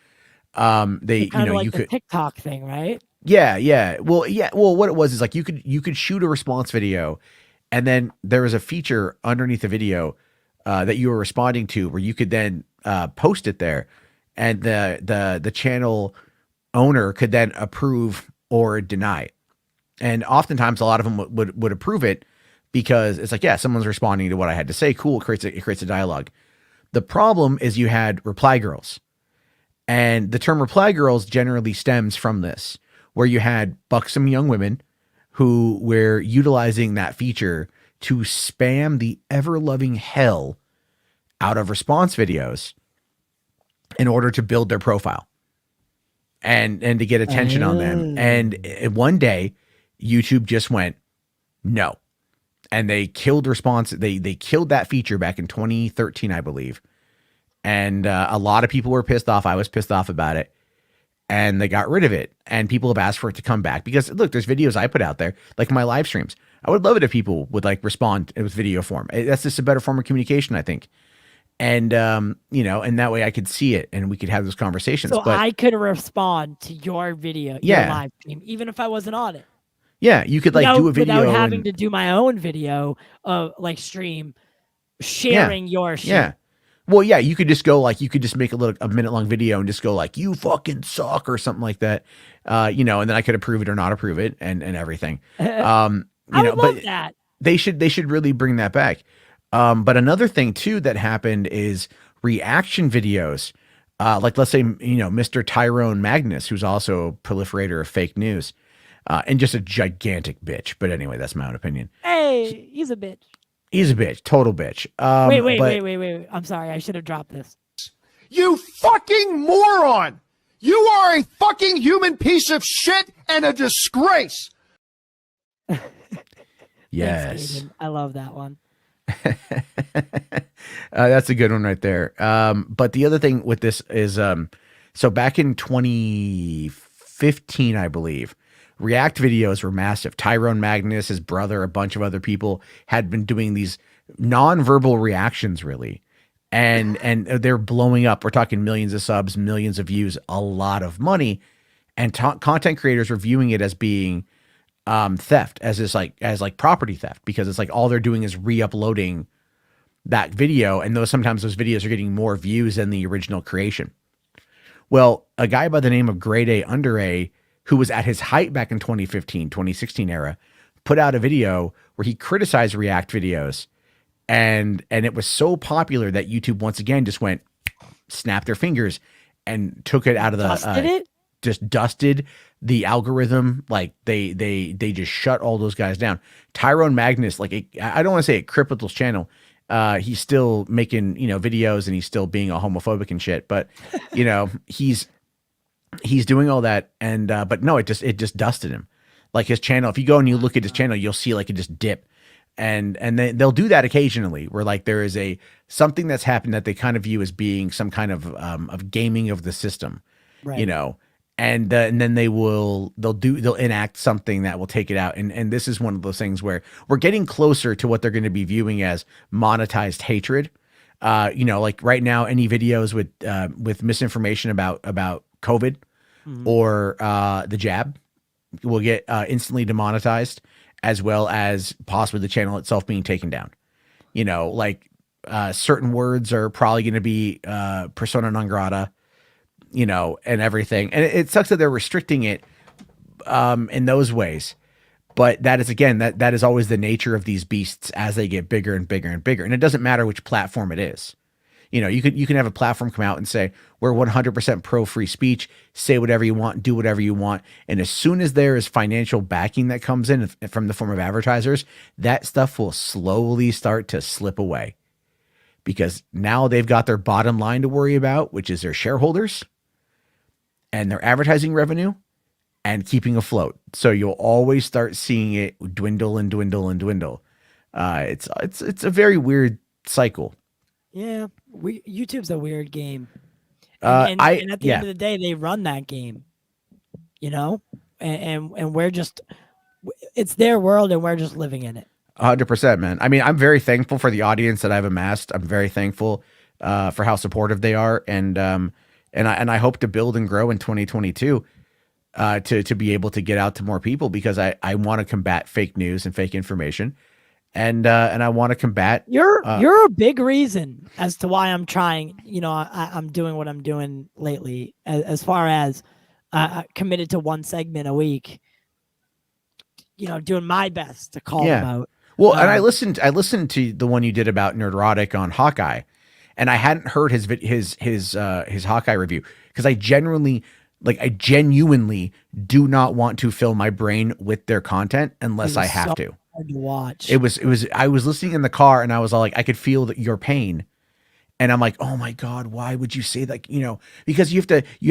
They, you know, like you could TikTok thing, right? Yeah. Well, what it was is like you could shoot a response video, and then there was a feature underneath the video that you were responding to where you could then post it there, and the channel owner could then approve or deny it. And oftentimes a lot of them would approve it because it's like, yeah, someone's responding to what I had to say. Cool, it creates a dialogue. The problem is you had reply girls, and the term reply girls generally stems from this, where you had buxom young women who were utilizing that feature to spam the ever-loving hell out of response videos in order to build their profile and to get attention on them. And one day, YouTube just went, no. And they killed response. They killed that feature back in 2013, I believe. And a lot of people were pissed off. I was pissed off about it. And they got rid of it. And people have asked for it to come back because look, there's videos I put out there, like my live streams. I would love it if people would like respond with video form. That's just a better form of communication, I think. And, you know, and that way I could see it and we could have those conversations. So but I could respond to your video, your live stream, even if I wasn't on it. Yeah, you could like do a video without having to do my own video of like stream sharing your shit. Yeah. Well, yeah, you could just go like, you could just make a minute long video and just go like, you fucking suck or something like that. You know, and then I could approve it or not approve it and everything. I would love that. They should really bring that back. But another thing too that happened is reaction videos. Like let's say, you know, Mr. Tyrone Magnus, who's also a proliferator of fake news, and just a gigantic bitch. But anyway, that's my own opinion. Hey, he's a bitch. He's a bitch, total bitch. Wait. I'm sorry. I should have dropped this. You fucking moron! You are a fucking human piece of shit and a disgrace. Yes. Thanks, I love that one. That's a good one right there. But the other thing with this is, so back in 2015, I believe, React videos were massive. Tyrone Magnus, his brother, a bunch of other people had been doing these non-verbal reactions really and they're blowing up. We're talking millions of subs, millions of views, a lot of money, and content creators are viewing it as being theft, as property theft, because it's like all they're doing is re-uploading that video, and sometimes those videos are getting more views than the original creation. Well, a guy by the name of Grade A Under A, who was at his height back in 2015, 2016 era, put out a video where he criticized React videos, and it was so popular that YouTube once again just went, snapped their fingers and took it out of the just dusted the algorithm. Like they just shut all those guys down. Tyrone Magnus, I don't want to say it crippled his channel. He's still making, videos, and he's still being a homophobic and shit, but he's doing all that. And, but no, it just dusted him. Like his channel, if you go and you look at his channel, you'll see like it just dip. And they'll do that occasionally, where like there is something that's happened that they kind of view as being some kind of gaming of the system, right. And then they'll enact something that will take it out. And this is one of those things where we're getting closer to what they're going to be viewing as monetized hatred. Like right now, any videos with misinformation about COVID or the jab will get instantly demonetized, as well as possibly the channel itself being taken down. Certain words are probably going to be persona non grata, and everything. And it sucks that they're restricting it in those ways. But that is, again, that is always the nature of these beasts as they get bigger and bigger and bigger. And it doesn't matter which platform it is. You can have a platform come out and say, we're 100% pro free speech, say whatever you want, do whatever you want. And as soon as there is financial backing that comes in from the form of advertisers, that stuff will slowly start to slip away, because now they've got their bottom line to worry about, which is their shareholders and their advertising revenue and keeping afloat. So you'll always start seeing it dwindle and dwindle and dwindle. It's a very weird cycle. Yeah, YouTube's a weird game, and at the end of the day, they run that game, and we're just, it's their world, and we're just living in it. 100%, man. I mean, I'm very thankful for the audience that I've amassed. I'm very thankful for how supportive they are, and I hope to build and grow in 2022 to be able to get out to more people, because I want to combat fake news and fake information. And I want to combat. You're a big reason as to why I'm trying. I'm doing what I'm doing lately, as far as committed to one segment a week. Doing my best to call them out. Well, and I listened to the one you did about Nerdrotic on Hawkeye, and I hadn't heard his Hawkeye review, because I genuinely do not want to fill my brain with their content unless I have to. To watch. It was I was listening in the car, and I was all like, I could feel your pain, and I'm like, oh my God, why would you say that? Because you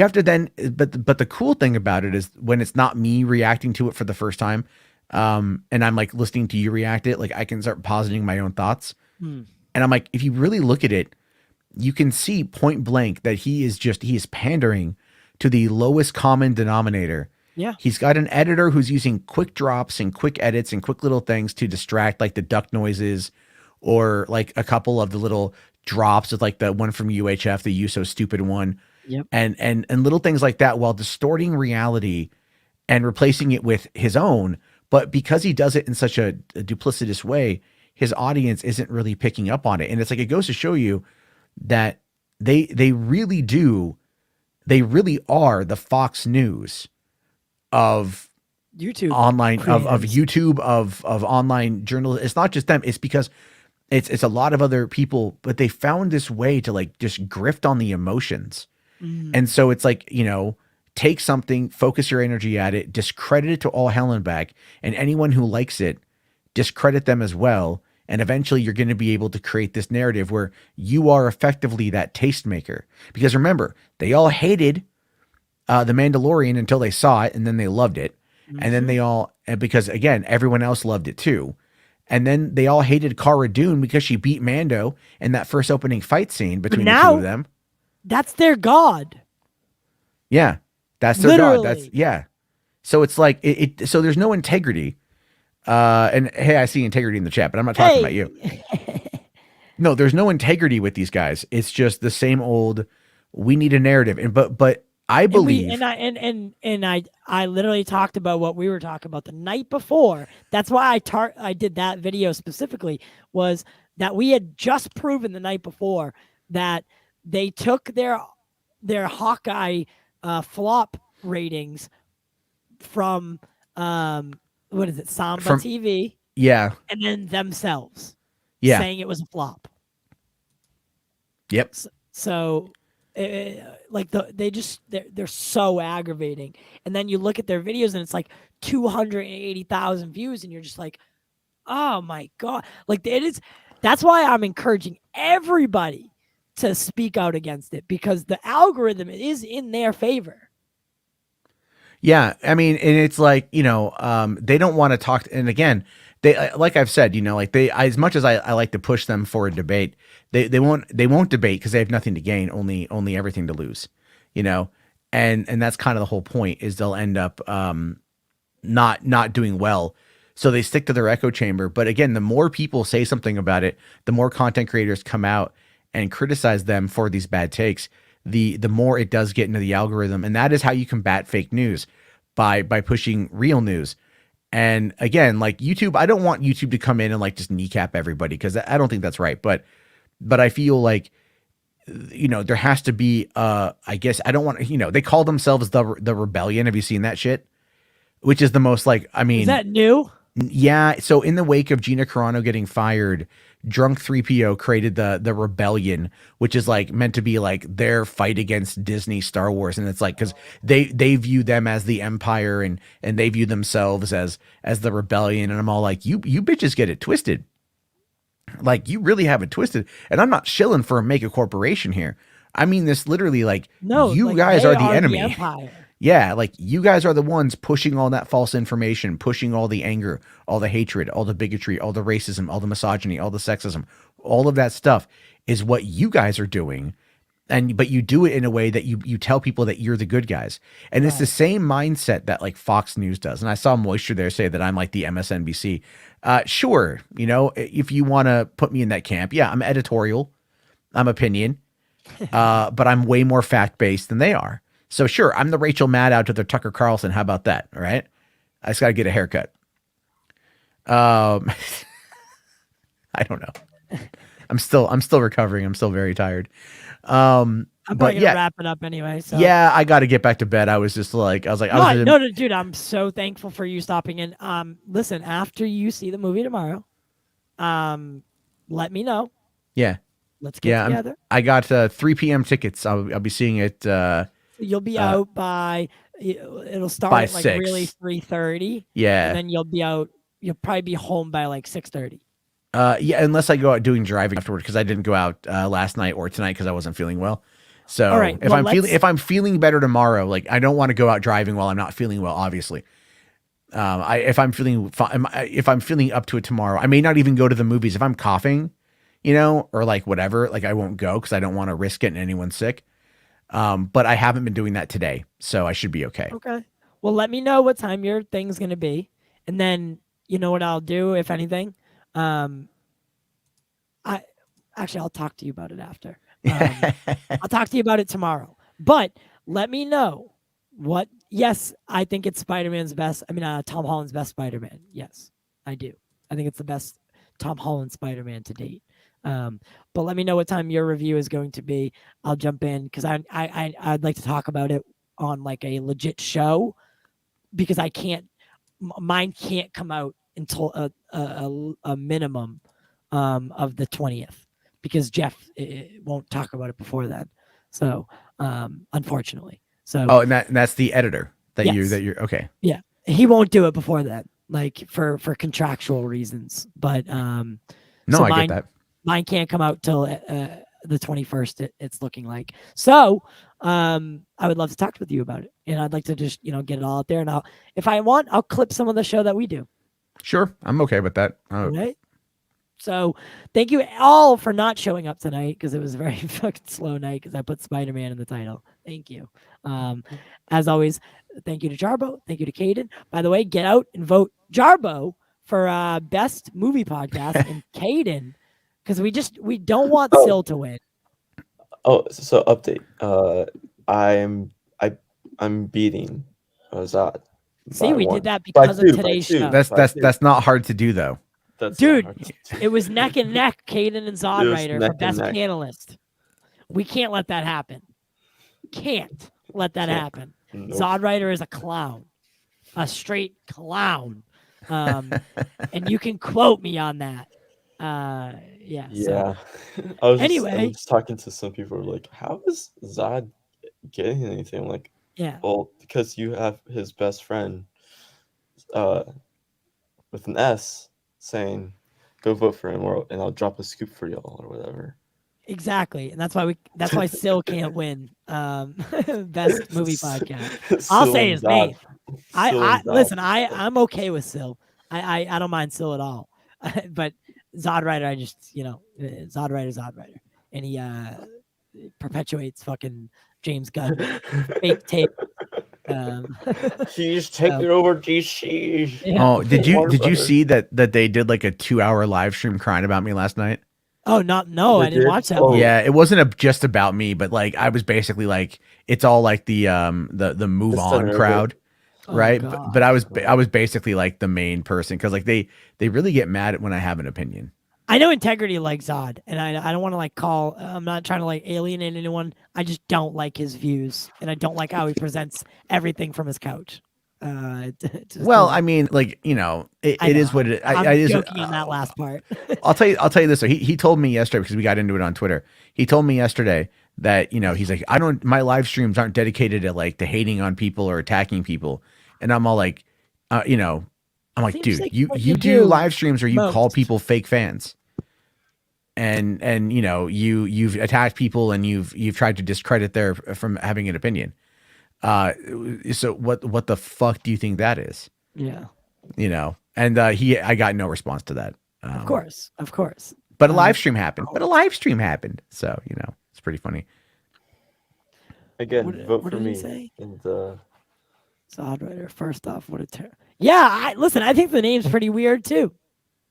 have to then, but the cool thing about it is when it's not me reacting to it for the first time, and I'm like listening to you react it, like I can start positing my own thoughts. And I'm like, if you really look at it, you can see point blank that he is pandering to the lowest common denominator. Yeah. He's got an editor who's using quick drops and quick edits and quick little things to distract, like the duck noises, or like a couple of the little drops with like the one from UHF, the You So Stupid one. Yep. And little things like that, while distorting reality and replacing it with his own. But because he does it in such a duplicitous way, his audience isn't really picking up on it. And it's like, it goes to show you that they really are the Fox News of YouTube online, of YouTube, of online journalism. It's not just them. It's because it's a lot of other people, but they found this way to like just grift on the emotions. And so it's like, take something, focus your energy at it, discredit it to all hell and back, and anyone who likes it, discredit them as well. And eventually you're going to be able to create this narrative where you are effectively that tastemaker. Because remember, they all hated The Mandalorian until they saw it, and then they loved it. And then because again, everyone else loved it too. And then they all hated Cara Dune because she beat Mando in that first opening fight scene between the two of them. That's their god. Yeah. That's their god. So it's like, so there's no integrity. And hey, I see integrity in the chat, but I'm not talking about you. No, there's no integrity with these guys. It's just the same old. We need a narrative, and but I believe, I literally talked about what we were talking about the night before. That's why I did that video specifically, was that we had just proven the night before that they took their Hawkeye flop ratings from what is it, Samba TV? Yeah. And then themselves saying it was a flop. Yep. So like they're so aggravating. And then you look at their videos and it's like 280,000 views and you're just like, oh my God. Like that's why I'm encouraging everybody to speak out against it, because the algorithm is in their favor. Yeah, I mean, and it's like, they don't want to talk. And again, they, like I've said, like as much as I like to push them for a debate, they won't debate because they have nothing to gain, only everything to lose, and that's kind of the whole point, is they'll end up not doing well. So they stick to their echo chamber. But again, the more people say something about it, the more content creators come out and criticize them for these bad takes, the more it does get into the algorithm. And that is how you combat fake news, by pushing real news. And again, like YouTube, I don't want YouTube to come in and like just kneecap everybody, because I don't think that's right. But I feel like, there has to be, I guess, I don't want, they call themselves the Rebellion. Have you seen that shit? Which is the most is that new? Yeah. So in the wake of Gina Carano getting fired, Drunk 3PO created the Rebellion, which is like meant to be like their fight against Disney Star Wars. And it's like, because they view them as the Empire, and they view themselves as the Rebellion. And I'm all like, you bitches get it twisted. Like, you really have it twisted. And I'm not shilling for a mega corporation here. I mean this literally, like, no, you like, guys are the enemy. The Empire. Yeah, like, you guys are the ones pushing all that false information, pushing all the anger, all the hatred, all the bigotry, all the racism, all the misogyny, all the sexism. All of that stuff is what you guys are doing. But you do it in a way that you tell people that you're the good guys. And it's the same mindset that like Fox News does. And I saw Moisture there say that I'm like the MSNBC. Sure, if you want to put me in that camp, yeah, I'm editorial, I'm opinion, but I'm way more fact-based than they are. So sure, I'm the Rachel Maddow to the Tucker Carlson. How about that? All right. I just got to get a haircut. I don't know. I'm still recovering. I'm still very tired. I'm probably gonna wrap it up anyway. So yeah, I got to get back to bed. I was like, no, dude, I'm so thankful for you stopping in. Listen, after you see the movie tomorrow, let me know. Yeah. Let's get together. I got 3 p.m. tickets. I'll be seeing it. You'll be out by, it'll start by at like 6. really 3:30. Yeah. And then you'll be out. You'll probably be home by like 6:30. Yeah, unless I go out doing driving afterward, because I didn't go out last night or tonight because I wasn't feeling well. So all right, if I'm feeling better tomorrow, like, I don't want to go out driving while I'm not feeling well, obviously. If I'm feeling up to it tomorrow, I may not even go to the movies. If I'm coughing, or like whatever, like, I won't go because I don't want to risk getting anyone sick. But I haven't been doing that today, so I should be okay. Okay. Well, let me know what time your thing's going to be. And then, you know what I'll do, if anything? I'll talk to you about it after. I'll talk to you about it tomorrow. But let me know what. Yes, I think it's Spider-Man's best. I mean, Tom Holland's best Spider-Man. Yes, I do. I think it's the best Tom Holland Spider-Man to date. But let me know what time your review is going to be. I'll jump in because I'd like to talk about it on like a legit show, because mine can't come out until a minimum of the 20th, because Jeff won't talk about it before then. So unfortunately, and that's the editor that yes. you're okay. Yeah, he won't do it before then, like for contractual reasons. But no, I get that. Mine can't come out till the 21st. It's looking like. So I would love to talk with you about it, and I'd like to just get it all out there. And if I want, I'll clip some of the show that we do. Sure, I'm okay with that. All right. So thank you all for not showing up tonight, because it was a very fucking slow night because I put Spider-Man in the title. Thank you. As always, thank you to Jarbo. Thank you to Caden. By the way, get out and vote Jarbo for best movie podcast, and Caden because we don't want Oh. Sil to win. Oh, so update. I'm beating Zod. See, by we one. did that By because of two, by today's two. show. That's not hard to do though. That's Dude, not hard to do. it was neck and neck, Caden and It Zod was Rider neck for and best neck. panelist. We can't let that happen. Can't let that Can't. happen. Nope. Zod Rider is a clown, a straight clown. And you can quote me on that. Yeah. Yeah. So, I was anyway. just talking to some people who were like, how is Zod getting anything? I'm like, yeah. well, because you have his best friend with an S saying, go vote for him and I'll drop a scoop for y'all or whatever. Exactly. And that's why Sil can't win best movie podcast. I'll Sil say and his Zod. name. Sil I and Zod. listen, I'm okay with Sil. I don't mind Sil at all. But Zod Rider, I just, Zod Rider. And he perpetuates fucking James Gunn fake tape. He's taking over DC. Yeah. Oh, did you Brothers. see that they did like a 2-hour live stream crying about me last night? Oh, no, They I didn't did? watch that. Oh. one. Yeah, it wasn't just about me, but like I was basically like, it's all like the move The on center of crowd, Oh, right? God. But I was basically like the main person because like they really get mad when I have an opinion. I know Integrity likes Zod, and I don't want to like call. I'm not trying to like alienate anyone. I just don't like his views, and I don't like how he presents everything from his couch. It just Well, doesn't- I mean, like it I is know. what it. I'm I is. joking in that last part. I'll tell you this. He told me yesterday because we got into it on Twitter. He told me yesterday that he's like, my live streams aren't dedicated to like to hating on people or attacking people, and I'm all like, I'm like, Seems dude, like you what you you do do live streams or you call most. people fake fans, and you've attacked people and you've tried to discredit their from having an opinion. So what the fuck do you think that is? Yeah, And I got no response to that. of course. But a live stream happened. So, it's pretty funny. Again, What- vote what for did he me. say? And Zod Rider. First off, what a terror. Yeah, listen. I think the name's pretty weird too.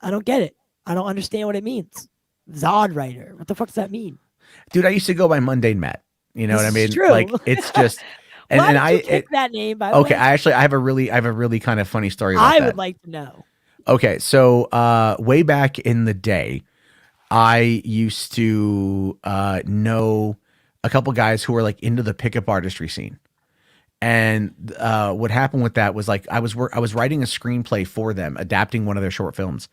I don't get it. I don't understand what it means. Zod Rider. What the fuck does that mean? Dude, I used to go by Mundane Matt. You know what I This mean? is true. Like it's just and, Why and did I you pick that name? By the okay, way? I have a really kind of funny story about I that. would like to know. Okay, so way back in the day, I used to know a couple guys who were like into the pickup artistry scene. And what happened with that was like I was writing a screenplay for them, adapting one of their short films.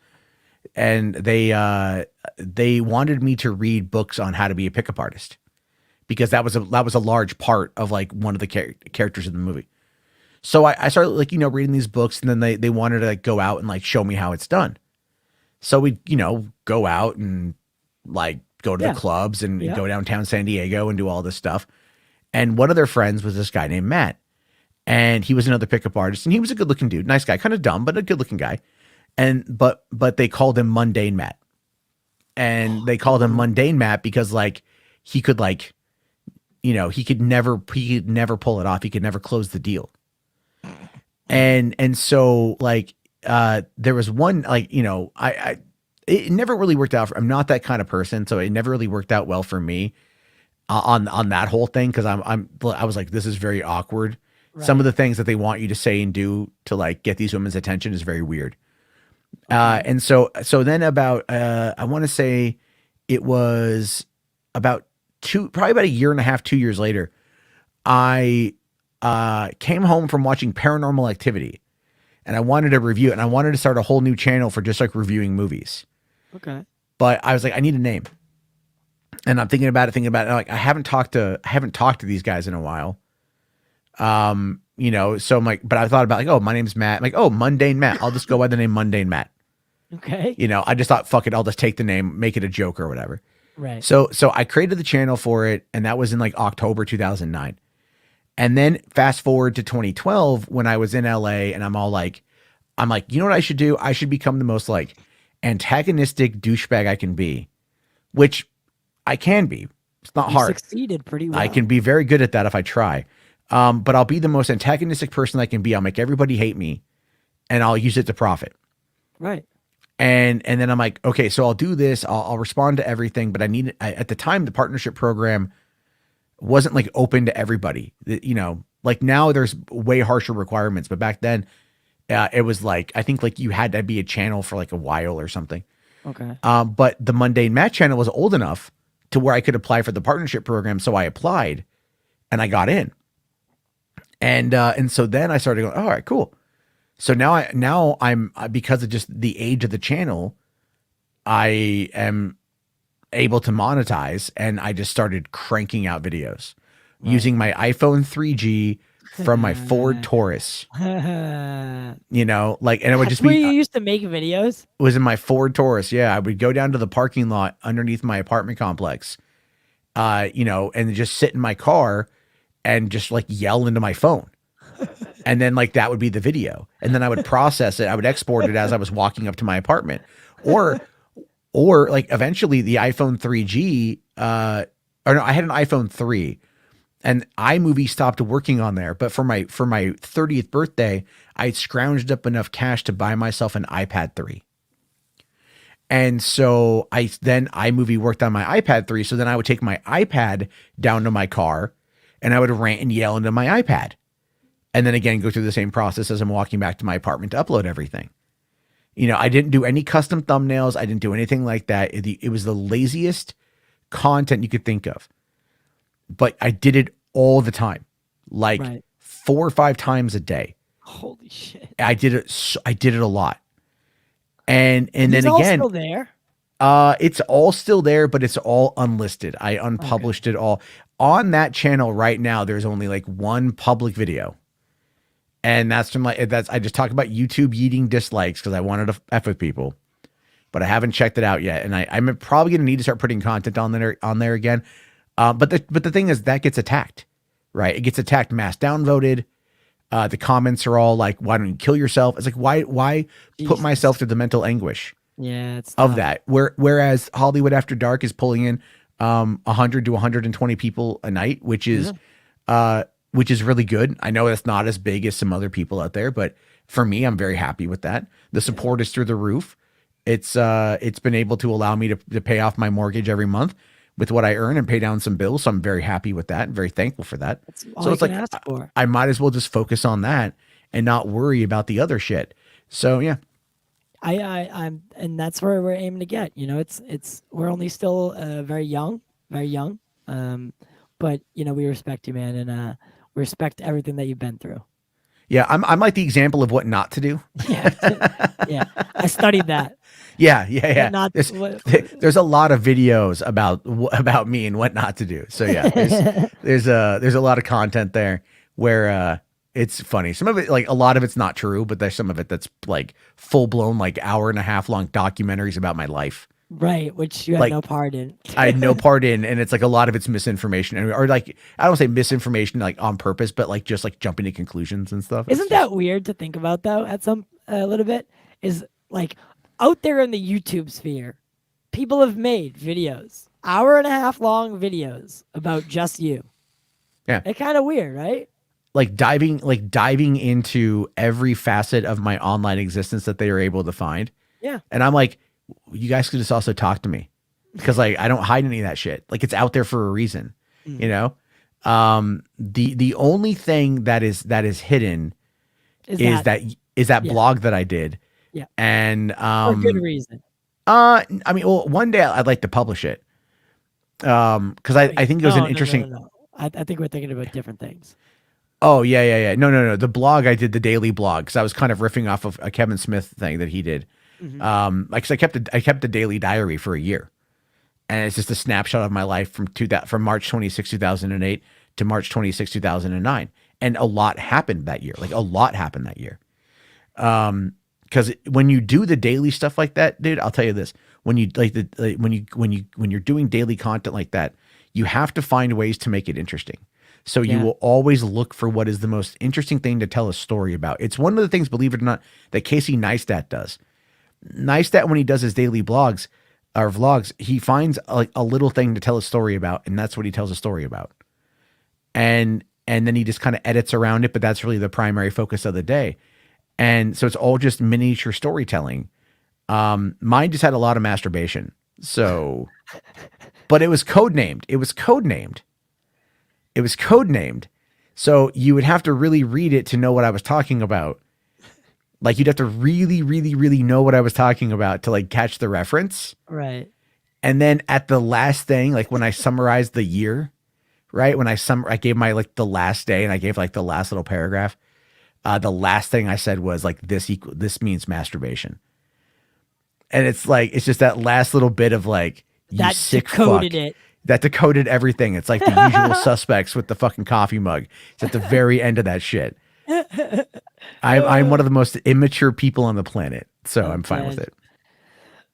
And they wanted me to read books on how to be a pickup artist because that was a large part of like one of the characters in the movie. So I started like, reading these books, and then they wanted to like go out and like show me how it's done. So we, go out and like go to the clubs and go downtown San Diego and do all this stuff. And one of their friends was this guy named Matt, and he was another pickup artist, and he was a good looking dude, nice guy, kind of dumb, but a good looking guy. And, but they called him Mundane Matt, and they called him Mundane Matt because like, he could like, he could never pull it off. He could never close the deal. And so like, there was one, like, it never really worked out. I'm not that kind of person. So it never really worked out well for me on that whole thing. Cause I was like, this is very awkward. Right. Some of the things that they want you to say and do to like get these women's attention is very weird. And so then about, I want to say it was probably about a year and a half, 2 years later, I came home from watching Paranormal Activity, and I wanted to review it, and I wanted to start a whole new channel for just like reviewing movies. Okay. But I was like, I need a name. And I'm thinking about it. And like, I haven't talked to these guys in a while. So I'm like, but I thought about like, oh, my name's Matt. I'm like, oh, Mundane Matt. I'll just go by the name Mundane Matt. Okay. I just thought, fuck it. I'll just take the name, make it a joke or whatever. Right. So I created the channel for it, and that was in like October 2009. And then fast forward to 2012 when I was in LA, and I'm like, you know what I should do? I should become the most like antagonistic douchebag I can be, which I can be. It's not hard. Succeeded pretty well. I can be very good at that if I try. But I'll be the most antagonistic person I can be. I'll make everybody hate me, and I'll use it to profit. Right. And then I'm like, okay, so I'll do this. I'll respond to everything, but at the time, the partnership program wasn't like open to everybody. You know, like now there's way harsher requirements, but back then it was like, I think like you had to be a channel for like a while or something. Okay. But the Mundane Matt channel was old enough to where I could apply for the partnership program. So I applied and I got in. And so then I started going, all right, cool. So now I'm because of just the age of the channel, I am able to monetize, and I just started cranking out videos using my iPhone 3G from my Ford Taurus. You know, like, and it would just where be you used to make videos. It was in my Ford Taurus. Yeah, I would go down to the parking lot underneath my apartment complex, you know, and just sit in my car and just like yell into my phone. And then like that would be the video. And then I would process it. I would export it as I was walking up to my apartment. Or like eventually the iPhone 3G, or no, I had an iPhone 3 and iMovie stopped working on there. But for my 30th birthday, I scrounged up enough cash to buy myself an iPad 3. And so then iMovie worked on my iPad 3. So then I would take my iPad down to my car and I would rant and yell into my iPad. And then again, go through the same process as I'm walking back to my apartment to upload everything. You know, I didn't do any custom thumbnails. I didn't do anything like that. It was the laziest content you could think of. But I did it all the time, like 4 or 5 times a day. Holy shit! I did it a lot. And then It's again, all still there. It's all still there, but it's all unlisted. I unpublished it all. On that channel right now, there's only like one public video. And that's from I just talk about YouTube yeeting dislikes because I wanted to F with people, but I haven't checked it out yet. And I'm probably going to need to start putting content on there again. But the thing is that gets attacked, right? It gets attacked, mass downvoted. The comments are all like, why don't you kill yourself? It's like, why put myself through the mental anguish of that? Whereas Hollywood After Dark is pulling in 100 to 120 people a night, which is really good. I know that's not as big as some other people out there, but for me, I'm very happy with that. The support is through the roof. It's been able to allow me to pay off my mortgage every month with what I earn and pay down some bills. So I'm very happy with that and very thankful for that. So it's like, I might as well just focus on that and not worry about the other shit. So yeah. I'm, and that's where we're aiming to get, you know, we're only still very young. But you know, we respect you, man. And, we respect everything that you've been through. Yeah. I'm like the example of what not to do. Yeah. I studied that. Yeah. There's a lot of videos about me and what not to do. So yeah, there's a lot of content there where it's funny. Some of it, like a lot of it's not true, but there's some of it that's like full blown, like hour-and-a-half long documentaries about my life. Right, which you had no part in. I had no part in, and it's like a lot of it's misinformation, or like I don't say misinformation like on purpose, but like just like jumping to conclusions and stuff. Isn't that weird to think about though? At a little bit is like out there in the YouTube sphere, people have made videos, hour-and-a-half long videos about just you. Yeah, it's kind of weird, right? Like diving into every facet of my online existence that they are able to find. Yeah, and I'm like, you guys could just also talk to me because like I don't hide any of that shit. Like it's out there for a reason, you know. The only thing that is hidden is that blog that I did. Yeah, and for good reason. I mean, well, one day I'd like to publish it. Because I think it was an interesting. No. I think we're thinking about different things. Oh yeah. No. The blog I did, the daily blog, because I was kind of riffing off of a Kevin Smith thing that he did. Like, 'cause I kept a daily diary for a year, and it's just a snapshot of my life from March 26, 2008 to March 26, 2009, and a lot happened that year. Like a lot happened that year. Because when you do the daily stuff like that, dude, I'll tell you this: when you're doing daily content like that, you have to find ways to make it interesting. So you will always look for what is the most interesting thing to tell a story about. It's one of the things, believe it or not, that Casey Neistat does. Neistat, when he does his daily blogs or vlogs, he finds like a little thing to tell a story about, and that's what he tells a story about. And then he just kind of edits around it, but that's really the primary focus of the day. And so it's all just miniature storytelling Mine just had a lot of masturbation. So, but it was codenamed. So you would have to really read it to know what I was talking about. Like you'd have to really, really, really know what I was talking about to like catch the reference. Right. And then at the last thing, like when I summarized the year, right? When I gave my like the last day and I gave like the last little paragraph. The last thing I said was like this means masturbation. And it's like it's just that last little bit of like you that sick decoded fuck. it. That decoded everything. It's like the usual suspects with the fucking coffee mug. It's at the very end of that shit. I'm one of the most immature people on the planet, so I'm fine with it.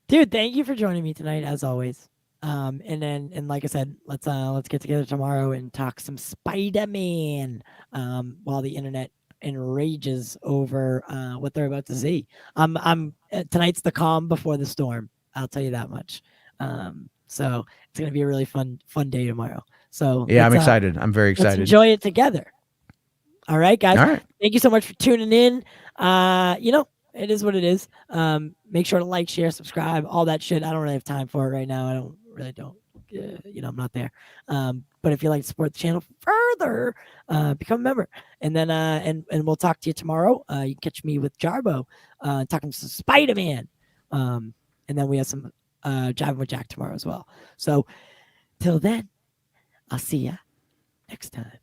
Dude, thank you for joining me tonight, as always. And like I said, let's get together tomorrow and talk some Spider-Man while the internet enrages over what they're about to see. Tonight's the calm before the storm. I'll tell you that much. So it's gonna be a really fun day tomorrow. So yeah, I'm excited. I'm very excited. Let's enjoy it together. All right, guys. All right. Thank you so much for tuning in. It is what it is. Make sure to like, share, subscribe, all that shit. I don't really have time for it right now. I don't. I'm not there. But if you'd like to support the channel further, become a member. And then and we'll talk to you tomorrow. You can catch me with Jarbo talking some Spider-Man. And then we have some Jiving with Jack tomorrow as well. So till then, I'll see ya next time.